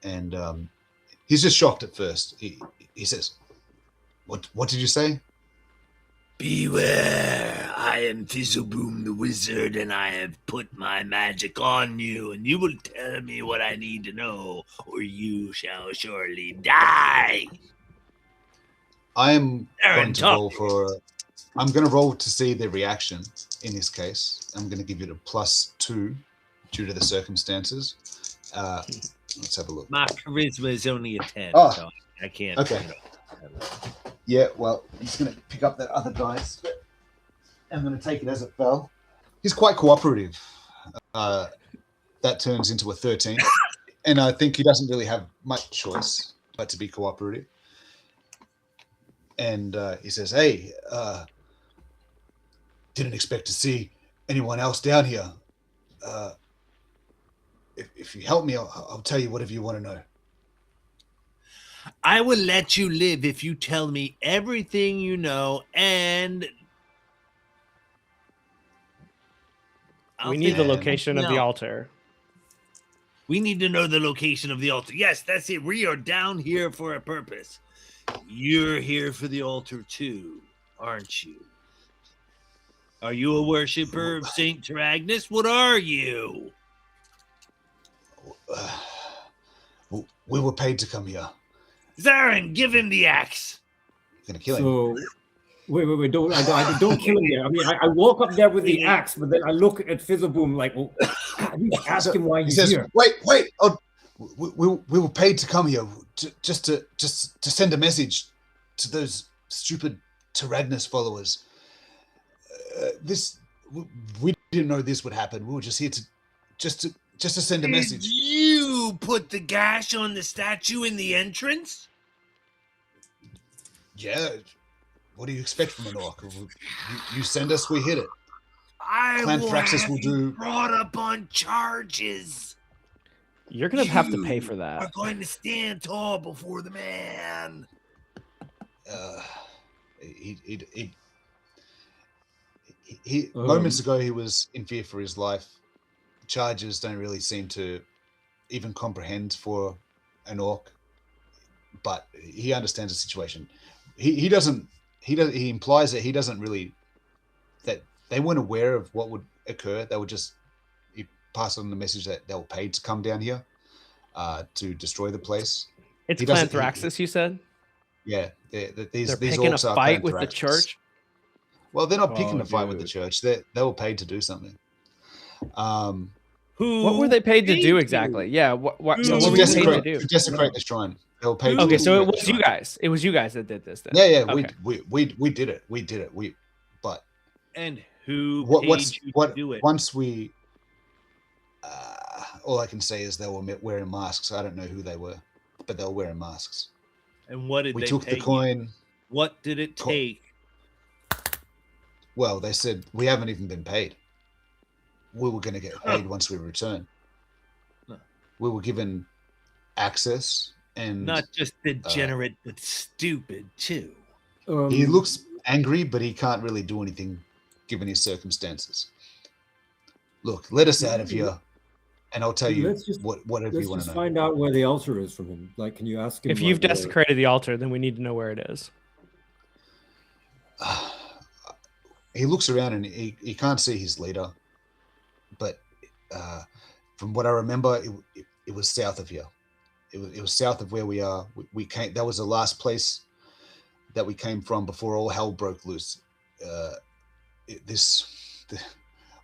and he's just shocked at first. He says, "What did you say?" Beware, I am Fizzleboom the wizard, and I have put my magic on you, and you will tell me what I need to know, or you shall surely die. I am going to roll for... I'm going to roll to see the reaction in this case. I'm going to give you a +2 due to the circumstances. Let's have a look. My charisma is only a 10, so I can't... Okay. Yeah, well, he's going to pick up that other dice. But I'm going to take it as it fell. He's quite cooperative. That turns into a 13. And I think he doesn't really have much choice but to be cooperative. And he says, "Hey, didn't expect to see anyone else down here. If you help me, I'll tell you whatever you want to know." I will let you live if you tell me everything you know, and we need the location of the altar. We need to know the location of the altar. Yes, that's it. We are down here for a purpose. You're here for the altar too, aren't you? Are you a worshiper of Saint Taragnus? What are you? We were paid to come here. Zarin, give him the axe. You're gonna kill him. So, wait! Don't kill him there. I mean, I walk up there with the axe, but then I look at Fizzleboom like, "Oh, I need to ask him why he's here." Wait! Oh, we were paid to come here just to send a message to those stupid Taragnus followers. We didn't know this would happen. We were just here to just to send a Did message. you put the gash on the statue in the entrance? Yeah. What do you expect from an orc? You send us, we hit it. I Clan will Thraxus have will you do. brought up on charges. You're gonna have to pay You for that. are going to stand tall before the man. Moments ago he was in fear for his life. Charges don't really seem to even comprehend for an orc, but he understands the situation. He implies that he doesn't really, that they weren't aware of what would occur. They would just pass on the message that they were paid to come down here to destroy the place. It's Clan Thraxus, you said? Yeah, They're these picking a orcs are fight Clan with the Thraxus. church. Well, they're not picking Oh, a fight with the dude. church. They were paid to do something. What were they paid to paid do you? exactly? Yeah, what were To you paid to do? To desecrate the shrine. They were paid. Okay, to so it desecrate the was you shrine. guys. It was you guys that did this then. Yeah, Okay. we did it. We did it. But And who what paid you to do it? once we, all I can say is they were wearing masks. I don't know who they were, but they were wearing masks. And what did We they took pay the you? coin. What did it take? Well, they said we haven't even been paid. We were going to get paid once we return. No. We were given access, and Not just degenerate, but stupid too. he looks angry, but he can't really do anything given his circumstances. Look, let us out of here, and I'll tell you whatever you want Let's to know. find out where the altar is from him. Like, can you ask him? If you've like, where- desecrated the altar, then we need to know where it is. He looks around and he can't see his leader, but from what I remember, it was south of here. It was south of where we are. We came. That was the last place that we came from before all hell broke loose.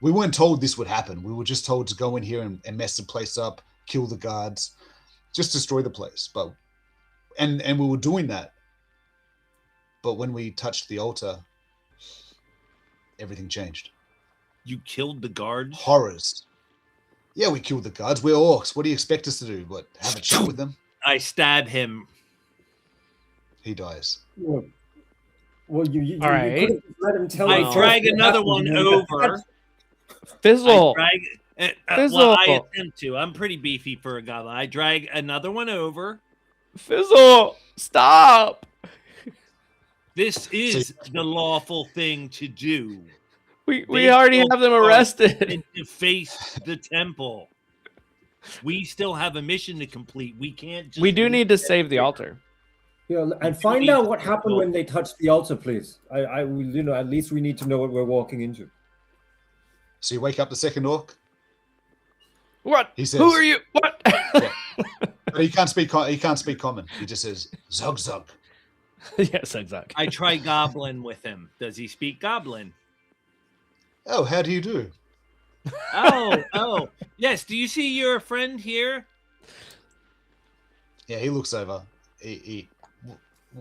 We weren't told this would happen. We were just told to go in here and mess the place up, kill the guards, just destroy the place. But and we were doing that. But when we touched the altar, everything changed. You killed the guards? Horrors. Yeah, we killed the guards. We're orcs. What do you expect us to do? What, have a chat with them? I stab him. He dies. Well, you All right. could have let him tell I us drag what another happened, one you know, over. Fizzle. Well, I attempt to. I'm pretty beefy for a goblin. I drag another one over. Fizzle. Stop. This is the lawful thing to do. We They already still have them are arrested. And deface the temple. We still have a mission to complete. We can't just We do need to save the altar. Yeah, and find out what happened when they touched the altar, please. I you know, at least we need to know what we're walking into. So you wake up the second orc. What? He says, "Who are you? What?" Yeah. But he can't speak. He can't speak common. He just says zog zog. Yes, exactly. I try goblin with him. Does he speak goblin? Oh, how do you do? Oh. Yes, do you see your friend here? Yeah, he looks over.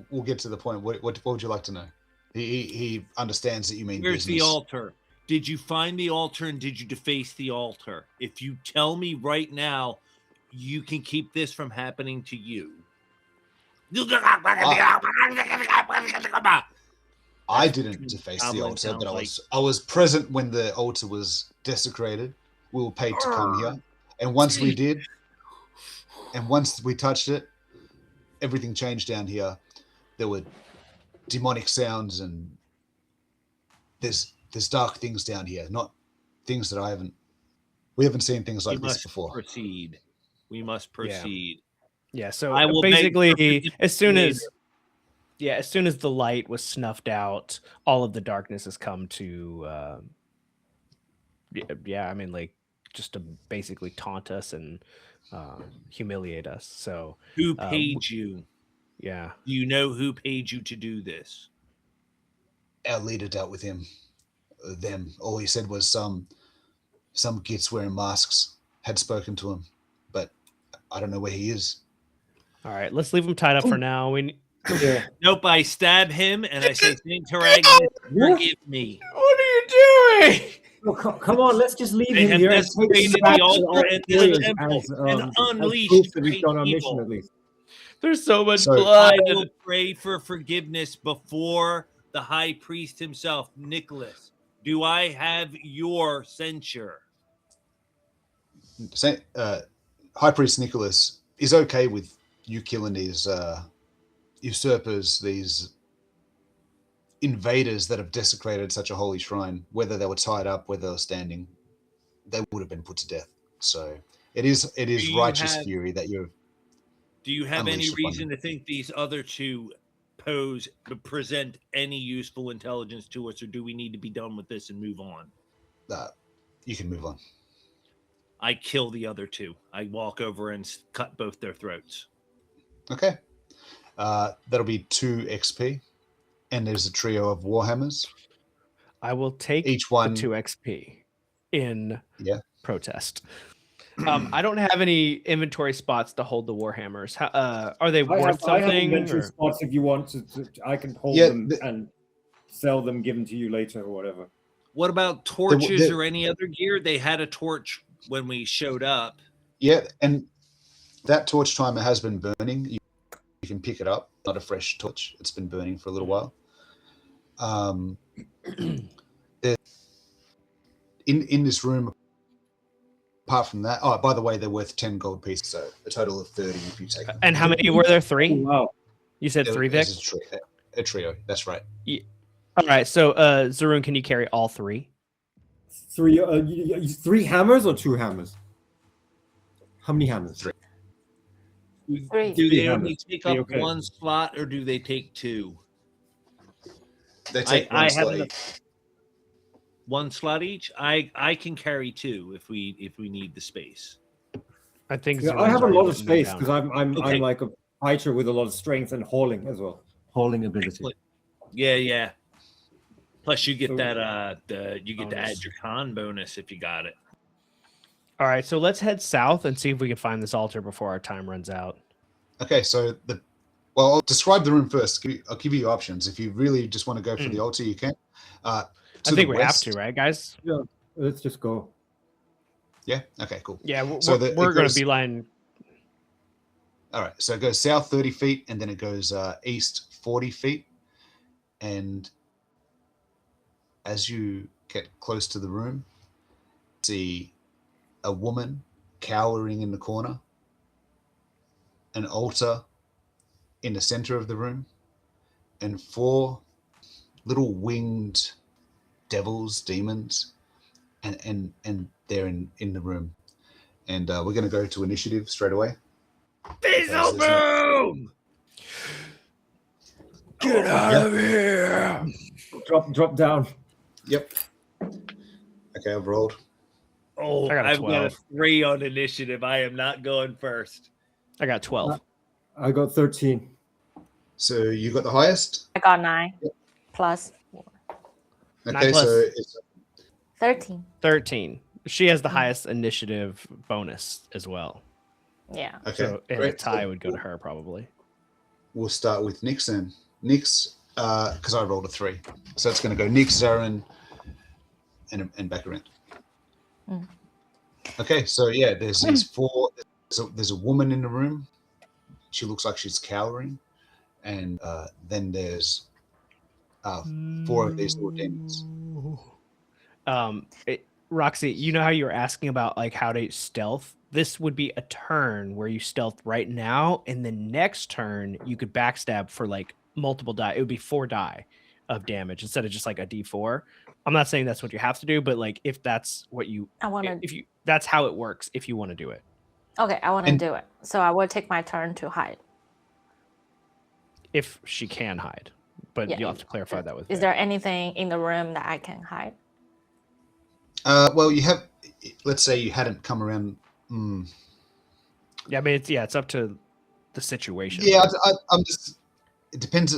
We'll get to the point. What would you like to know? He understands that you mean Where's business. the altar? Did you find the altar and did you deface the altar? If you tell me right now, you can keep this from happening to you. I didn't deface the Goblin altar, but sounds I was present when the altar was desecrated. We were paid to come here, and once we did, and once we touched it, everything changed down here. There were demonic sounds, and there's dark things down here. Not things that we haven't seen things like this before. We must proceed. Yeah. So I will beg basically, for as soon forgiveness as the light was snuffed out, all of the darkness has come to. Yeah, I mean, like, just to basically taunt us and humiliate us. So Who paid you? yeah. Do you know who paid you to do this? Our leader dealt with him. Them. All he said was some gits wearing masks had spoken to him, but I don't know where he is. All right, let's leave him tied up for now. Yeah. Nope, I stab him and I say, Saint Taragnus, forgive me. What are you doing? Well, come on, let's just leave They him have here and take desecrated him back the to altar our and this warriors temple as, and as unleashed proof that we've great done our mission evil. at least. There's so much So- blood. I will pray for forgiveness before the high priest himself, Nicholas. Do I have your censure? High Priest Nicholas is okay with you killing these usurpers, these invaders that have desecrated such a holy shrine, whether they were tied up, whether they were standing, they would have been put to death. So it is you righteous have- fury that you're. Do you have any Unleashed upon reason to think these other two present any useful intelligence to us, or do we need to be done with this and move on? You can move on. I kill the other two. I walk over and cut both their throats. Okay. That'll be 2 XP, and there's a trio of warhammers. I will take Each one. the 2 XP in Yeah. protest. I don't have any inventory spots to hold the warhammers. Are they worth I have something? inventory or- spots if you want I can hold Yeah, them and sell them, give them to you later or whatever. What about torches the- or any other gear? They had a torch when we showed up. Yeah, and that torch timer has been burning. You can pick it up. Not a fresh torch. It's been burning for a little while. In this room, apart from that, oh, by the way, they're worth 10 gold pieces, so a total of 30 if you take them. And how many were there? Oh, 3? wow. You said 3, Vic? This is a trio. That's right. All right. So, Zaroon, can you carry all 3? 3 hammers or 2 hammers? How many hammers? 3. 3. Do they Yeah, only but- take up okay. one slot, or do they take 2? They take I one have slot enough- each. One slot each. I can carry 2 if we need the space. I think Yeah, Zaroon's I have a already lot of written them space down. because I'm Okay. like a fighter with a lot of strength and hauling as well. Hauling ability. Excellent. Yeah. Plus, you get So- that you get to Bonus. add your con bonus if you got it. All right. So let's head south and see if we can find this altar before our time runs out. Okay, so I'll describe the room first. I'll give you options. If you really just want to go for the altar, you can. I think we have to, right, guys? Yeah, let's just go. Yeah. Okay. Cool. Yeah, we're, So we're it going goes- to beeline. All right. So it goes south 30 feet, and then it goes east 40 feet, and as you get close to the room, see a woman cowering in the corner, an altar in the center of the room, and 4 little winged devils, demons, and they're in the room. And we're going to go to initiative straight away. Boom! Get out of here! Drop down. Yep. Okay, I've rolled. Oh, I got a I've got a 12. 3 on initiative. I am not going first. I got 12. I got 13. So you got the highest? I got 9 plus 4. Okay, plus- so it's 13. 13. She has the highest initiative bonus as well. Yeah. okay. So and a great. tie would go to her probably. We'll start with Nyx then. Nyx, because I rolled a 3. So it's going to go Nyx, Zarin, and back around. Mm. Okay, so yeah, there's these 4. There's a woman in the room. She looks like she's cowering. And then there's 4 of these little demons. Roxy, you know how you were asking about like how to stealth? This would be a turn where you stealth right now, and the next turn you could backstab for like multiple die. It would be 4 die of damage instead of just like a D4. I'm not saying that's what you have to do, but like if that's what you I want to. if you that's how it works if you want to do it. Okay, I want to And- do it. So I will take my turn to hide. If she can hide. But Yeah. you'll have to clarify that with Is Vic. there anything in the room that I can hide? Well, you have, let's say you hadn't come around. Yeah, I mean it's up to the situation. Yeah, I'm just, it depends.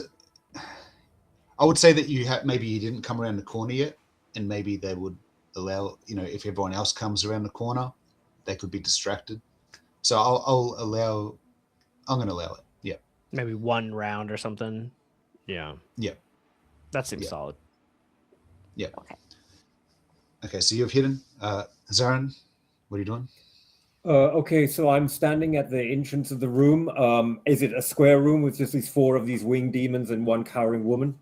I would say that maybe you didn't come around the corner yet, and maybe they would allow, if everyone else comes around the corner, they could be distracted. So I'm going to allow it. Yeah. Maybe 1 round or something. Yeah. Yeah. That seems Yeah. solid. Yeah. Okay. Okay, so you've hidden. Zarin, what are you doing? Okay, so I'm standing at the entrance of the room. Is it a square room with just these 4 of these winged demons and 1 cowering woman?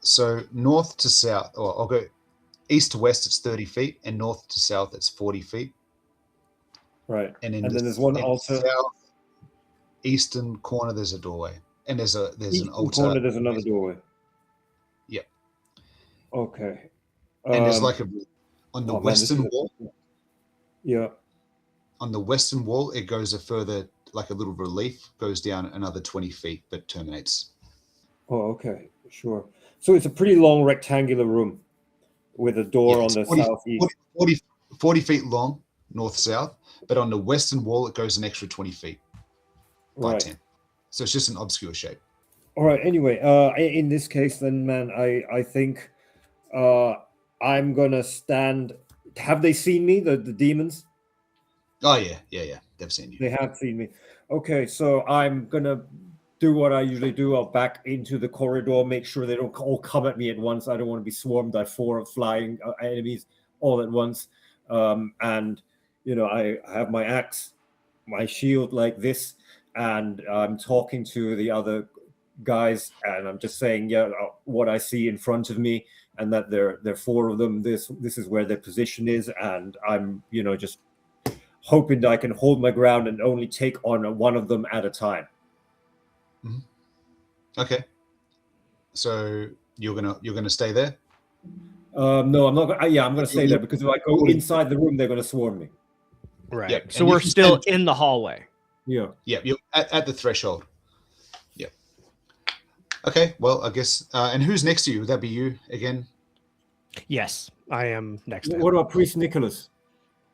So north to south, or I'll go east to west, it's 30 feet, and north to south, it's 40 feet. Right. And in And the, then there's one in altar. south eastern corner, there's a doorway, and there's an Eastern altar. corner, there's another doorway. Yep. Okay. And there's like on the oh, man, this western is wall. Yeah. On the western wall, it goes a further, like a little relief, goes down another 20 feet, but terminates. Oh, okay. Sure. So it's a pretty long rectangular room with a door on it's the 40, southeast. 40 feet long, north-south, but on the western wall, it goes an extra 20 feet by Right. 10. So it's just an obscure shape. All right. Anyway, in this case, then, man, I think I'm gonna stand. Have they seen me, the demons? Oh, yeah. They've seen you. They have seen me. Okay, so I'm gonna do what I usually do. I'll back into the corridor, make sure they don't all come at me at once. I don't want to be swarmed by 4 flying enemies all at once. And I have my axe, my shield like this, and I'm talking to the other guys, and I'm just saying, what I see in front of me, and that there are 4 of them. This is where their position is, and I'm just hoping that I can hold my ground and only take on one of them at a time. Mm-hmm. Okay. So you're gonna stay there? No, I'm not. I'm gonna stay there, because if I go inside the room, they're gonna swarm me. Right. Yep. So we're still in the hallway. Yeah. Yeah. You're at the threshold. Yep. Okay. Well, I guess. And who's next to you? Would that be you again? Yes, I am next to him. What about Priest Nicholas?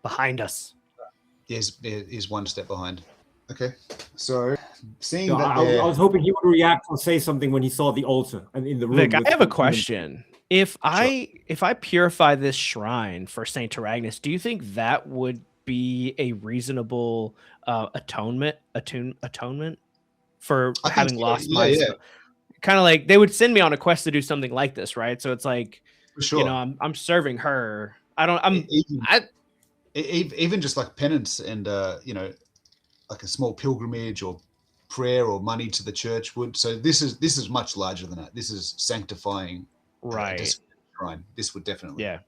Behind us. Is 1 step behind. Okay. So seeing No, that I was hoping he would react or say something when he saw the altar and in the room. Vic, I have a question. If I purify this shrine for Saint Taragnus, do you think that would be a reasonable atonement for having lost my spell? Kind of like they would send me on a quest to do something like this, right? So it's like, for sure. I'm serving her. Even just like penance and like a small pilgrimage or prayer or money to the church would. So this is much larger than that. This is sanctifying. Right. Shrine. This would definitely. Yeah.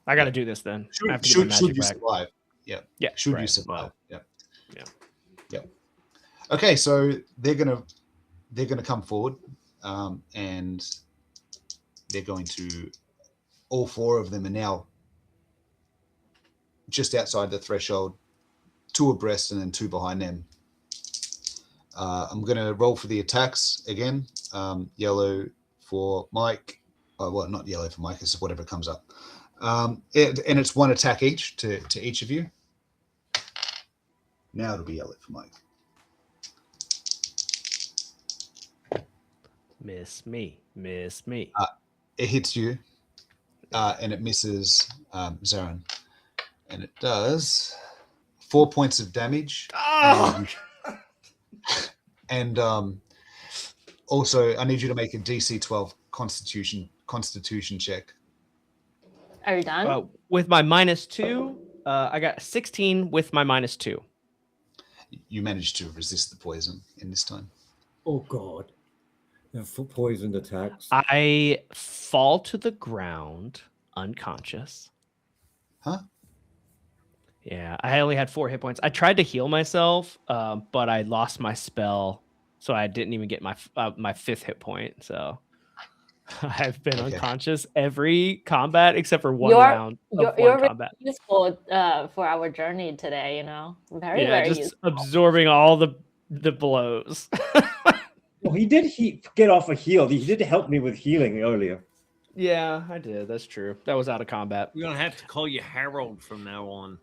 I got to do this then. Should you survive? Yeah. Yeah. Should right. you survive? Well, yeah. Okay, so they're gonna come forward, and they're going to. All 4 of them are now just outside the threshold, 2 abreast and then 2 behind them. I'm going to roll for the attacks again. Yellow for Mike. Well, not yellow for Mike. It's whatever comes up. And it's 1 attack each to each of you. Now it'll be yellow for Mike. Miss me. It hits you, and it misses Zarin. And it does 4 points of damage. Oh! And also, I need you to make a DC 12 Constitution check. Are you done? With my -2, I got 16 with my -2. You managed to resist the poison in this time. Oh God! For poisoned attacks. I fall to the ground unconscious. Huh? Yeah, I only had 4 hit points. I tried to heal myself, but I lost my spell, so I didn't even get my 5th hit point. So I've been unconscious every combat except for one round of one combat. Really useful for our journey today. Very just useful. absorbing all the blows. Well, he did get off a heal. He did help me with healing earlier. Yeah, I did. That's true. That was out of combat. We're gonna have to call you Harold from now on.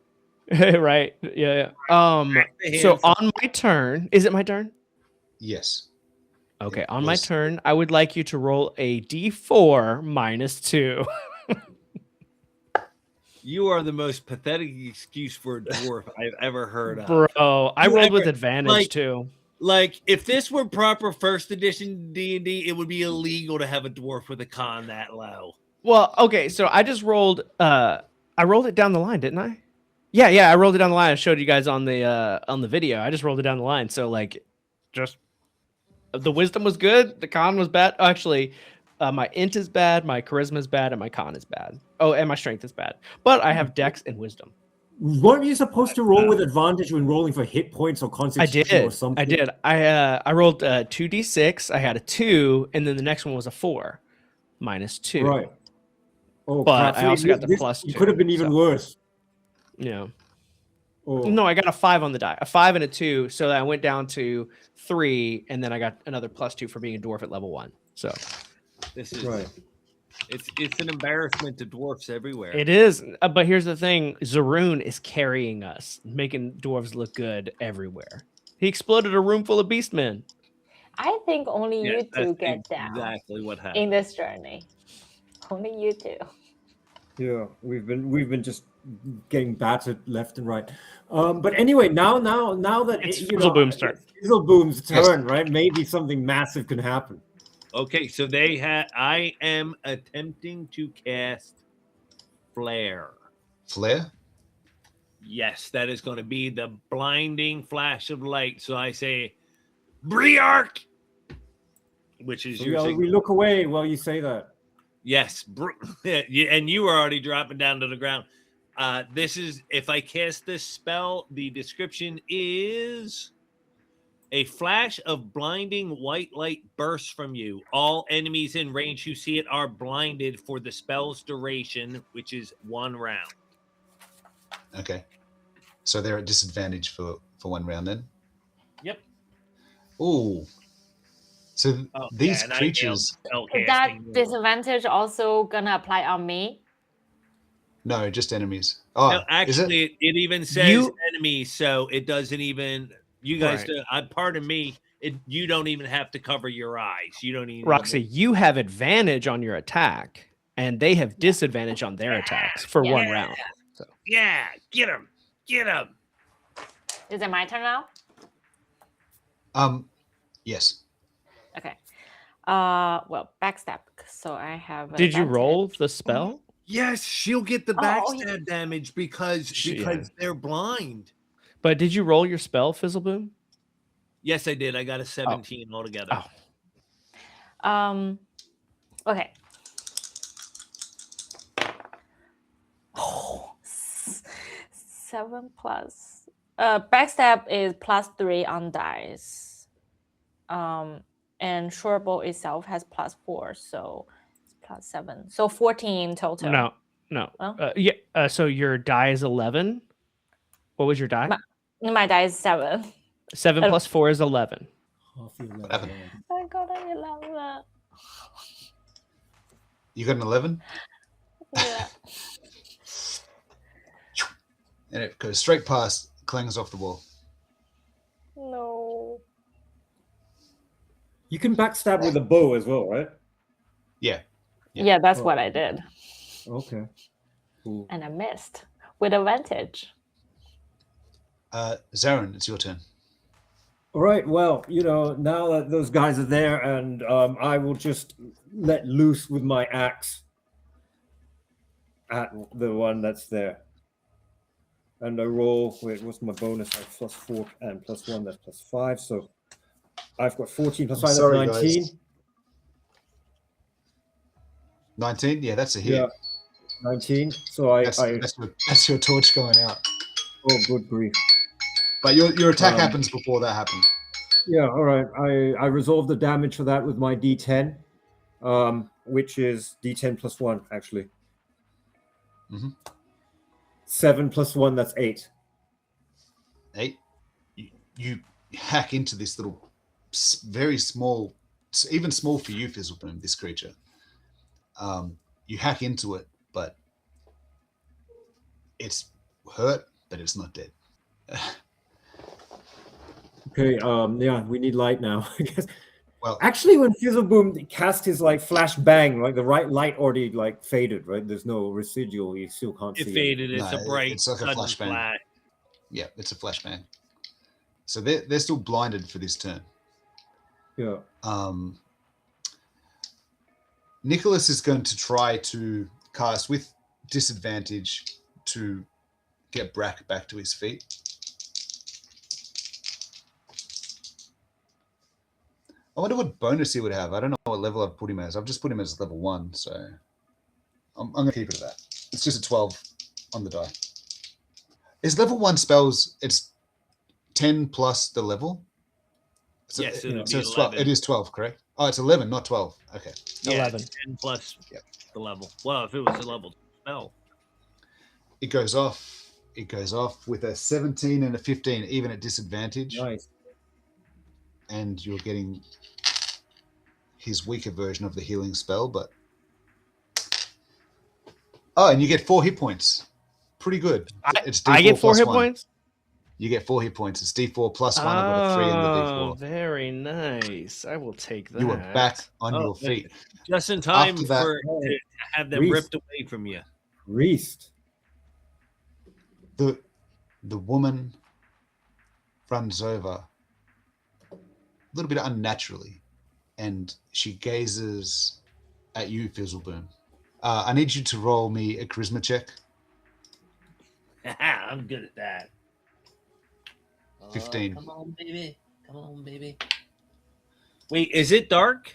Right. Yeah. So on my turn, is it my turn? Yes. Okay. On my turn, I would like you to roll a D4 -2. You are the most pathetic excuse for a dwarf I've ever heard of. Bro, I rolled with advantage too. Like, if this were proper 1st edition D&D, it would be illegal to have a dwarf with a con that low. Well, okay, so I just rolled. I rolled it down the line, didn't I? Yeah, I rolled it down the line. I showed you guys on the video. I just rolled it down the line. So like, just the wisdom was good. The con was bad. Actually, my int is bad. My charisma is bad, and my con is bad. Oh, and my strength is bad. But I have dex and wisdom. Weren't you supposed to roll with advantage when rolling for hit points or I constitution or did. something? I did. I rolled 2d6. I had a 2, and then the next one was a 4, -2. Right. Oh, But crap. I So also got the +2. it could have been even worse. Yeah. Oh. No, I got a 5 on the die. A 5 and a 2, so I went down to 3, and then I got another +2 for being a dwarf at level 1. So This is Right. it's an embarrassment to dwarfs everywhere. it is. But here's the thing: Zaroon is carrying us, making dwarves look good everywhere. He exploded a room full of beastmen. I think only Yes, you two that's get down exactly what happened. in this journey. Only you two. Yeah, we've been just getting battered left and right. But anyway, now that It's Fizzleboom's turn. Fizzleboom's Yes. turn, right? Maybe something massive can happen. Okay, so I am attempting to cast Flare. Flare? Yes, that is going to be the blinding flash of light. So I say, Briark, which is So your we look away while you say that. yes, and you are already dropping down to the ground. This is if I cast this spell, the description is a flash of blinding white light bursts from you. All enemies in range who see it are blinded for the spell's duration, which is 1 round. Okay. So they're at disadvantage for 1 round then? Yep. Ooh. So these and I nailed creatures... spell Is that casting. disadvantage also gonna apply on me? No, just enemies. Oh, No, is it? actually, it even says You- enemies, so it doesn't even. You guys, Right. pardon me. You don't even have to cover your eyes. You don't even. Roxy, you have advantage on your attack, and they have disadvantage on their attacks for Yeah. 1 round. Yeah, get him, get him. Is it my turn now? Yes. Okay. Well, backstab. So I have. Did you advantage. roll the spell? Yes, she'll get the Oh, backstab yeah. damage because they're blind. But did you roll your spell, Fizzleboom? Yes, I did. I got a 17 altogether. Oh. Okay. 7 plus. Backstab is +3 on dice. And shortbow itself has +4, so it's +7. So 14 total. No. Oh. So your die is 11. What was your die? My die is 7. 7 plus 4 is 11. I got an 11. You got an 11? Yeah. And it goes straight past, clangs off the wall. No. You can backstab with a bow as well, right? Yeah. Yeah, that's what I did. Okay. Cool. And I missed with advantage. Zarin, it's your turn. All right. Well, now that those guys are there, and I will just let loose with my axe at the one that's there. And I roll. Wait, what's my bonus? I have +4 and +1. That's +5. So I've got 14 plus 5. That's Sorry, 19. guys. 19? Yeah, that's a hit. Yeah, 19. So that's your torch going out. Oh, good grief. But your attack happens before that happened. Yeah, all right. I resolve the damage for that with my D10, which is D10 plus 1, actually. Mm-hmm. 7 plus 1, that's 8. 8. You hack into this little, very small, even small for you, Fizzleboom, this creature. You hack into it, but it's hurt, but it's not dead. Okay, yeah, we need light now, I guess. Well, actually, when Fizzleboom cast his flash bang, the right light already faded, right? There's no residual. You still can't see it faded. It's a bright, it's like a sudden flashbang. flash. Yeah, it's a flashbang. So they're still blinded for this turn. Yeah. Nicholas is going to try to cast with disadvantage to get Brack back to his feet. I wonder what bonus he would have. I don't know what level I've put him as. I've just put him as level 1, so I'm going to keep it at that. It's just a 12 on the die. Is level 1 spells, it's 10 plus the level? So, Yes, so it's it's 12. 11. It is 12, correct? Oh, it's 11, not 12. Okay. Yeah, 11. 10 plus Yep. the level. Well, if it was a level spell. It goes off. It goes off with a 17 and a 15, even at disadvantage. Nice. And you're getting his weaker version of the healing spell, but... Oh, and you get 4 hit points. Pretty good. It's D4 I get 4 plus hit 1. points? You get 4 hit points. It's D4 plus 1. I've got a 3 in the Oh, D4. very nice. I will take that. You are back on your feet. Just in time After that- to have them Reese. ripped away from you. Reese. The woman runs over a little bit unnaturally, and she gazes at you, Fizzleboom. I need you to roll me a charisma check. I'm good at that. 15. Come on, baby. Come on, baby. Wait, is it dark?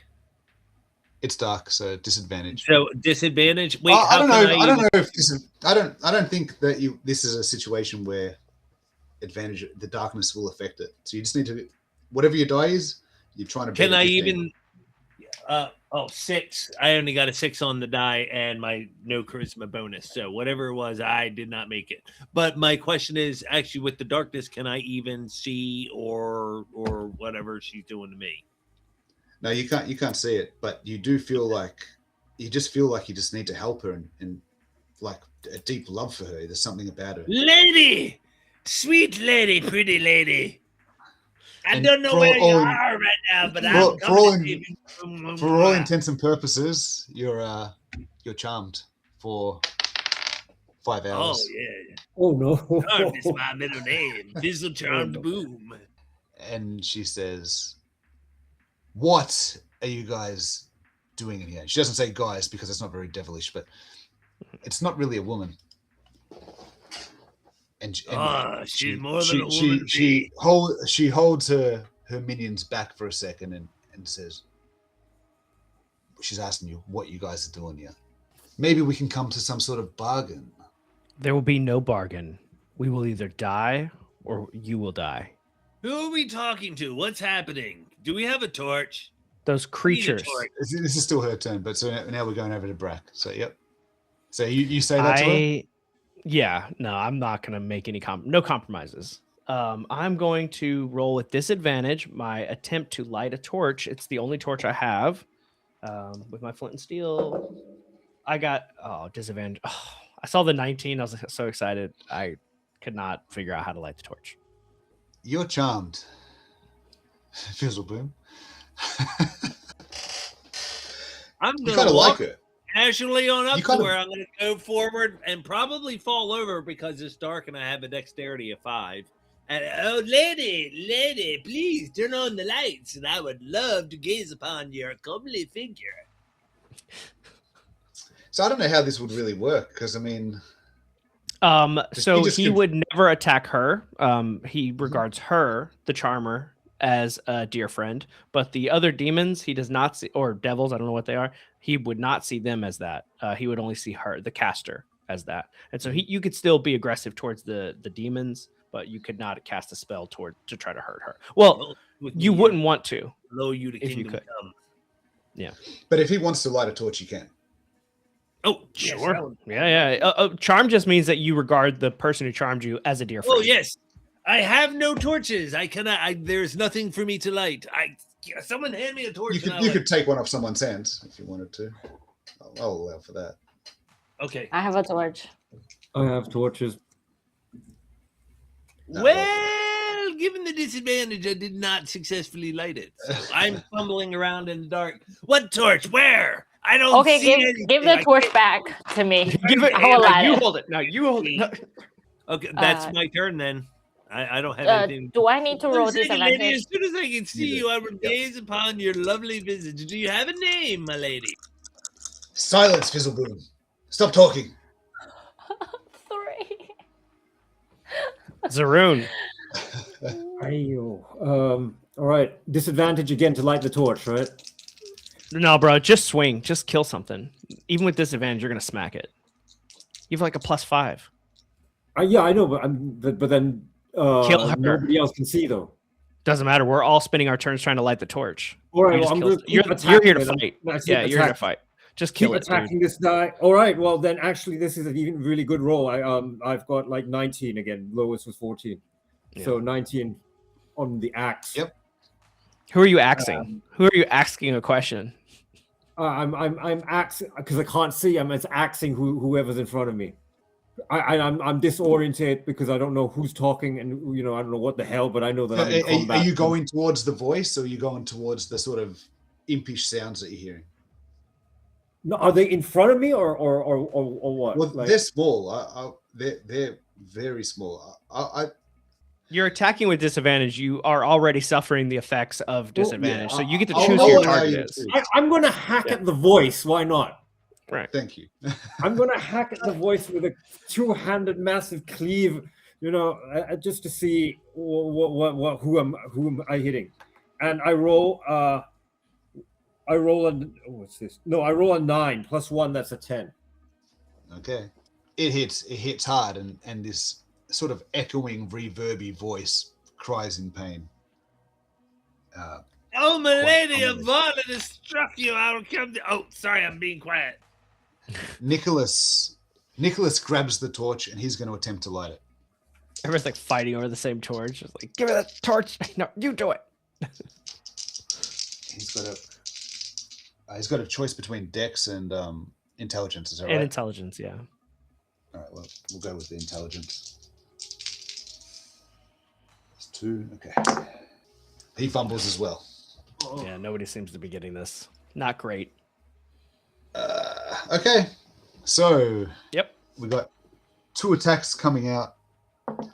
It's dark, so disadvantage. So disadvantage. Wait, I don't know. I even- don't know if this is. I don't think that this is a situation where advantage. The darkness will affect it. So you just need to, whatever your die is, you're trying to. Can beat I 15. even? 6. I only got a 6 on the die and my no charisma bonus. So whatever it was, I did not make it. But my question is actually with the darkness, can I even see or whatever she's doing to me? No, you can't. You can't see it, but you do feel like you just need to help her and like a deep love for her. There's something about her. Lady, sweet lady, pretty lady. I And don't know for where all- you are right now, but for I'm all- coming For all intents and purposes, you're charmed for 5 hours. Oh yeah, Oh no. Charmed is my middle name. Fizzle Charmed Boom. And she says, "What are you guys doing in here?" She doesn't say "guys" because it's not very devilish, but it's not really a woman. And She's more than a woman. She holds her minions back for a second and says, she's asking you what you guys are doing here. Maybe we can come to some sort of bargain. There will be no bargain. We will either die or you will die. Who are we talking to? What's happening? Do we have a torch? Those creatures. torch. This is still her turn, but so now we're going over to Brack. So yep. So you say that to her? Yeah, no, I'm not going to make any no compromises. I'm going to roll with disadvantage my attempt to light a torch. It's the only torch I have with my flint and steel. I got disadvantage. Oh, I saw the 19. I was so excited. I could not figure out how to light the torch. You're charmed. Fizzleboom. I'm You gonna kind of like walk her. casually on up You to kinda- where I'm gonna go forward and probably fall over because it's dark and I have a dexterity of 5. And oh, lady, please turn on the lights, and I would love to gaze upon your comely figure. So I don't know how this would really work because I mean, So just he could- would never attack her. He regards her, the charmer, as a dear friend, but the other demons he does not see, or devils, I don't know what they are. He would not see them as that. He would only see her, the caster, as that. And so you could still be aggressive towards the demons, but you could not cast a spell to try to hurt her. Well, you wouldn't want to. Below you to if you kingdom could. come. but if he wants to light a torch, he can. Oh, Sure. yes, that would- Yeah. Charm just means that you regard the person who charmed you as a dear friend. Oh yes, I have no torches. I cannot. There's nothing for me to light. Someone hand me a torch. You could take one off someone's hands if you wanted to. I'll allow for that. Okay. I have a torch. I have torches. No, Well, given the disadvantage, I did not successfully light it. So I'm fumbling around in the dark. What torch? Where? I don't Okay, see give anything. the I torch can't- back to me. Give it. I will no, light you it. hold it. No, you hold it. No. Okay, that's Uh, my turn then. I don't have anything. Do I need to roll One second, lady, disadvantage? as soon as I can see You do. you, I will gaze upon your lovely visage. Do you have a name, my lady? Silence, Fizzleboom. Stop talking. 3. Zaroon. Ayo. All right. Disadvantage again to light the torch, right? No, bro, just swing. Just kill something. Even with disadvantage, you're gonna smack it. You have like a +5. Yeah, I know, but then Kill her. nobody else can see though. Doesn't matter. We're all spending our turns trying to light the torch. All right, You well, just I'm kill gonna st- keep you're here to attacking fight. it. I'm- Yeah, you're here to attacking. fight. Just Keep kill it, attacking dude. this guy. All right, well then actually this is an even really good roll. I've got like 19 again. Lowest was 14, so 19 on the axe. Yep. Who are you axing? Who are you asking a question? I'm axing because I can't see. I'm axing whoever's in front of me. I'm disoriented because I don't know who's talking and I don't know what the hell, but I know that I'm in combat. Are you going towards the voice, or are you going towards the sort of impish sounds that you're hearing? No, are they in front of me or what? Well, they're small. They're very small. You're attacking with disadvantage. You are already suffering the effects of disadvantage, yeah, so you get to I'll choose who your allow target you is. to. I'm going to hack at the voice. Why not? Right. Thank you. I'm going to hack at the voice with a two-handed massive cleave, just to see who am I hitting. And I roll what's this? No, I roll a 9 plus 1. That's a 10. Okay. It hits hard, and this sort of echoing, reverby voice cries in pain. Oh, my Quite lady, a ominous. vomit has struck you. I will come to. Oh, sorry, I'm being quiet. Nicholas grabs the torch, and he's going to attempt to light it. Everyone's like fighting over the same torch. Just like, give me that torch. No, you do it. He's got a choice between Dex and intelligence. Is that And right? intelligence, yeah. All right. Well, we'll go with the intelligence. That's 2. Okay. He fumbles as well. Yeah, nobody seems to be getting this. Not great. Okay. So. Yep. We got 2 attacks coming out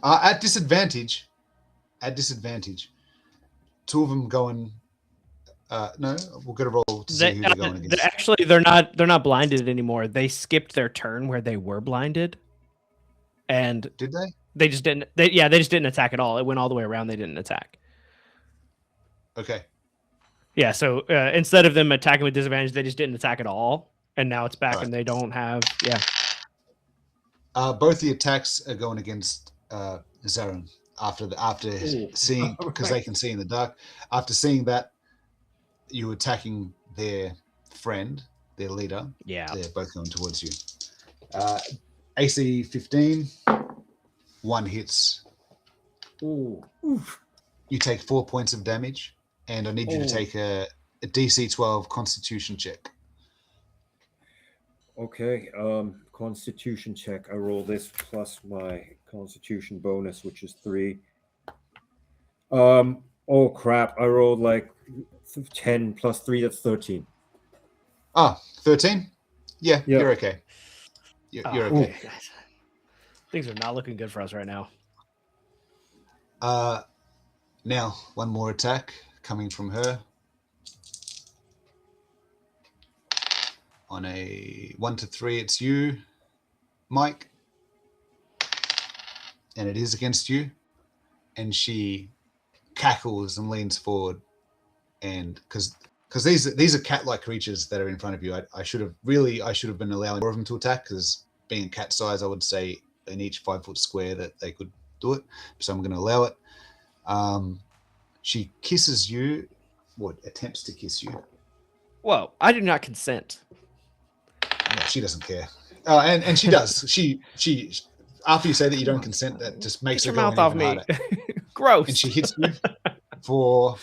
at disadvantage. 2 of them going. No, we'll get a roll to see who they're going against. Actually, they're not blinded anymore. They skipped their turn where they were blinded, and Did they? they just didn't. They just didn't attack at all. It went all the way around. They didn't attack. Okay. Yeah. So instead of them attacking with disadvantage, they just didn't attack at all, and now it's back, All right. and they don't have. Yeah. Both the attacks are going against Zaron after seeing, because they can see in the dark. After seeing that, you attacking their friend, their leader. Yeah. They're both going towards you. AC 15, 1 hits. Ooh. You take 4 points of damage, and I need you to take a DC 12 Constitution check. Okay. Constitution check. I roll this plus my Constitution bonus, which is 3. Oh crap! I rolled like 10 plus 3. That's 13. 13? Yeah, Yeah. you're okay. You're okay. Guys. Things are not looking good for us right now. Now, one more attack coming from her. On a 1 to 3, it's you, Mike. And it is against you. And she cackles and leans forward. And because these are cat-like creatures that are in front of you, I should have been allowing more of them to attack, because being cat size, I would say in each 5-foot square that they could do it. So I'm going to allow it. She kisses you, attempts to kiss you. Whoa! I do not consent. No, she doesn't care. And she does. She after you say that you don't consent, that just makes Get her your go mouth even off me. harder. Gross. And she hits you for.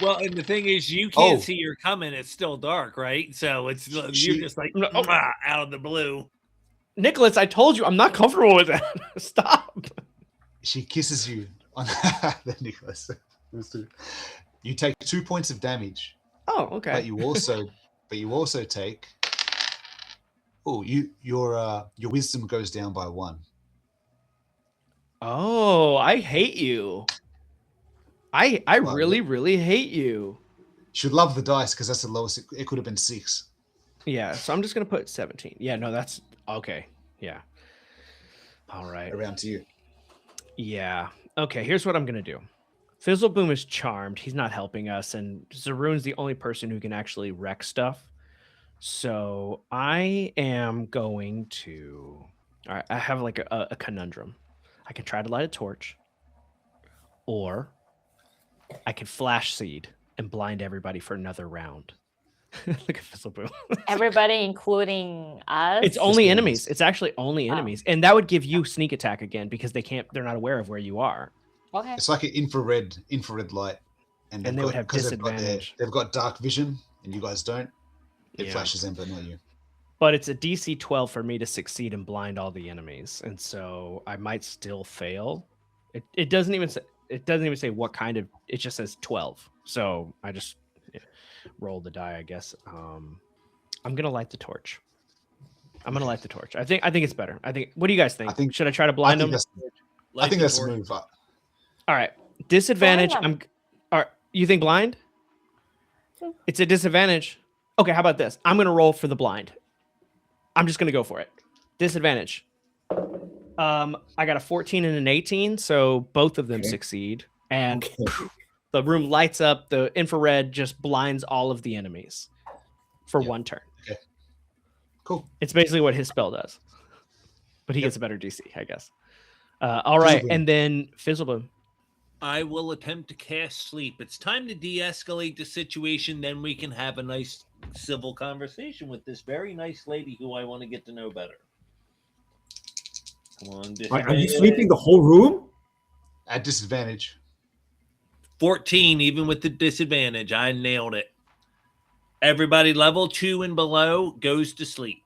Well, and the thing is, you can't Oh. see you're coming. It's still dark, right? So it's you're just like No, oh. out of the blue. Nicholas, I told you I'm not comfortable with that. Stop. She kisses you on Nicholas. You take 2 points of damage, Oh, okay. but you also take. Oh, your wisdom goes down by 1. Oh, I hate you. I Well, really, really hate you. Should love the dice, because that's the lowest. It could have been 6. Yeah, so I'm just gonna put 17. Yeah, no, that's okay. Yeah. All right. Around to you. Yeah. Okay, here's what I'm gonna do. Fizzleboom is charmed. He's not helping us, and Zaroon's the only person who can actually wreck stuff. So I am going to. All right, I have like a conundrum. I can try to light a torch, or I can flash seed and blind everybody for another round. Look at Fizzleboom. Everybody, including us. It's only the enemies. enemies. It's actually only Oh. enemies, and that would give you sneak attack again because they're not aware of where you are. Okay. It's like an infrared light, And they would have 'cause disadvantage. They've got dark vision, and you guys don't. It Yeah. flashes them, but not you. But it's a DC 12 for me to succeed and blind all the enemies, and so I might still fail. It doesn't even say what kind of. It just says 12. So I just roll the die, I guess. I'm gonna light the torch. I think it's better. What do you guys think? Should I try to blind them? I think that's the move. All right. Disadvantage. Blind All right. You think blind? It's a disadvantage. Okay, how about this? I'm gonna roll for the blind. I'm just gonna go for it. Disadvantage. I got a 14 and an 18, so both of them succeed. And the room lights up. The infrared just blinds all of the enemies for one turn. Okay. Cool. It's basically what his spell does. But he gets a better DC, I guess. All right, Fizzleboom. and then Fizzleboom. I will attempt to cast sleep. It's time to de-escalate the situation. Then we can have a nice civil conversation with this very nice lady who I want to get to know better. Come on, Are you sleeping the whole room? At disadvantage. 14, even with the disadvantage. I nailed it. Everybody level 2 and below goes to sleep.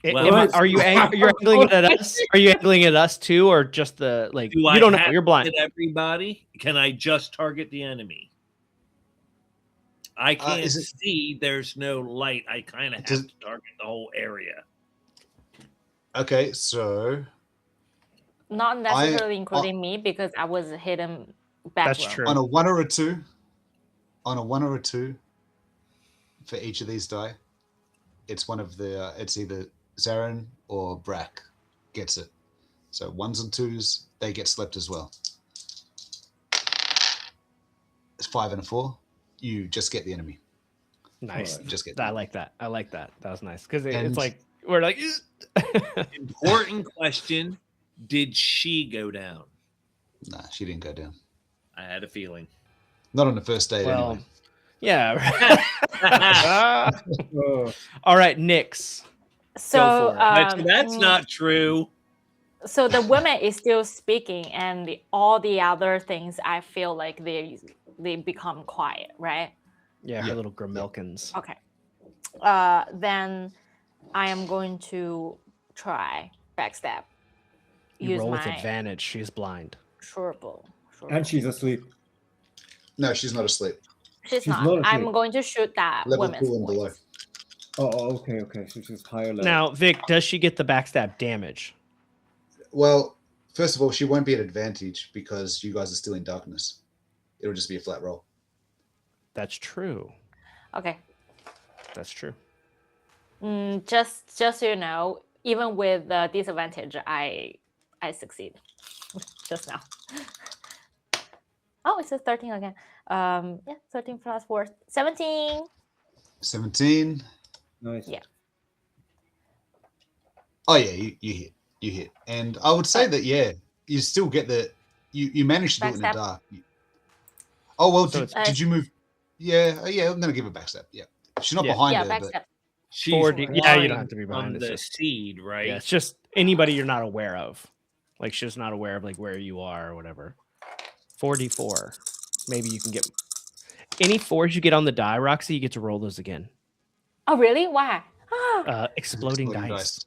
Are you angling it at us? Are you angling it at us too, or just the like? Do You I don't know. have You're blind. to hit everybody? Can I just target the enemy? I can't see. There's no light. I kind of have to target the whole area. Okay, so Not necessarily including me because I was hidden back. That's true. on a 1 or a 2, for each of these die, it's one of the. It's either Zarin or Brack gets it. So 1s and 2s, they get slept as well. It's 5 and a 4. You just get the enemy. Nice. Just get. I like that. That was nice because it's And- like we're like. Important question. Did she go down? Nah, she didn't go down. I had a feeling. Not on the first day Well, anyway. yeah. All right, Nyx. So for it. That's not true. So the woman is still speaking, and all the other things I feel like they become quiet, right? Yeah, her little Grimilkins. Okay. Then I am going to try backstab. You roll with advantage. She's blind. Sureball. And she's asleep. No, she's not asleep. She's not not. asleep. I'm going to shoot that Level woman's 2 and below. voice. Oh, okay. So she's higher level. Now, Vic, does she get the backstab damage? Well, first of all, she won't be at advantage because you guys are still in darkness. It'll just be a flat roll. That's true. Okay. That's true. Just so you know, even with the disadvantage, I succeed just now. Oh, it says 13 again. 13 plus 4, 17. 17. Nice. Yeah. Oh yeah, you hit. And I would say that you still get the you managed to do it in the Backstab? dark. Oh well, So did you move? Yeah, I'm gonna give a backstab. Yeah, she's not Yeah. behind Yeah, her, backstab. but She's 4D. Yeah, you don't have to be blind behind. on It's the just, seed, right? yeah, it's just anybody you're not aware of. Like she's just not aware of like where you are or whatever. 4d4. Maybe you can get any 4s you get on the die, Roxy. You get to roll those again. Oh, really? Why? Exploding dice.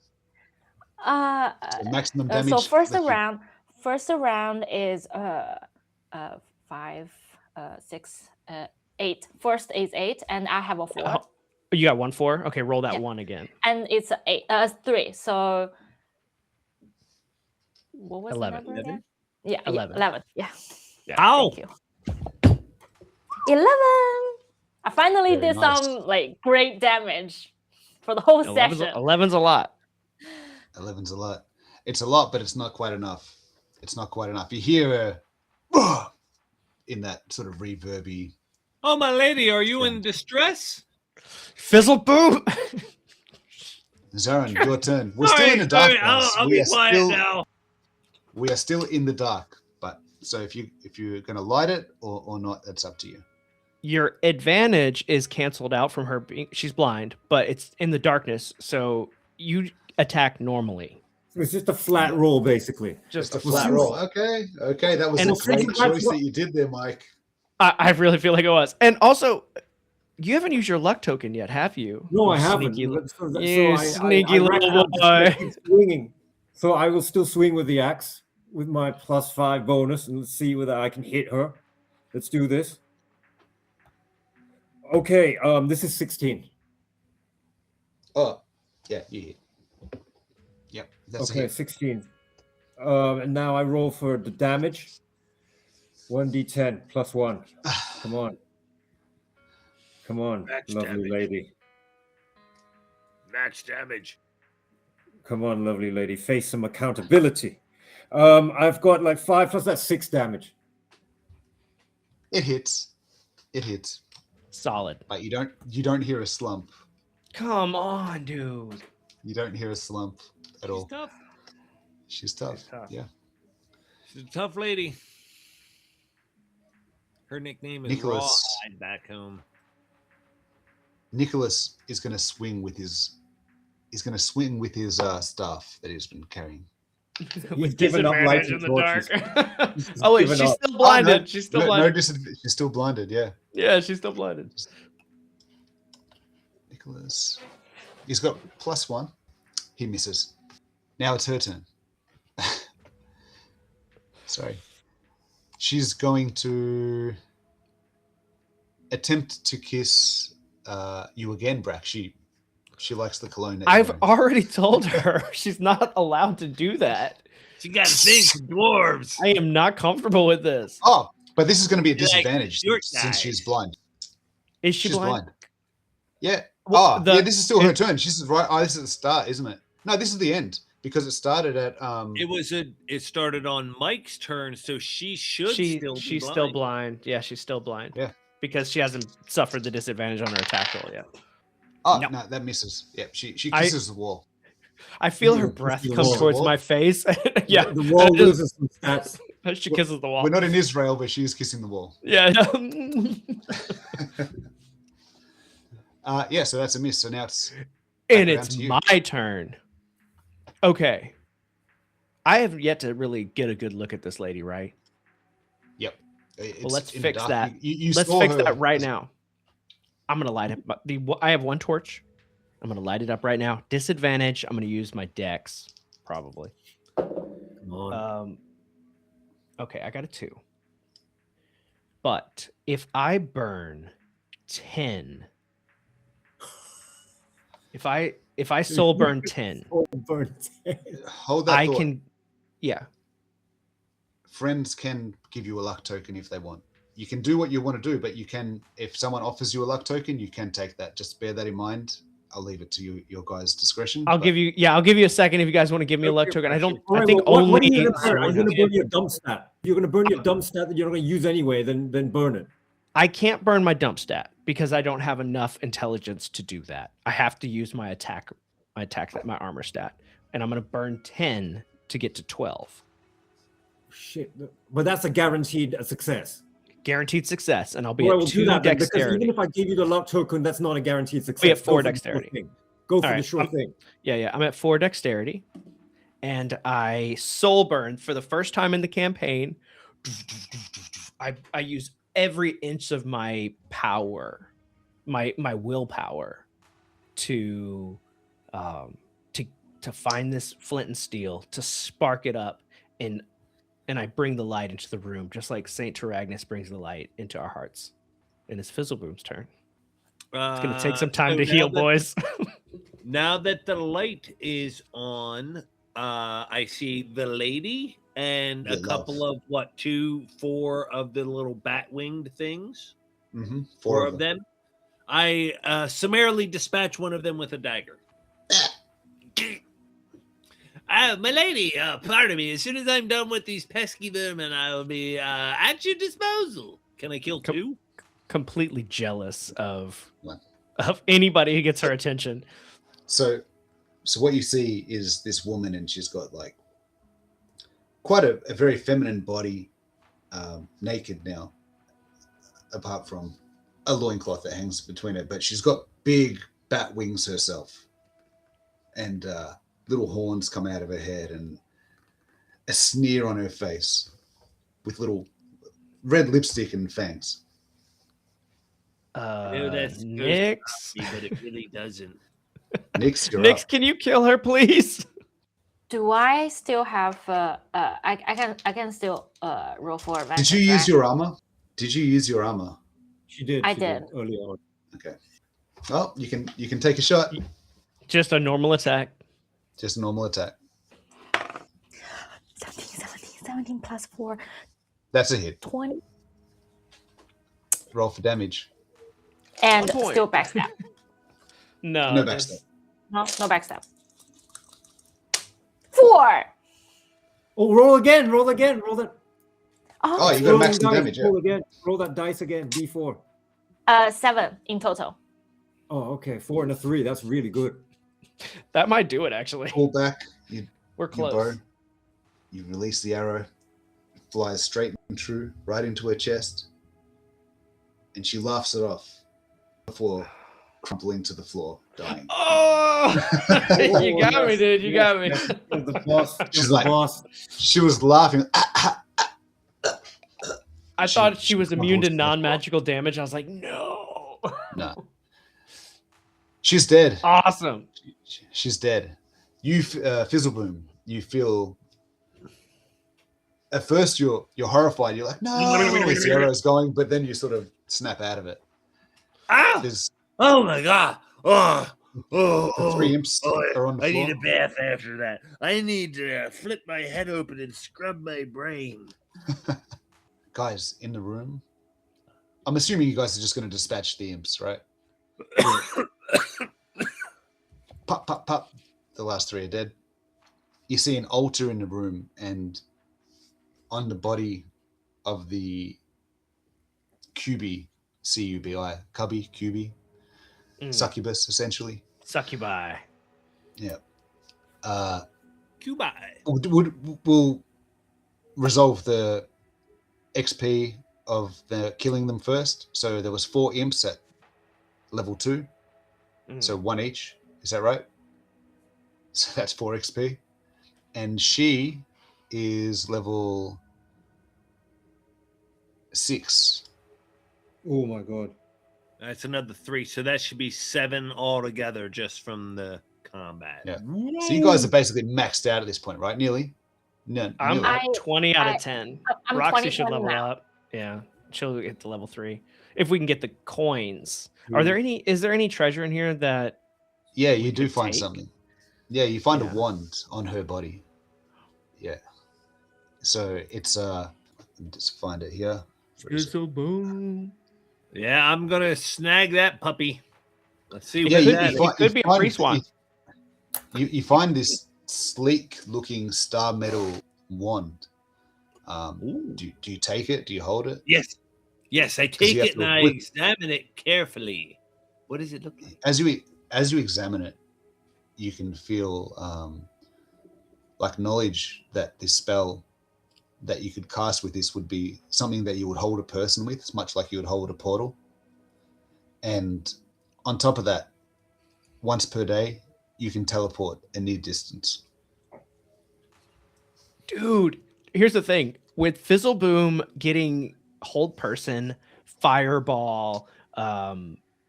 So maximum damage. So first that you- round is 5, 6, 8. First is 8, and I have a 4, You got 1 4. Okay, roll that Yeah. 1 again. and it's 3. So what was 11. the number again? Yeah, 11. 11. Yeah. Ow! Thank you. 11. I finally Very did nice. some like great damage. for the whole 11's, session. 11's a lot. 11's a lot. It's a lot, but it's not quite enough. It's not quite enough. You hear a in that sort of reverby. Oh, my lady, are you in distress? Fizzle boom. Zoran, your turn. We're still in the dark. Guys. I'll be quiet now. We are still in the dark, but so if you're going to light it or not, that's up to you. Your advantage is canceled out from her being she's blind, but it's in the darkness, so you attack normally. It's just a flat roll, basically. Just a flat roll. Okay. That was And a great choice that you did there, Mike. I really feel like it was. And also, you haven't used your luck token yet, have you? No, I haven't. Sneaky I little boy. Swinging. So I will still swing with the axe with my +5 bonus, and let's see whether I can hit her. Let's do this. Okay, this is 16. Oh, yeah, you hit. Yep, that's okay, a hit. 16. And now I roll for the damage. 1d10 +1. Come on. Come on, Max lovely damage. lady. Max damage. Come on, lovely lady. Face some accountability. I've got like 5 plus that's 6 damage. It hits. It hits. Solid. But you don't hear a slump. Come on, dude. You don't hear a slump at all. Tough. She's tough. She's tough. Yeah. She's a tough lady. Her nickname is Nicholas. Rawhide back home. Nicholas is going to swing with his staff that he's been carrying. With given up disadvantage lighting in the torches. dark. Oh wait, given she's up. still blinded. No, She's still no blinded. disadvantage. She's still blinded. Yeah. Yeah, she's still blinded. Nicholas. He's got +1. He misses. Now it's her turn. Sorry. She's going to attempt to kiss you again, Brack. She likes the cologne. That you're I've wearing. already told her she's not allowed to do that. She got a thing for dwarves. I am not comfortable with this. Oh, but this is going to be a You're like, disadvantage "You're since nice." she's blind. Is she She's blind? blind. Yeah. Well, yeah. This is still her turn. She's right. Oh, this is the start, isn't it? No, this is the end because it started at. It started on Mike's turn, so she should She's still be still blind. Yeah, she's still blind. Yeah. Because she hasn't suffered the disadvantage on her attack roll yet. Oh No. no, that misses. Yeah, she kisses the wall. I feel her Yeah, breath kissing the come wall. towards my face. Yeah. The wall I just- loses some stats. She kisses the wall. We're not in Israel, but she is kissing the wall. Yeah. Yeah, so that's a miss. So now it's And back around it's to you. my turn. Okay. I have yet to really get a good look at this lady, right? Yep. It's Well, let's in the fix dark. that. You Let's saw fix her- that right now. I'm gonna light it. I have one torch. I'm gonna light it up right now. Disadvantage. I'm gonna use my dex, probably. Come on. Okay, I got a 2. But if I burn 10, if I soul burn 10, Burnt. Hold that I thought. can. Yeah. Friends can give you a luck token if they want. You can do what you want to do, but you can, if someone offers you a luck token, you can take that. Just bear that in mind. I'll leave it to your guys' discretion. I'll give you a second if you guys want to give me a luck token. I don't. All I right, think well, what only. are you gonna burn? I'm going to burn your dump stat. You're going to burn your dump stat that you're not going to use anyway. Then burn it. I can't burn my dump stat because I don't have enough intelligence to do that. I have to use my armor stat, and I'm going to burn 10 to get to 12. Shit, but that's a guaranteed success. Guaranteed success, and I'll be Well, I at will 2 do that then, because dexterity. even if I give you the luck token, that's not a guaranteed success. at 4 Go for the dexterity. sure thing. Go for All the right, sure thing. Yeah, I'm at 4 dexterity, and I soul burn for the first time in the campaign. I use every inch of my power, my willpower, to find this flint and steel, to spark it up, and I bring the light into the room, just like Saint Taragnus brings the light into our hearts. And it's Fizzleboom's turn. It's gonna take some time to heal, boys. Now that the light is on, I see the lady and a The couple of 4 of the little bat-winged things. Mm-hmm. 4 of them. I summarily dispatch one of them with a dagger. My lady, pardon me. As soon as I'm done with these pesky vermin, I'll be at your disposal. Can I kill two? Completely jealous of What? anybody who gets her attention. So what you see is this woman, and she's got like quite a very feminine body, naked now, apart from a loincloth that hangs between her. But she's got big bat wings herself, and little horns come out of her head, and a sneer on her face with little red lipstick and fangs. Nix, but it really doesn't. Nix, you're Nix, up. can you kill her, please? Do I still have? I can still roll for advantage. Did you use right? your armor? Did you use your armor? She did. I she did. earlier on. Okay. Well, you can take a shot. Just a normal attack. Just a normal attack. 17 plus 4, That's a hit. 20. Roll for damage. And 1 point. still backstab. No, No that's- backstab. No backstab. 4. Oh, roll again. Roll again. Roll that. Oh, you got Roll maximum dice, damage. Yeah. Roll again. Roll that dice again. D4. 7 in total. Oh, okay. 4 and a 3. That's really good. That might do it, actually. Pull back. We're Your close. bow. You release the arrow. It flies straight and true, right into her chest. And she laughs it off before crumpling to the floor, dying. Oh, you got me, dude. You got me. The boss. She's the like- boss. She was laughing. I thought she was immune to crumpled to the non-magical damage. I was like, no. No. She's dead. Awesome. She's dead. You, Fizzleboom, you feel. At first, you're horrified. You're like, no, as the arrow's going, but then you sort of snap out of it. Ah! There's Oh my god! Oh, the 3 imps are on the I floor. need a bath after that. I need to flip my head open and scrub my brain. Guys in the room. I'm assuming you guys are just going to dispatch the imps, right? Pop, pop, pop. The last 3 are dead. You see an altar in the room, and on the body of the Cubi, C-U-B-I, Cubby, Cubi, succubus, essentially. Succubi. Yeah. Goodbye. We'll resolve the XP of the killing them first. So there was 4 imps at level 2. So 1 each. Is that right? So that's 4 XP. And she is level 6. Oh my god. That's another 3, so that should be 7 altogether just from the combat. Yeah. So you guys are basically maxed out at this point, right? Nearly. No, I'm nearly. at 20 out of 10. I'm Roxy 20 should level now. up. Yeah, she'll get to level 3 if we can get the coins. Are there any? Is there any treasure in here that? Yeah, we you do could find take? something. Yeah, you find Yeah. a wand on her body. Yeah. So it's let me just find it here. Boom. Yeah, I'm gonna snag that puppy. Let's see Yeah, what you, that you, is. find, could be a priest wand. You find this sleek-looking star metal wand. Do you take it? Do you hold it? Yes, I 'Cause take you have it to and I whip- examine it carefully. What does it look like? As you examine it, you can feel like knowledge that this spell that you could cast with this would be something that you would hold a person with. It's much like you would hold a portal. And on top of that, once per day, you can teleport a near distance. Dude, here's the thing. With Fizzleboom getting hold person, fireball,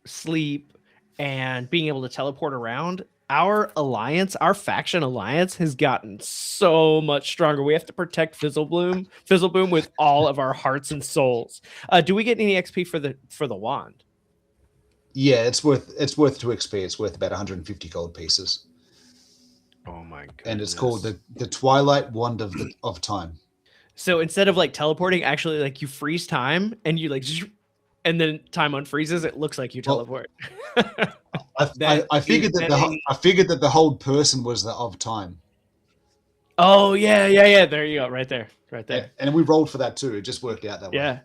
sleep, and being able to teleport around, our alliance, our faction alliance has gotten so much stronger. We have to protect Fizzleboom with all of our hearts and souls. Do we get any XP for the wand? Yeah, it's worth 2 XP. It's worth about 150 gold pieces. Oh my god. And it's called the Twilight Wand of Time. So instead of like teleporting, actually like you freeze time and you like and and then time unfreezes, it looks like you Well, teleport. I figured that the hold person was the of time. Oh yeah. There you go, right there. And we rolled for that too. It just worked out that way. Yeah,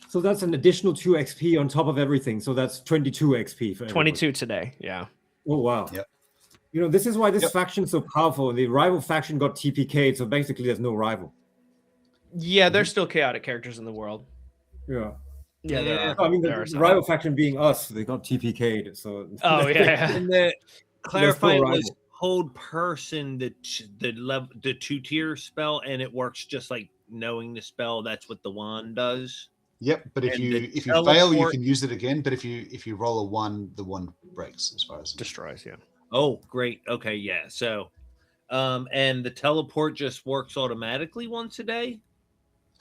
So that's an additional 2 XP on top of everything. So that's 22 XP for everybody. 22 today. Yeah. Oh wow. Yep. You know, this is why this Yep. faction's so powerful. The rival faction got TPK'd, so basically there's no rival. Yeah, there's still chaotic characters in the world. Yeah. Yeah, there are. I mean, There are the some. rival faction being us, they got TPK'd. So Oh yeah. And the clarify rival. was hold person the 2-tier spell, and it works just like knowing the spell. That's what the wand does. Yep, but if And you the fail, you teleport- can use it again. But if you roll a 1, the 1 breaks as far as Destroys, yeah. Oh, great. Okay, yeah. So, and the teleport just works automatically once a day.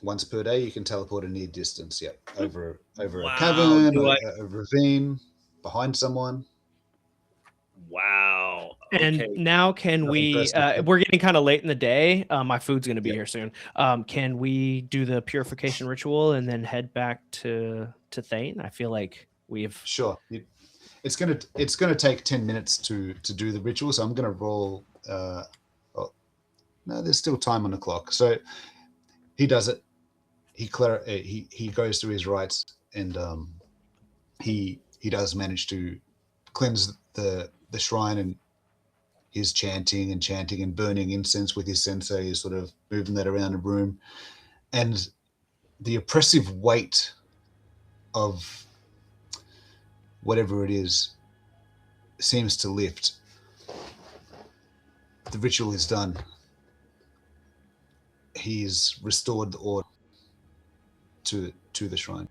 once per day. You can teleport a near distance. Yep, over Wow, a cavern, do or I- a ravine, behind someone. Wow. And Okay. now can Nothing we personal. we're getting kind of late in the day. My food's going to be Yep. here soon. Can we do the purification ritual and then head back to Thane? I feel like we've Sure. It's gonna take 10 minutes to do the ritual. So I'm gonna roll. No, there's still time on the clock. So he does it. He goes through his rites, and he does manage to cleanse the shrine, and he's chanting and burning incense with his sensei. He's sort of moving that around the room, and the oppressive weight of whatever it is seems to lift. The ritual is done. He's restored the order to the shrine.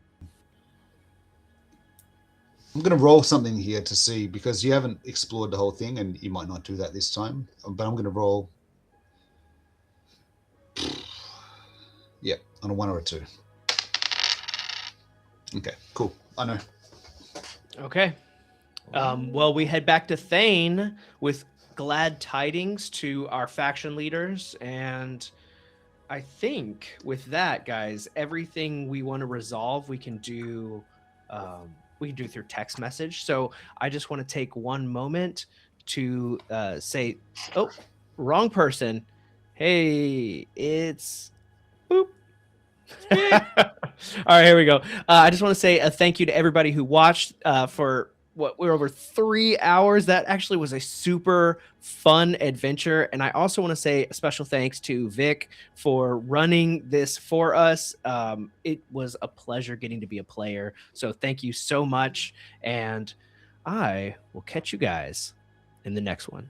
I'm going to roll something here to see, because you haven't explored the whole thing, and you might not do that this time, but I'm going to roll. Yeah, on a 1 or a 2. Okay, cool. I know. okay. Well, we head back to Thane with glad tidings to our faction leaders, and I think with that, guys, everything we want to resolve, we can do through text message. So I just want to take one moment to say, oh, wrong person. Hey, it's boop. All right, here we go. I just want to say a thank you to everybody who watched for what we're over 3 hours. That actually was a super fun adventure. And I also want to say a special thanks to Vic for running this for us. It was a pleasure getting to be a player. So thank you so much. And I will catch you guys in the next one.